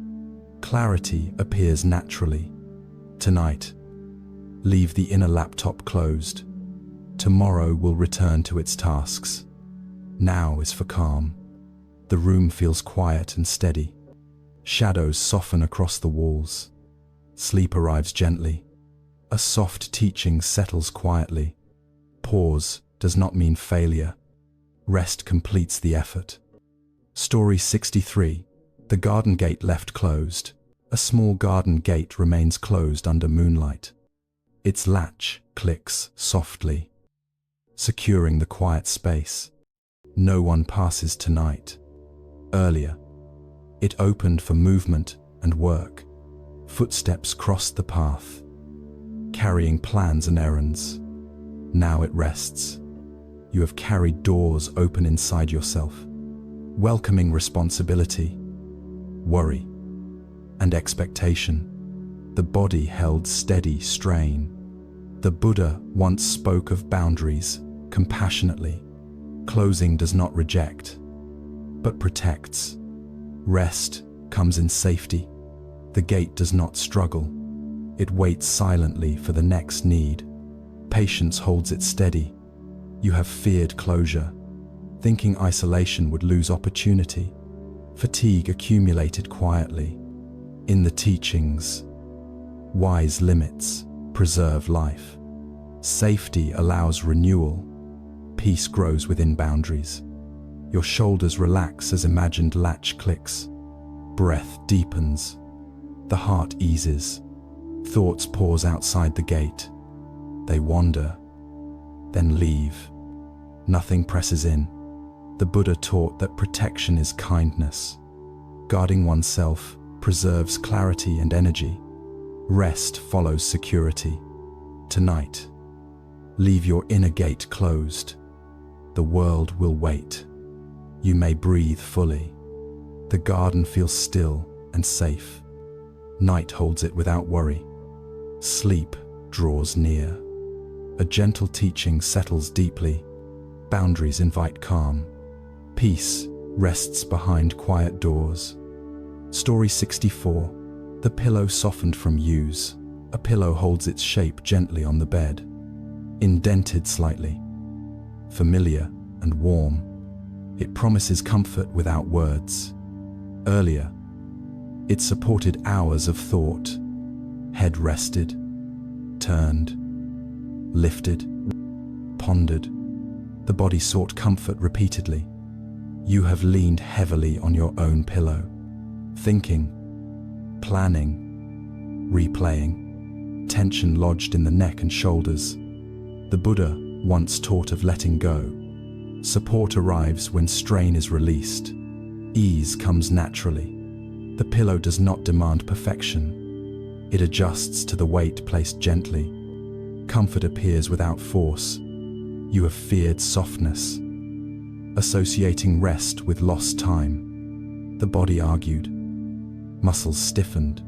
Clarity appears naturally. Tonight, leave the inner laptop closed. Tomorrow will return to its tasks. Now is for calm. The room feels quiet and steady. Shadows soften across the walls. Sleep arrives gently. A soft teaching settles quietly. Pause does not mean failure. Rest completes the effort. Story 63. The garden gate left closed. A small garden gate remains closed under moonlight. Its latch clicks softly, securing the quiet space. No one passes tonight. Earlier, it opened for movement and work. Footsteps crossed the path, carrying plans and errands. Now it rests. You have carried doors open inside yourself, welcoming responsibility, worry, and expectation. The body held steady strain. The Buddha once spoke of boundaries compassionately. Closing does not reject, but protects. Rest comes in safety. The gate does not struggle. It waits silently for the next need. Patience holds it steady. You have feared closure, thinking isolation would lose opportunity. Fatigue accumulated quietly. In the teachings, Wise limits preserve life. Safety allows renewal. Peace grows within boundaries. Your shoulders relax as imagined latch clicks. Breath deepens. The heart eases. Thoughts pause outside the gate. They wander, then leave. Nothing presses in. The Buddha taught that protection is kindness. Guarding oneself preserves clarity and energy. Rest follows security. Tonight, leave your inner gate closed. The world will wait. You may breathe fully. The garden feels still and safe. Night holds it without worry. Sleep draws near. A gentle teaching settles deeply. Boundaries invite calm. Peace rests behind quiet doors. Story 64. The pillow softened from use. A pillow holds its shape gently on the bed. Indented slightly. Familiar and warm. It promises comfort without words. Earlier, it supported hours of thought. Head rested, turned, lifted, pondered. The body sought comfort repeatedly. You have leaned heavily on your own pillow, thinking, planning, replaying, tension lodged in the neck and shoulders. The Buddha once taught of letting go. Support arrives when strain is released. Ease comes naturally. The pillow does not demand perfection. It adjusts to the weight placed gently. Comfort appears without force. You have feared softness, associating rest with lost time. The body argued. Muscles stiffened.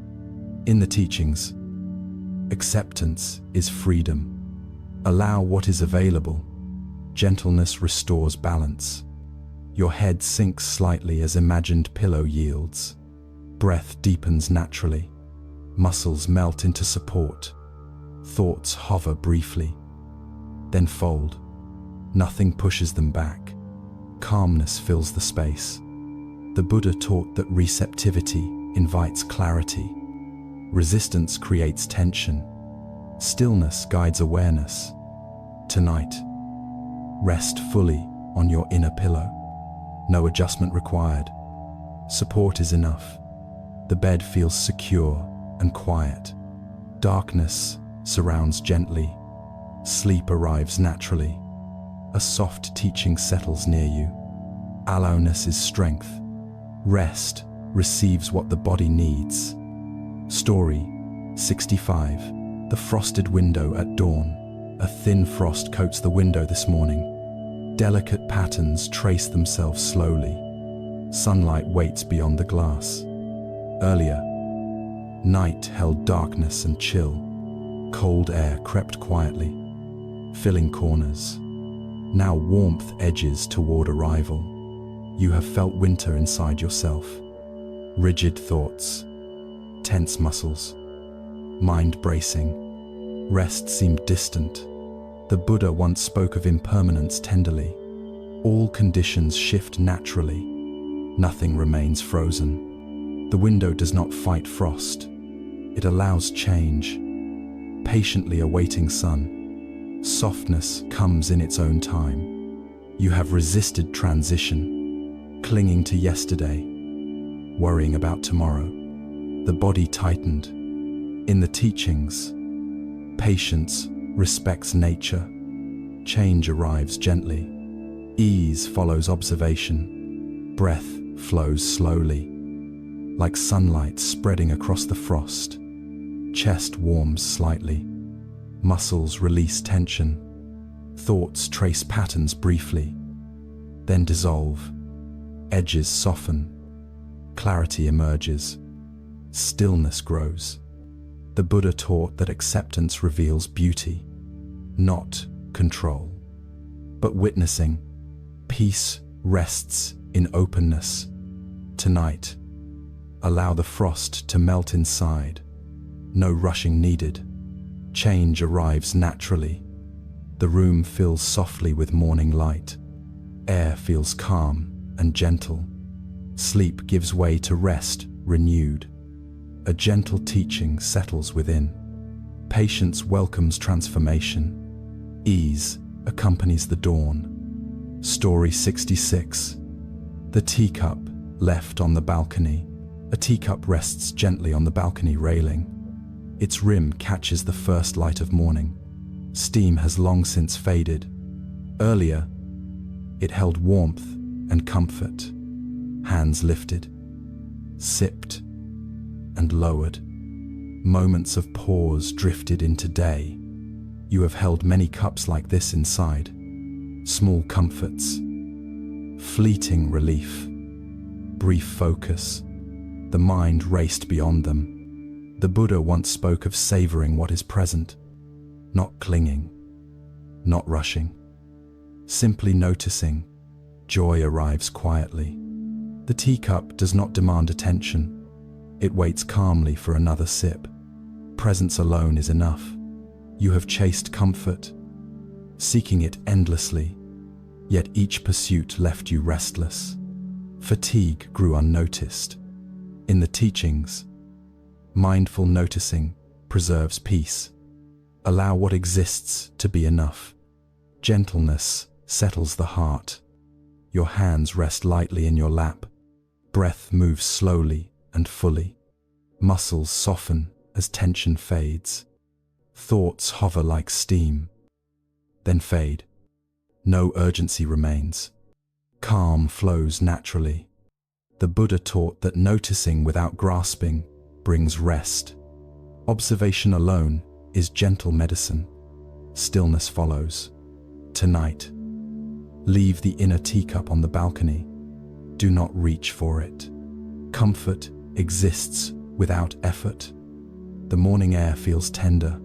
In the teachings, acceptance is freedom. Allow what is available. Gentleness restores balance. Your head sinks slightly as imagined pillow yields. Breath deepens naturally. Muscles melt into support. Thoughts hover briefly, then fold. Nothing pushes them back. Calmness fills the space. The Buddha taught that receptivity invites clarity. Resistance creates tension. Stillness guides awareness. Tonight, rest fully on your inner pillow. No adjustment required. Support is enough. The bed feels secure and quiet. Darkness surrounds gently. Sleep arrives naturally. A soft teaching settles near you. Aloneness is strength. Rest receives what the body needs. Story 65. The frosted window at dawn. A thin frost coats the window this morning. Delicate patterns trace themselves slowly. Sunlight waits beyond the glass. Earlier, night held darkness and chill. Cold air crept quietly, filling corners. Now warmth edges toward arrival. You have felt winter inside yourself. Rigid thoughts, tense muscles, mind bracing. Rest seemed distant. The Buddha once spoke of impermanence tenderly. All conditions shift naturally. Nothing remains frozen. The window does not fight frost. It allows change. Patiently awaiting sun. Softness comes in its own time. You have resisted transition, clinging to yesterday, worrying about tomorrow. The body tightened. In the teachings, patience respects nature. Change arrives gently. Ease follows observation. Breath flows slowly, like sunlight spreading across the frost. Chest warms slightly. Muscles release tension. Thoughts trace patterns briefly, then dissolve. Edges soften. Clarity emerges. Stillness grows. The Buddha taught that acceptance reveals beauty, not control, but witnessing. Peace rests in openness. Tonight, allow the frost to melt inside. No rushing needed. Change arrives naturally. The room fills softly with morning light. Air feels calm and gentle. Sleep gives way to rest, renewed. a gentle teaching settles within. Patience welcomes transformation. Ease accompanies the dawn. Story 66. The teacup left on the balcony. A teacup rests gently on the balcony railing. Its rim catches the first light of morning. Steam has long since faded. Earlier, it held warmth and comfort. Hands lifted, sipped, and lowered. Moments of pause drifted into day. You have held many cups like this inside. Small comforts, fleeting relief, brief focus. The mind raced beyond them. The Buddha once spoke of savoring what is present, not clinging, not rushing. Simply noticing, joy arrives quietly. The teacup does not demand attention. It waits calmly for another sip. Presence alone is enough. You have chased comfort, seeking it endlessly, yet each pursuit left you restless. Fatigue grew unnoticed. In the teachings, mindful noticing preserves peace. Allow what exists to be enough. Gentleness settles the heart. Your hands rest lightly in your lap. Breath moves slowly and fully. Muscles soften as tension fades. Thoughts hover like steam, then fade. No urgency remains. Calm flows naturally. The Buddha taught that noticing without grasping brings rest. Observation alone is gentle medicine. Stillness follows. Tonight, leave the inner teacup on the balcony. Do not reach for it. Comfort exists without effort. The morning air feels tender.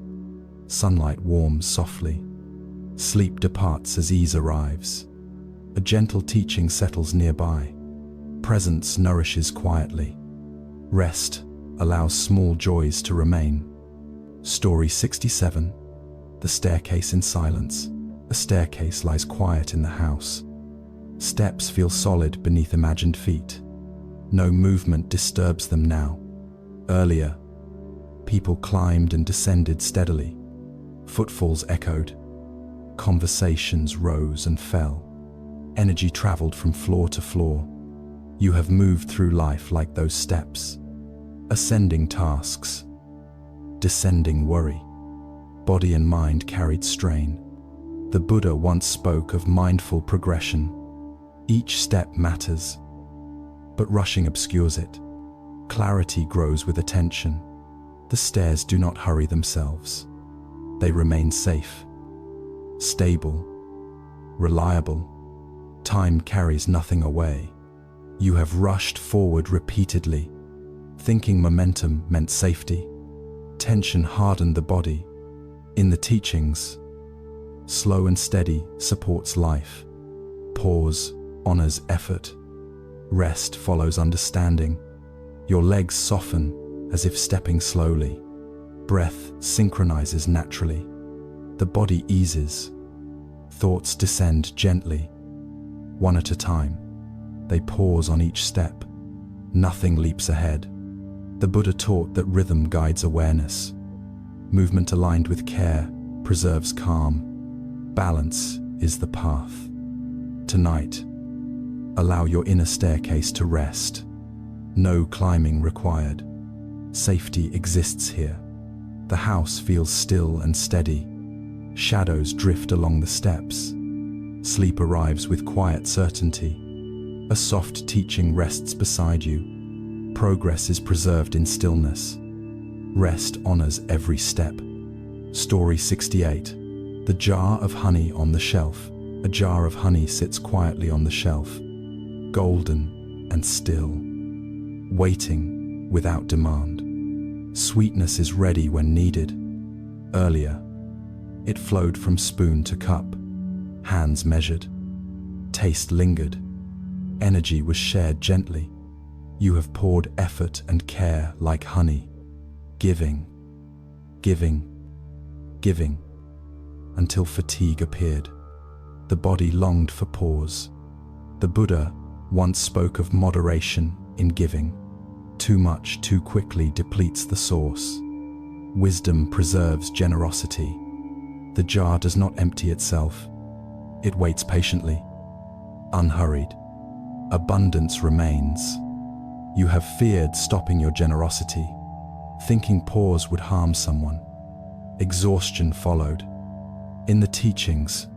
Sunlight warms softly. Sleep departs as ease arrives. A gentle teaching settles nearby. Presence nourishes quietly. Rest allows small joys to remain. Story 67. The staircase in silence. A staircase lies quiet in the house. Steps feel solid beneath imagined feet. No movement disturbs them now. Earlier, people climbed and descended steadily. Footfalls echoed. Conversations rose and fell. Energy traveled from floor to floor. You have moved through life like those steps. Ascending tasks, descending worry. Body and mind carried strain. The Buddha once spoke of mindful progression. Each step matters, but rushing obscures it. Clarity grows with attention. The stairs do not hurry themselves. They remain safe, stable, reliable. Time carries nothing away. You have rushed forward repeatedly, thinking momentum meant safety. Tension hardened the body. In the teachings, slow and steady supports life. Pause honors effort. Rest follows understanding. Your legs soften as if stepping slowly. Breath synchronizes naturally. The body eases. Thoughts descend gently. One at a time, they pause on each step. Nothing leaps ahead. The Buddha taught that rhythm guides awareness. Movement aligned with care preserves calm. Balance is the path. Tonight, allow your inner staircase to rest. No climbing required. Safety exists here. The house feels still and steady. Shadows drift along the steps. Sleep arrives with quiet certainty. A soft teaching rests beside you. Progress is preserved in stillness. Rest honors every step. Story 68. The jar of honey on the shelf. A jar of honey sits quietly on the shelf, golden and still, waiting without demand. Sweetness is ready when needed. Earlier, it flowed from spoon to cup. Hands measured. Taste lingered. Energy was shared gently. You have poured effort and care like honey. Giving, giving, giving, until fatigue appeared. The body longed for pause. The Buddha once spoke of moderation in giving. Too much too quickly depletes the source. Wisdom preserves generosity. The jar does not empty itself. It waits patiently, unhurried. Abundance remains. You have feared stopping your generosity, thinking pause would harm someone. Exhaustion followed. In the teachings,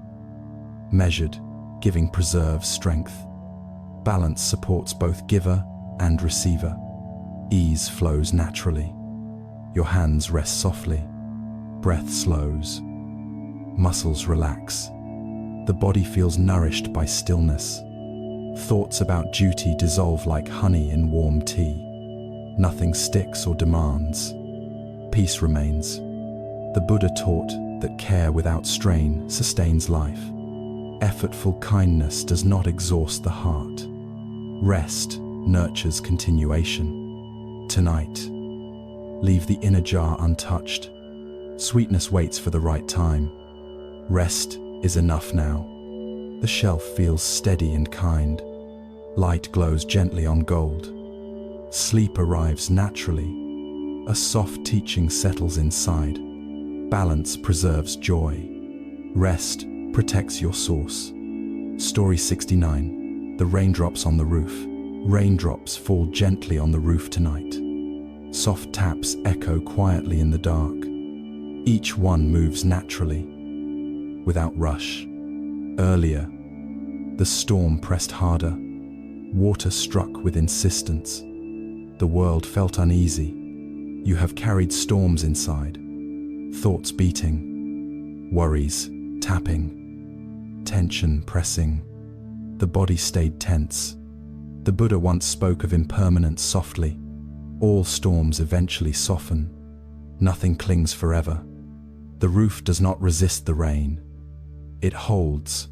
measured giving preserves strength. Balance supports both giver and receiver. Ease flows naturally. Your hands rest softly. Breath slows. Muscles relax. The body feels nourished by stillness. Thoughts about duty dissolve like honey in warm tea. Nothing sticks or demands. Peace remains. The Buddha taught that care without strain sustains life. Effortful kindness does not exhaust the heart. Rest nurtures continuation. Tonight, leave the inner jar untouched. Sweetness waits for the right time. Rest is enough now. The shelf feels steady and kind. Light glows gently on gold. Sleep arrives naturally. A soft teaching settles inside. Balance preserves joy. Rest protects your source. Story 69. The raindrops on the roof. Raindrops fall gently on the roof tonight. Soft taps echo quietly in the dark. Each one moves naturally, without rush. Earlier, the storm pressed harder. Water struck with insistence. The world felt uneasy. You have carried storms inside. Thoughts beating, worries tapping, tension pressing. The body stayed tense. The Buddha once spoke of impermanence softly. All storms eventually soften. Nothing clings forever. The roof does not resist the rain. It holds.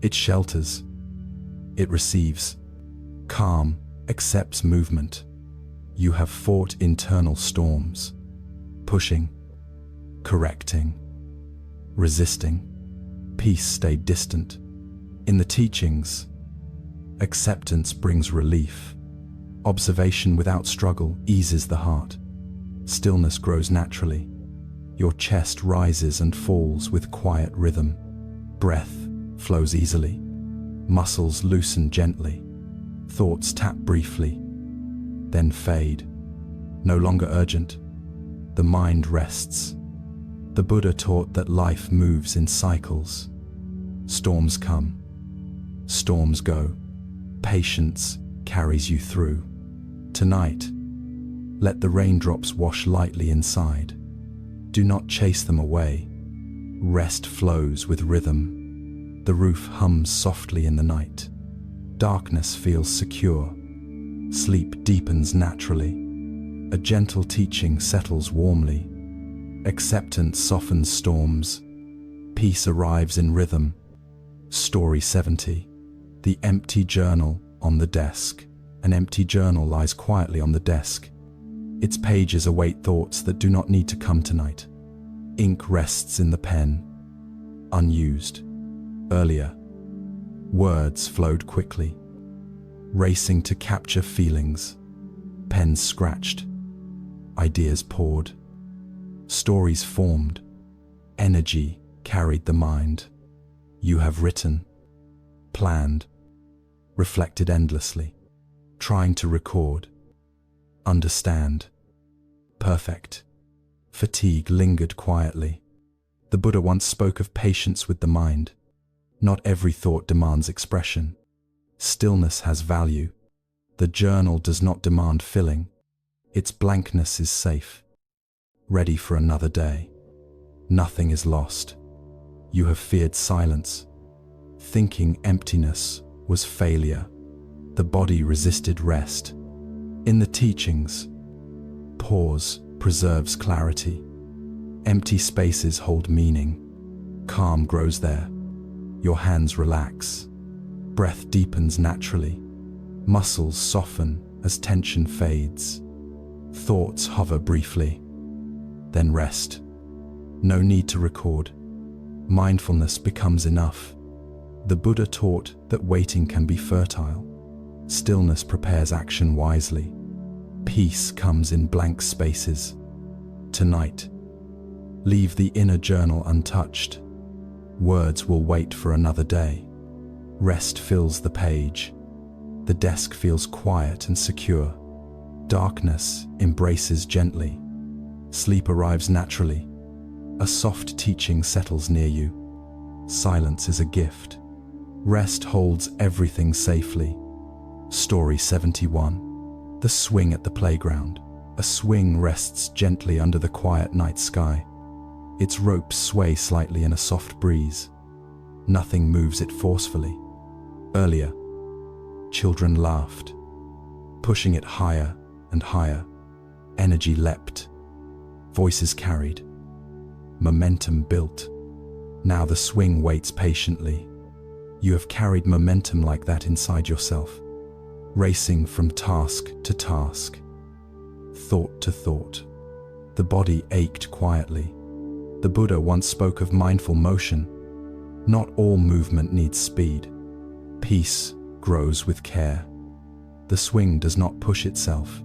It shelters. It receives. Calm accepts movement. You have fought internal storms. Pushing, correcting, resisting. Peace stayed distant. In the teachings, acceptance brings relief. Observation without struggle eases the heart. Stillness grows naturally. Your chest rises and falls with quiet rhythm. Breath flows easily. Muscles loosen gently. Thoughts tap briefly, then fade. No longer urgent. The mind rests. The Buddha taught that life moves in cycles. Storms come. Storms go. Patience carries you through. Tonight, let the raindrops wash lightly inside. Do not chase them away. Rest flows with rhythm. The roof hums softly in the night. Darkness feels secure. Sleep deepens naturally. A gentle teaching settles warmly. Acceptance softens storms. Peace arrives in rhythm. Story 70. The empty journal on the desk. An empty journal lies quietly on the desk. Its pages await thoughts that do not need to come tonight. Ink rests in the pen, unused. Earlier, words flowed quickly, racing to capture feelings. Pens scratched, ideas poured, stories formed, energy carried the mind. You have written, planned, reflected endlessly, trying to record, understand. Perfect. Fatigue lingered quietly. The Buddha once spoke of patience with the mind. Not every thought demands expression. Stillness has value. The journal does not demand filling. Its blankness is safe, ready for another day. Nothing is lost. You have feared silence. Thinking emptiness was failure. The body resisted rest. In the teachings, pause preserves clarity. Empty spaces hold meaning. Calm grows there. Your hands relax. Breath deepens naturally. Muscles soften as tension fades. Thoughts hover briefly, then rest. No need to record. Mindfulness becomes enough. The Buddha taught that waiting can be fertile. Stillness prepares action wisely. Peace comes in blank spaces. Tonight, leave the inner journal untouched. Words will wait for another day. Rest fills the page. The desk feels quiet and secure. Darkness embraces gently. Sleep arrives naturally. A soft teaching settles near you. Silence is a gift. Rest holds everything safely. Story 71. The swing at the playground. A swing rests gently under the quiet night sky. Its ropes sway slightly in a soft breeze. Nothing moves it forcefully. Earlier, children laughed, pushing it higher and higher. Energy leapt. Voices carried. Momentum built. Now the swing waits patiently. You have carried momentum like that inside yourself, racing from task to task, thought to thought. The body ached quietly. The Buddha once spoke of mindful motion. Not all movement needs speed. Peace grows with care. The swing does not push itself.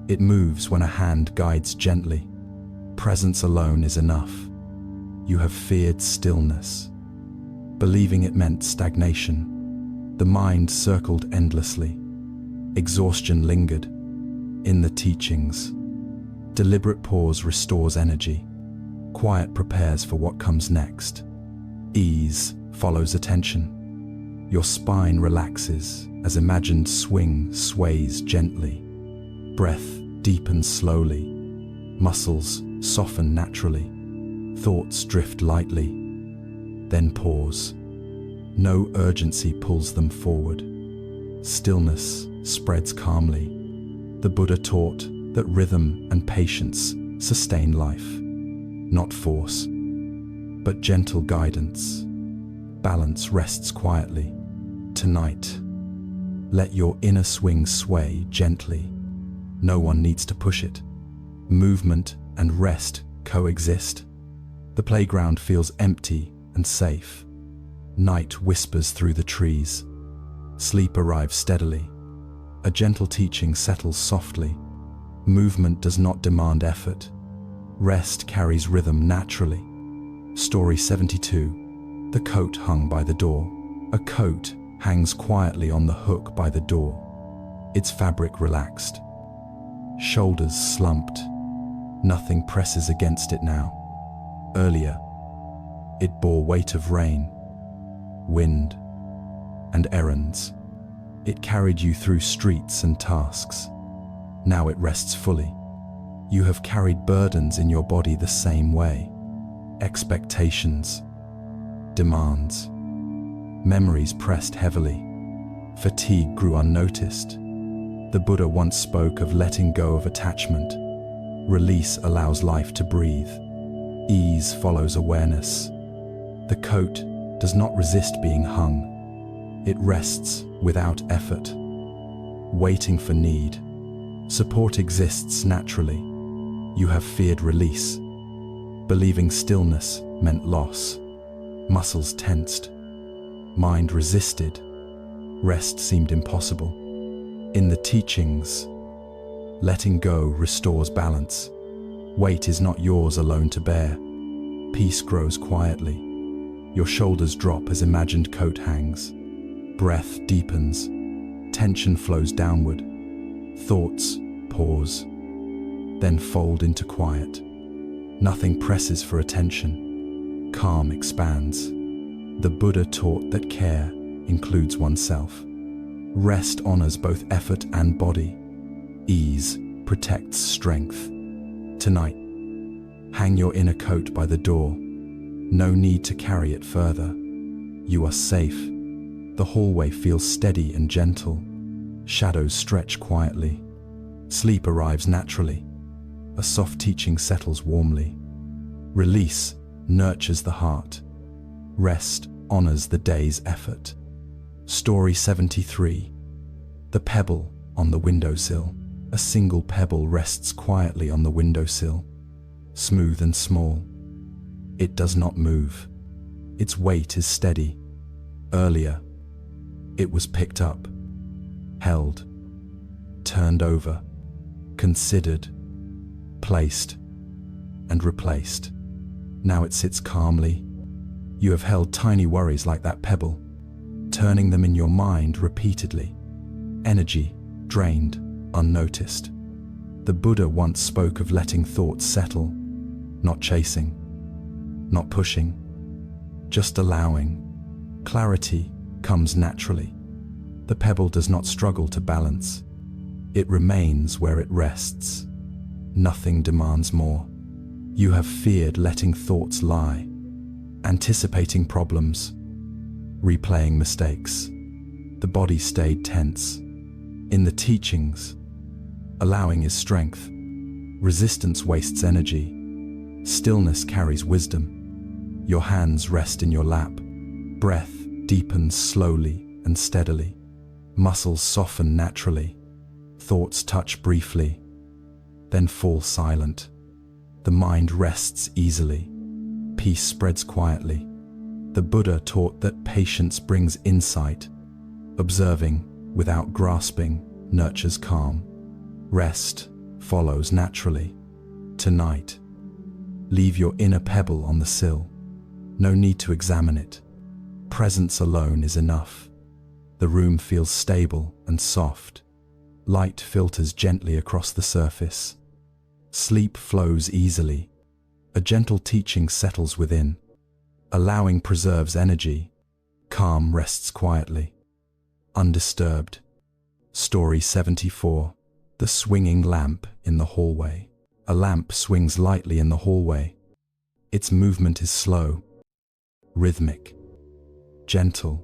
It moves when a hand guides gently. Presence alone is enough. You have feared stillness, believing it meant stagnation. The mind circled endlessly. Exhaustion lingered. In the teachings, deliberate pause restores energy. Quiet prepares for what comes next. Ease follows attention. Your spine relaxes as imagined swing sways gently. Breath deepens slowly. Muscles soften naturally. Thoughts drift lightly. Then pause. No urgency pulls them forward. Stillness spreads calmly. The Buddha taught that rhythm and patience sustain life. Not force, but gentle guidance. Balance rests quietly. Tonight, let your inner swing sway gently. No one needs to push it. Movement and rest coexist. The playground feels empty and safe. Night whispers through the trees. Sleep arrives steadily. A gentle teaching settles softly. Movement does not demand effort. Rest carries rhythm naturally. Story 72. The coat hung by the door. A coat hangs quietly on the hook by the door. Its fabric relaxed. Shoulders slumped. Nothing presses against it now. Earlier, it bore weight of rain, wind, and errands. It carried you through streets and tasks. Now it rests fully. You have carried burdens in your body the same way. Expectations, demands, memories pressed heavily. Fatigue grew unnoticed. The Buddha once spoke of letting go of attachment. Release allows life to breathe. Ease follows awareness. The coat does not resist being hung. It rests without effort, waiting for need. Support exists naturally. You have feared release. Believing stillness meant loss. Muscles tensed. Mind resisted. Rest seemed impossible. In the teachings, letting go restores balance. Weight is not yours alone to bear. Peace grows quietly. Your shoulders drop as imagined coat hangs. Breath deepens. Tension flows downward. Thoughts pause, then fold into quiet. Nothing presses for attention. Calm expands. The Buddha taught that care includes oneself. Rest honors both effort and body. Ease protects strength. Tonight, hang your inner coat by the door. No need to carry it further. You are safe. The hallway feels steady and gentle. Shadows stretch quietly. Sleep arrives naturally. A soft teaching settles warmly. Release nurtures the heart. Rest honors the day's effort. Story 73. The pebble on the windowsill. A single pebble rests quietly on the windowsill, smooth and small. It does not move. Its weight is steady. Earlier, it was picked up, held, turned over. considered, placed, and replaced. Now it sits calmly. You have held tiny worries like that pebble, turning them in your mind repeatedly. Energy drained, unnoticed. The Buddha once spoke of letting thoughts settle, not chasing, not pushing, just allowing. Clarity comes naturally. The pebble does not struggle to balance. It remains where it rests. Nothing demands more. You have feared letting thoughts lie, anticipating problems, replaying mistakes. The body stayed tense. In the teachings, allowing is strength. Resistance wastes energy. Stillness carries wisdom. Your hands rest in your lap. Breath deepens slowly and steadily. Muscles soften naturally. Thoughts touch briefly, then fall silent. The mind rests easily. Peace spreads quietly. The Buddha taught that patience brings insight. Observing, without grasping, nurtures calm. Rest follows naturally. Tonight, leave your inner pebble on the sill. No need to examine it. Presence alone is enough. The room feels stable and soft. Light filters gently across the surface. Sleep flows easily. A gentle teaching settles within. Allowing preserves energy. Calm rests quietly. Undisturbed. Story 74. The swinging lamp in the hallway. A lamp swings lightly in the hallway. Its movement is slow, rhythmic, gentle.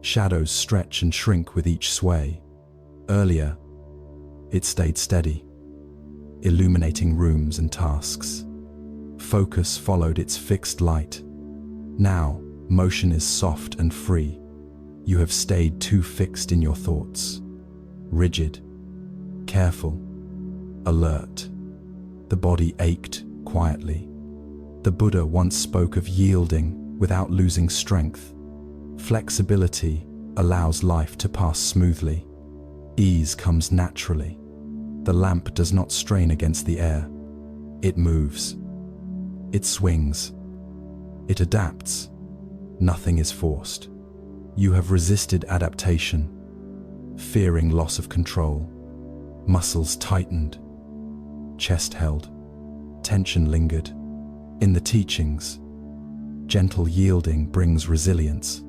Shadows stretch and shrink with each sway. Earlier, it stayed steady, illuminating rooms and tasks. Focus followed its fixed light. Now, motion is soft and free. You have stayed too fixed in your thoughts. Rigid, careful, alert. The body ached quietly. The Buddha once spoke of yielding without losing strength. Flexibility allows life to pass smoothly. Ease comes naturally. The lamp does not strain against the air. It moves. It swings. It adapts. Nothing is forced. You have resisted adaptation, fearing loss of control. Muscles tightened. Chest held. Tension lingered. In the teachings, gentle yielding brings resilience.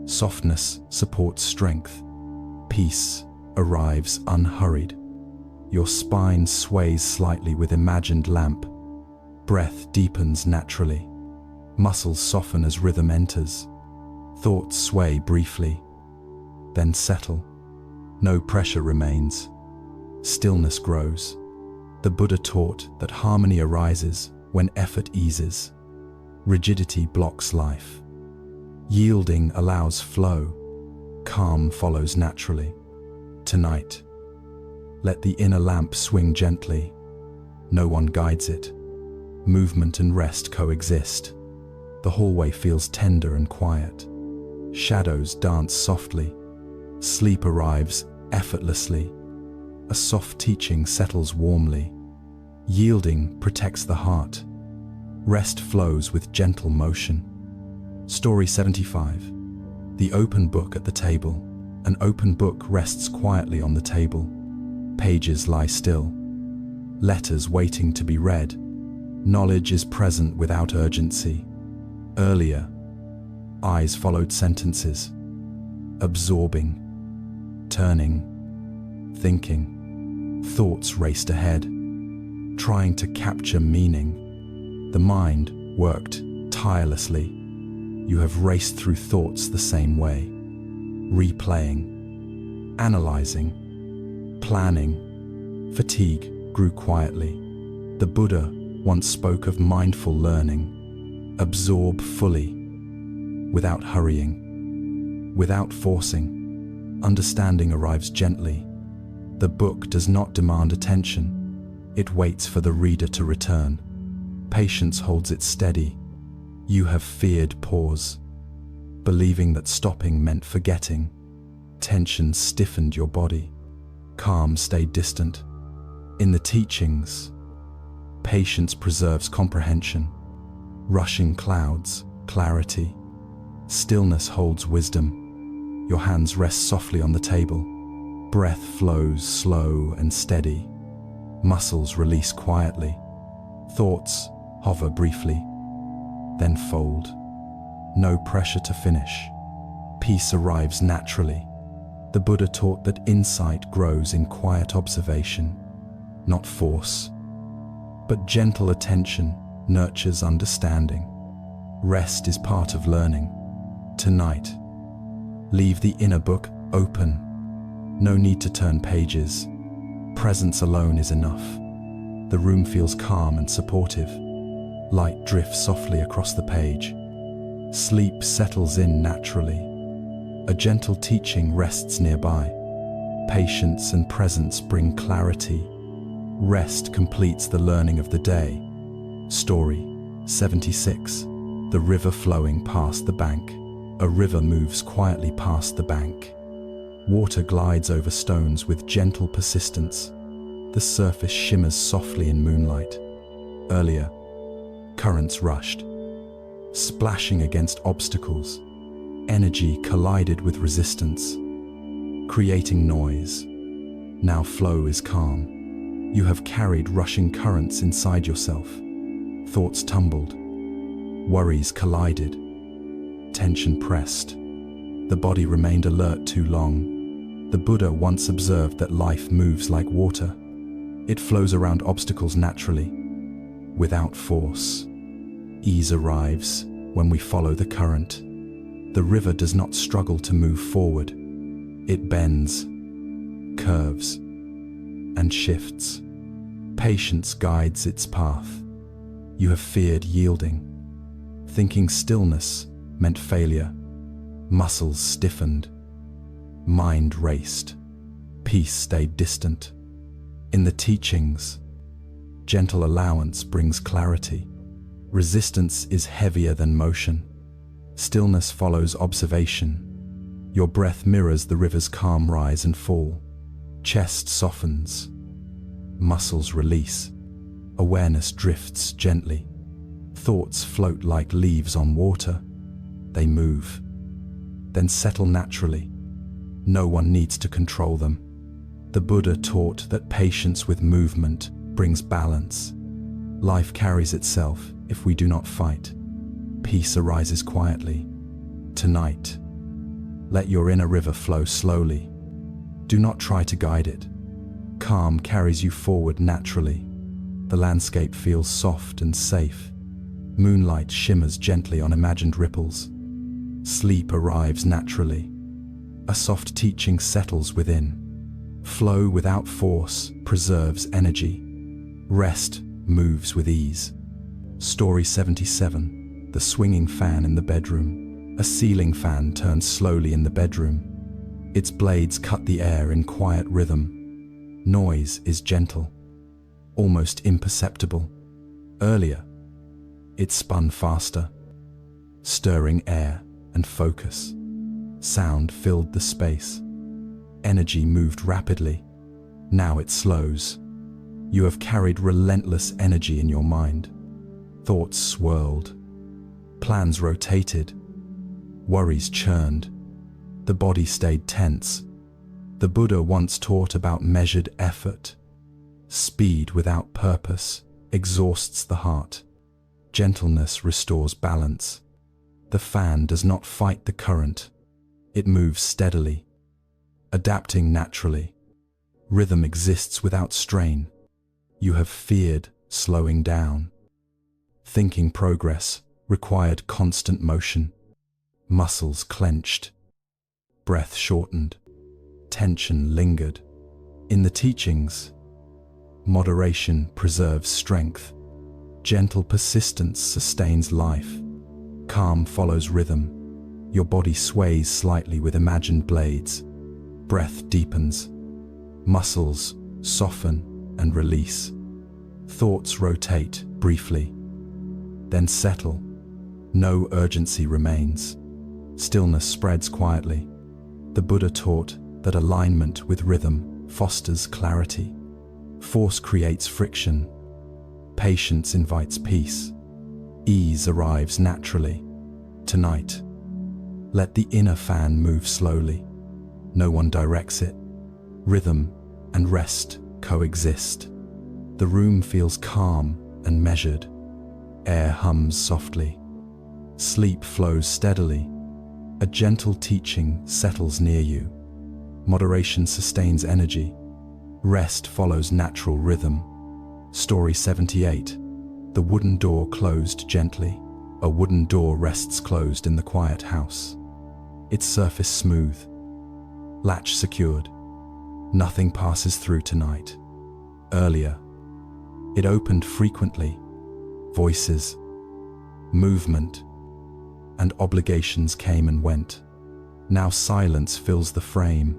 Softness supports strength. Peace arrives unhurried. Your spine sways slightly with imagined lamp. Breath deepens naturally. Muscles soften as rhythm enters. Thoughts sway briefly, then settle. No pressure remains. Stillness grows. The Buddha taught that harmony arises when effort eases. Rigidity blocks life. Yielding allows flow. Calm follows naturally. Tonight, let the inner lamp swing gently. No one guides it. Movement and rest coexist. The hallway feels tender and quiet. Shadows dance softly. Sleep arrives effortlessly. A soft teaching settles warmly. Yielding protects the heart. Rest flows with gentle motion. Story 75. The open book at the table. An open book rests quietly on the table. Pages lie still. Letters waiting to be read. Knowledge is present without urgency. Earlier, eyes followed sentences, absorbing, turning, thinking. Thoughts raced ahead, trying to capture meaning. The mind worked tirelessly. You have raced through thoughts the same way, replaying, analyzing, planning. Fatigue grew quietly. The Buddha once spoke of mindful learning. Absorb fully, without hurrying, without forcing. Understanding arrives gently. The book does not demand attention. It waits for the reader to return. Patience holds it steady. You have feared pause, believing that stopping meant forgetting. Tension stiffened your body. Calm stayed distant. In the teachings, patience preserves comprehension. Rushing clouds, clarity. Stillness holds wisdom. Your hands rest softly on the table. Breath flows slow and steady. Muscles release quietly. Thoughts hover briefly, then fold. No pressure to finish. Peace arrives naturally. The Buddha taught that insight grows in quiet observation, not force. But gentle attention nurtures understanding. Rest is part of learning. Tonight, leave the inner book open. No need to turn pages. Presence alone is enough. The room feels calm and supportive. Light drifts softly across the page. Sleep settles in naturally. A gentle teaching rests nearby. Patience and presence bring clarity. Rest completes the learning of the day. Story 76. The river flowing past the bank. A river moves quietly past the bank. Water glides over stones with gentle persistence. The surface shimmers softly in moonlight. Earlier, currents rushed, splashing against obstacles. Energy collided with resistance, creating noise. Now flow is calm. You have carried rushing currents inside yourself. Thoughts tumbled. Worries collided. Tension pressed. The body remained alert too long. The Buddha once observed that life moves like water. It flows around obstacles naturally, without force. Ease arrives when we follow the current. The river does not struggle to move forward. It bends, curves, and shifts. Patience guides its path. You have feared yielding. Thinking stillness meant failure. Muscles stiffened. Mind raced. Peace stayed distant. In the teachings, gentle allowance brings clarity. Resistance is heavier than motion. Stillness follows observation. Your breath mirrors the river's calm rise and fall. Chest softens. Muscles release. Awareness drifts gently. Thoughts float like leaves on water. They move, then settle naturally. No one needs to control them. The Buddha taught that patience with movement brings balance. Life carries itself if we do not fight. Peace arises quietly. Tonight, let your inner river flow slowly. Do not try to guide it. Calm carries you forward naturally. The landscape feels soft and safe. Moonlight shimmers gently on imagined ripples. Sleep arrives naturally. A soft teaching settles within. Flow without force preserves energy. Rest moves with ease. Story 77. The swinging fan in the bedroom. A ceiling fan turns slowly in the bedroom. Its blades cut the air in quiet rhythm. Noise is gentle, almost imperceptible. Earlier, it spun faster, stirring air and focus. Sound filled the space. Energy moved rapidly. Now it slows. You have carried relentless energy in your mind. Thoughts swirled. Plans rotated. Worries churned. The body stayed tense. The Buddha once taught about measured effort. Speed without purpose exhausts the heart. Gentleness restores balance. The fan does not fight the current. It moves steadily, adapting naturally. Rhythm exists without strain. You have feared slowing down. Thinking progress required constant motion. Muscles clenched. Breath shortened. Tension lingered. In the teachings, moderation preserves strength. Gentle persistence sustains life. Calm follows rhythm. Your body sways slightly with imagined blades. Breath deepens. Muscles soften and release. Thoughts rotate briefly, then settle. No urgency remains. Stillness spreads quietly. The Buddha taught that alignment with rhythm fosters clarity. Force creates friction. Patience invites peace. Ease arrives naturally. Tonight, let the inner fan move slowly. No one directs it. Rhythm and rest coexist. The room feels calm and measured. Air hums softly. Sleep flows steadily. A gentle teaching settles near you. Moderation sustains energy. Rest follows natural rhythm. Story 78. The wooden door closed gently. A wooden door rests closed in the quiet house. Its surface smooth. Latch secured. Nothing passes through tonight. Earlier, it opened frequently. Voices, movement, and obligations came and went. Now silence fills the frame.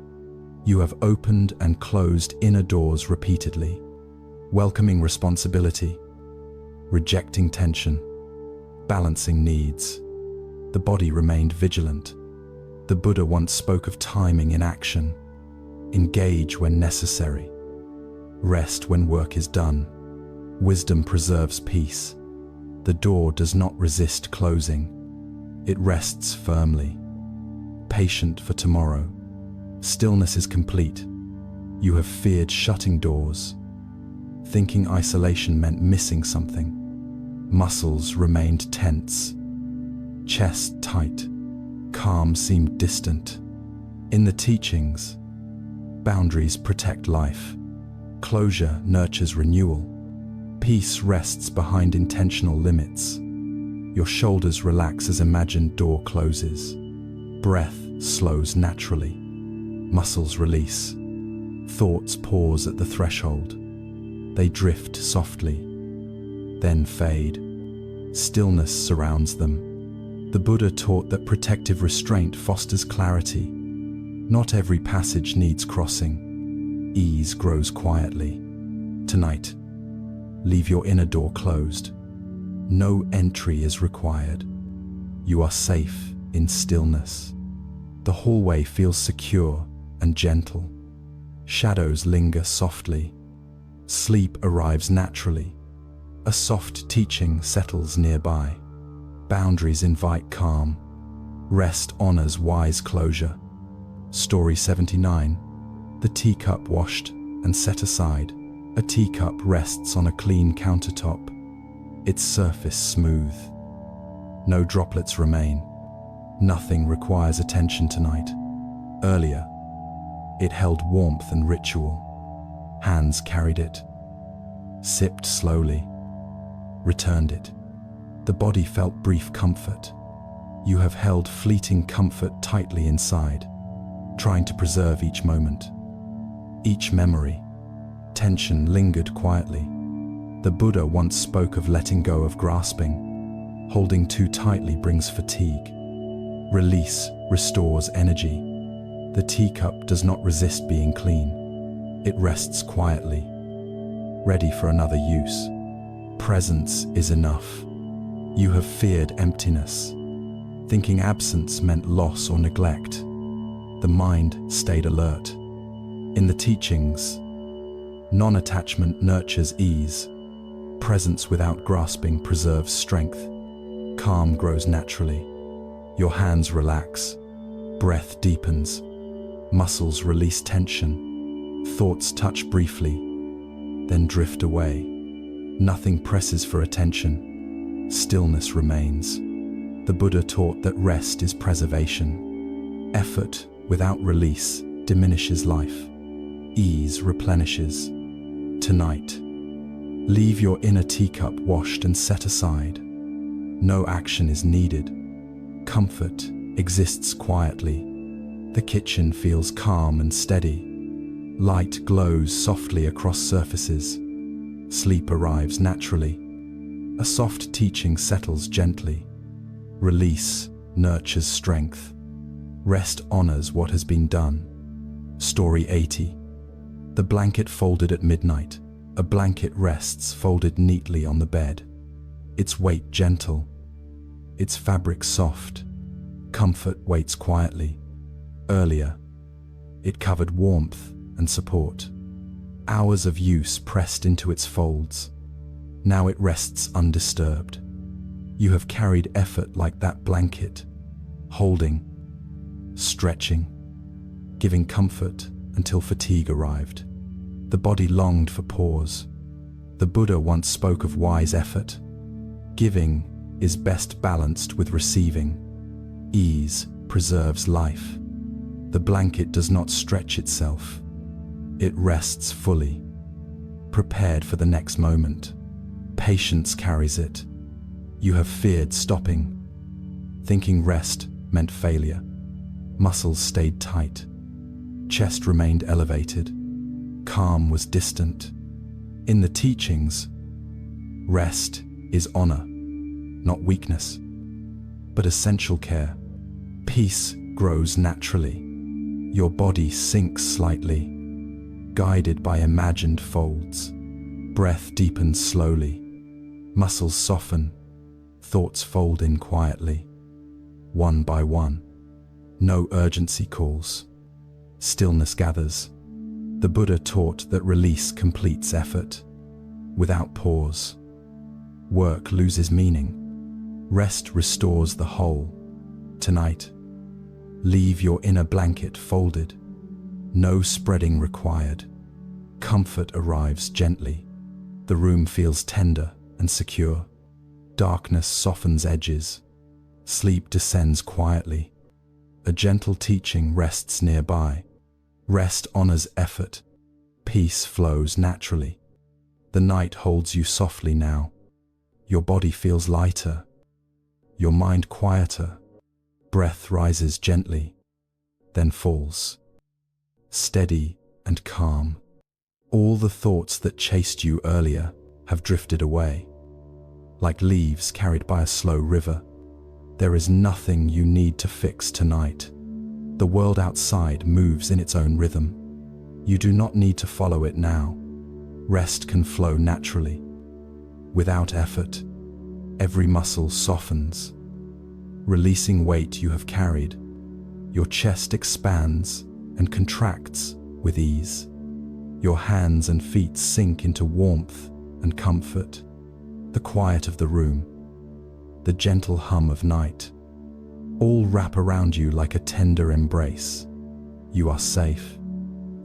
You have opened and closed inner doors repeatedly, welcoming responsibility, rejecting tension, balancing needs. The body remained vigilant. The Buddha once spoke of timing in action. Engage when necessary. Rest when work is done. Wisdom preserves peace. The door does not resist closing. It rests firmly. Patient for tomorrow. Stillness is complete. You have feared shutting doors. Thinking isolation meant missing something. Muscles remained tense. Chest tight. Calm seemed distant. In the teachings, boundaries protect life. Closure nurtures renewal. Peace rests behind intentional limits. Your shoulders relax as imagined door closes. Breath slows naturally. Muscles release. Thoughts pause at the threshold. They drift softly, then fade. Stillness surrounds them. The Buddha taught that protective restraint fosters clarity. Not every passage needs crossing. Ease grows quietly. Tonight, leave your inner door closed. No entry is required. You are safe in stillness. The hallway feels secure and gentle. Shadows linger softly. Sleep arrives naturally. A soft teaching settles nearby. Boundaries invite calm. Rest honors wise closure. Story 79. The teacup washed and set aside. A teacup rests on a clean countertop. Its surface smooth. No droplets remain. Nothing requires attention tonight. Earlier, it held warmth and ritual. Hands carried it, sipped slowly, returned it. The body felt brief comfort. You have held fleeting comfort tightly inside, trying to preserve each moment. Each memory, tension lingered quietly. The Buddha once spoke of letting go of grasping. Holding too tightly brings fatigue. Release restores energy. The teacup does not resist being clean. It rests quietly, ready for another use. Presence is enough. You have feared emptiness, thinking absence meant loss or neglect. The mind stayed alert. In the teachings, non-attachment nurtures ease. Presence without grasping preserves strength. Calm grows naturally. Your hands relax. Breath deepens. Muscles release tension. Thoughts touch briefly, then drift away. Nothing presses for attention. Stillness remains. The Buddha taught that rest is preservation. Effort without release diminishes life. Ease replenishes. Tonight, leave your inner teacup washed and set aside. No action is needed. Comfort exists quietly. The kitchen feels calm and steady. Light glows softly across surfaces. Sleep arrives naturally. A soft teaching settles gently. Release nurtures strength. Rest honors what has been done. Story 80. The blanket folded at midnight. A blanket rests folded neatly on the bed. Its weight gentle. Its fabric soft. Comfort waits quietly. Earlier, it covered warmth and support. Hours of use pressed into its folds. Now it rests undisturbed. You have carried effort like that blanket, holding, stretching, giving comfort until fatigue arrived. The body longed for pause. The Buddha once spoke of wise effort. Giving is best balanced with receiving. Ease preserves life. The blanket does not stretch itself. It rests fully, prepared for the next moment. Patience carries it. You have feared stopping, thinking rest meant failure. Muscles stayed tight. Chest remained elevated. Calm was distant. In the teachings, rest is honor, not weakness, but essential care. Peace grows naturally. Your body sinks slightly, guided by imagined folds. Breath deepens slowly. Muscles soften. Thoughts fold in quietly, one by one. No urgency calls. Stillness gathers. The Buddha taught that release completes effort. Without pause, work loses meaning. Rest restores the whole. Tonight, leave your inner blanket folded. No spreading required. Comfort arrives gently. The room feels tender and secure. Darkness softens edges. Sleep descends quietly. A gentle teaching rests nearby. Rest honors effort. Peace flows naturally. The night holds you softly now. Your body feels lighter. Your mind quieter. Breath rises gently, then falls. Steady and calm. All the thoughts that chased you earlier have drifted away. Like leaves carried by a slow river. There is nothing you need to fix tonight. The world outside moves in its own rhythm. You do not need to follow it now. Rest can flow naturally. Without effort, every muscle softens. Releasing weight you have carried, your chest expands and contracts with ease. Your hands and feet sink into warmth and comfort. The quiet of the room, the gentle hum of night, all wrap around you like a tender embrace. You are safe.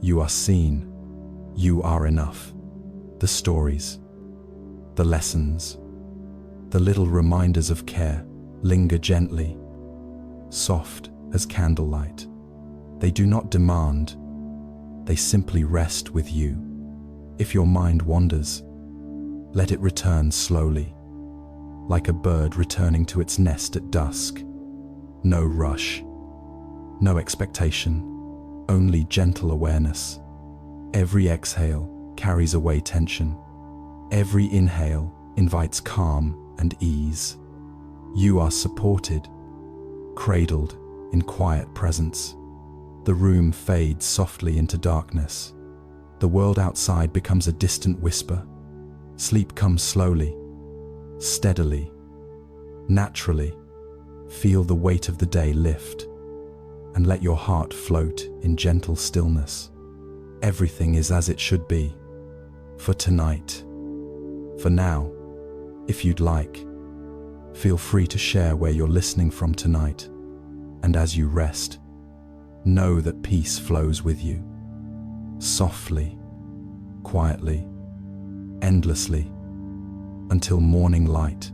You are seen. You are enough. The stories, the lessons, the little reminders of care linger gently, soft as candlelight. They do not demand. They simply rest with you. If your mind wanders, let it return slowly, like a bird returning to its nest at dusk. No rush, no expectation, only gentle awareness. Every exhale carries away tension. Every inhale invites calm and ease. You are supported, cradled in quiet presence. The room fades softly into darkness. The world outside becomes a distant whisper. Sleep comes slowly, steadily, naturally. Feel the weight of the day lift, and let your heart float in gentle stillness. Everything is as it should be. For tonight. For now, if you'd like, feel free to share where you're listening from tonight. And as you rest, know that peace flows with you. Softly, quietly, endlessly, until morning light.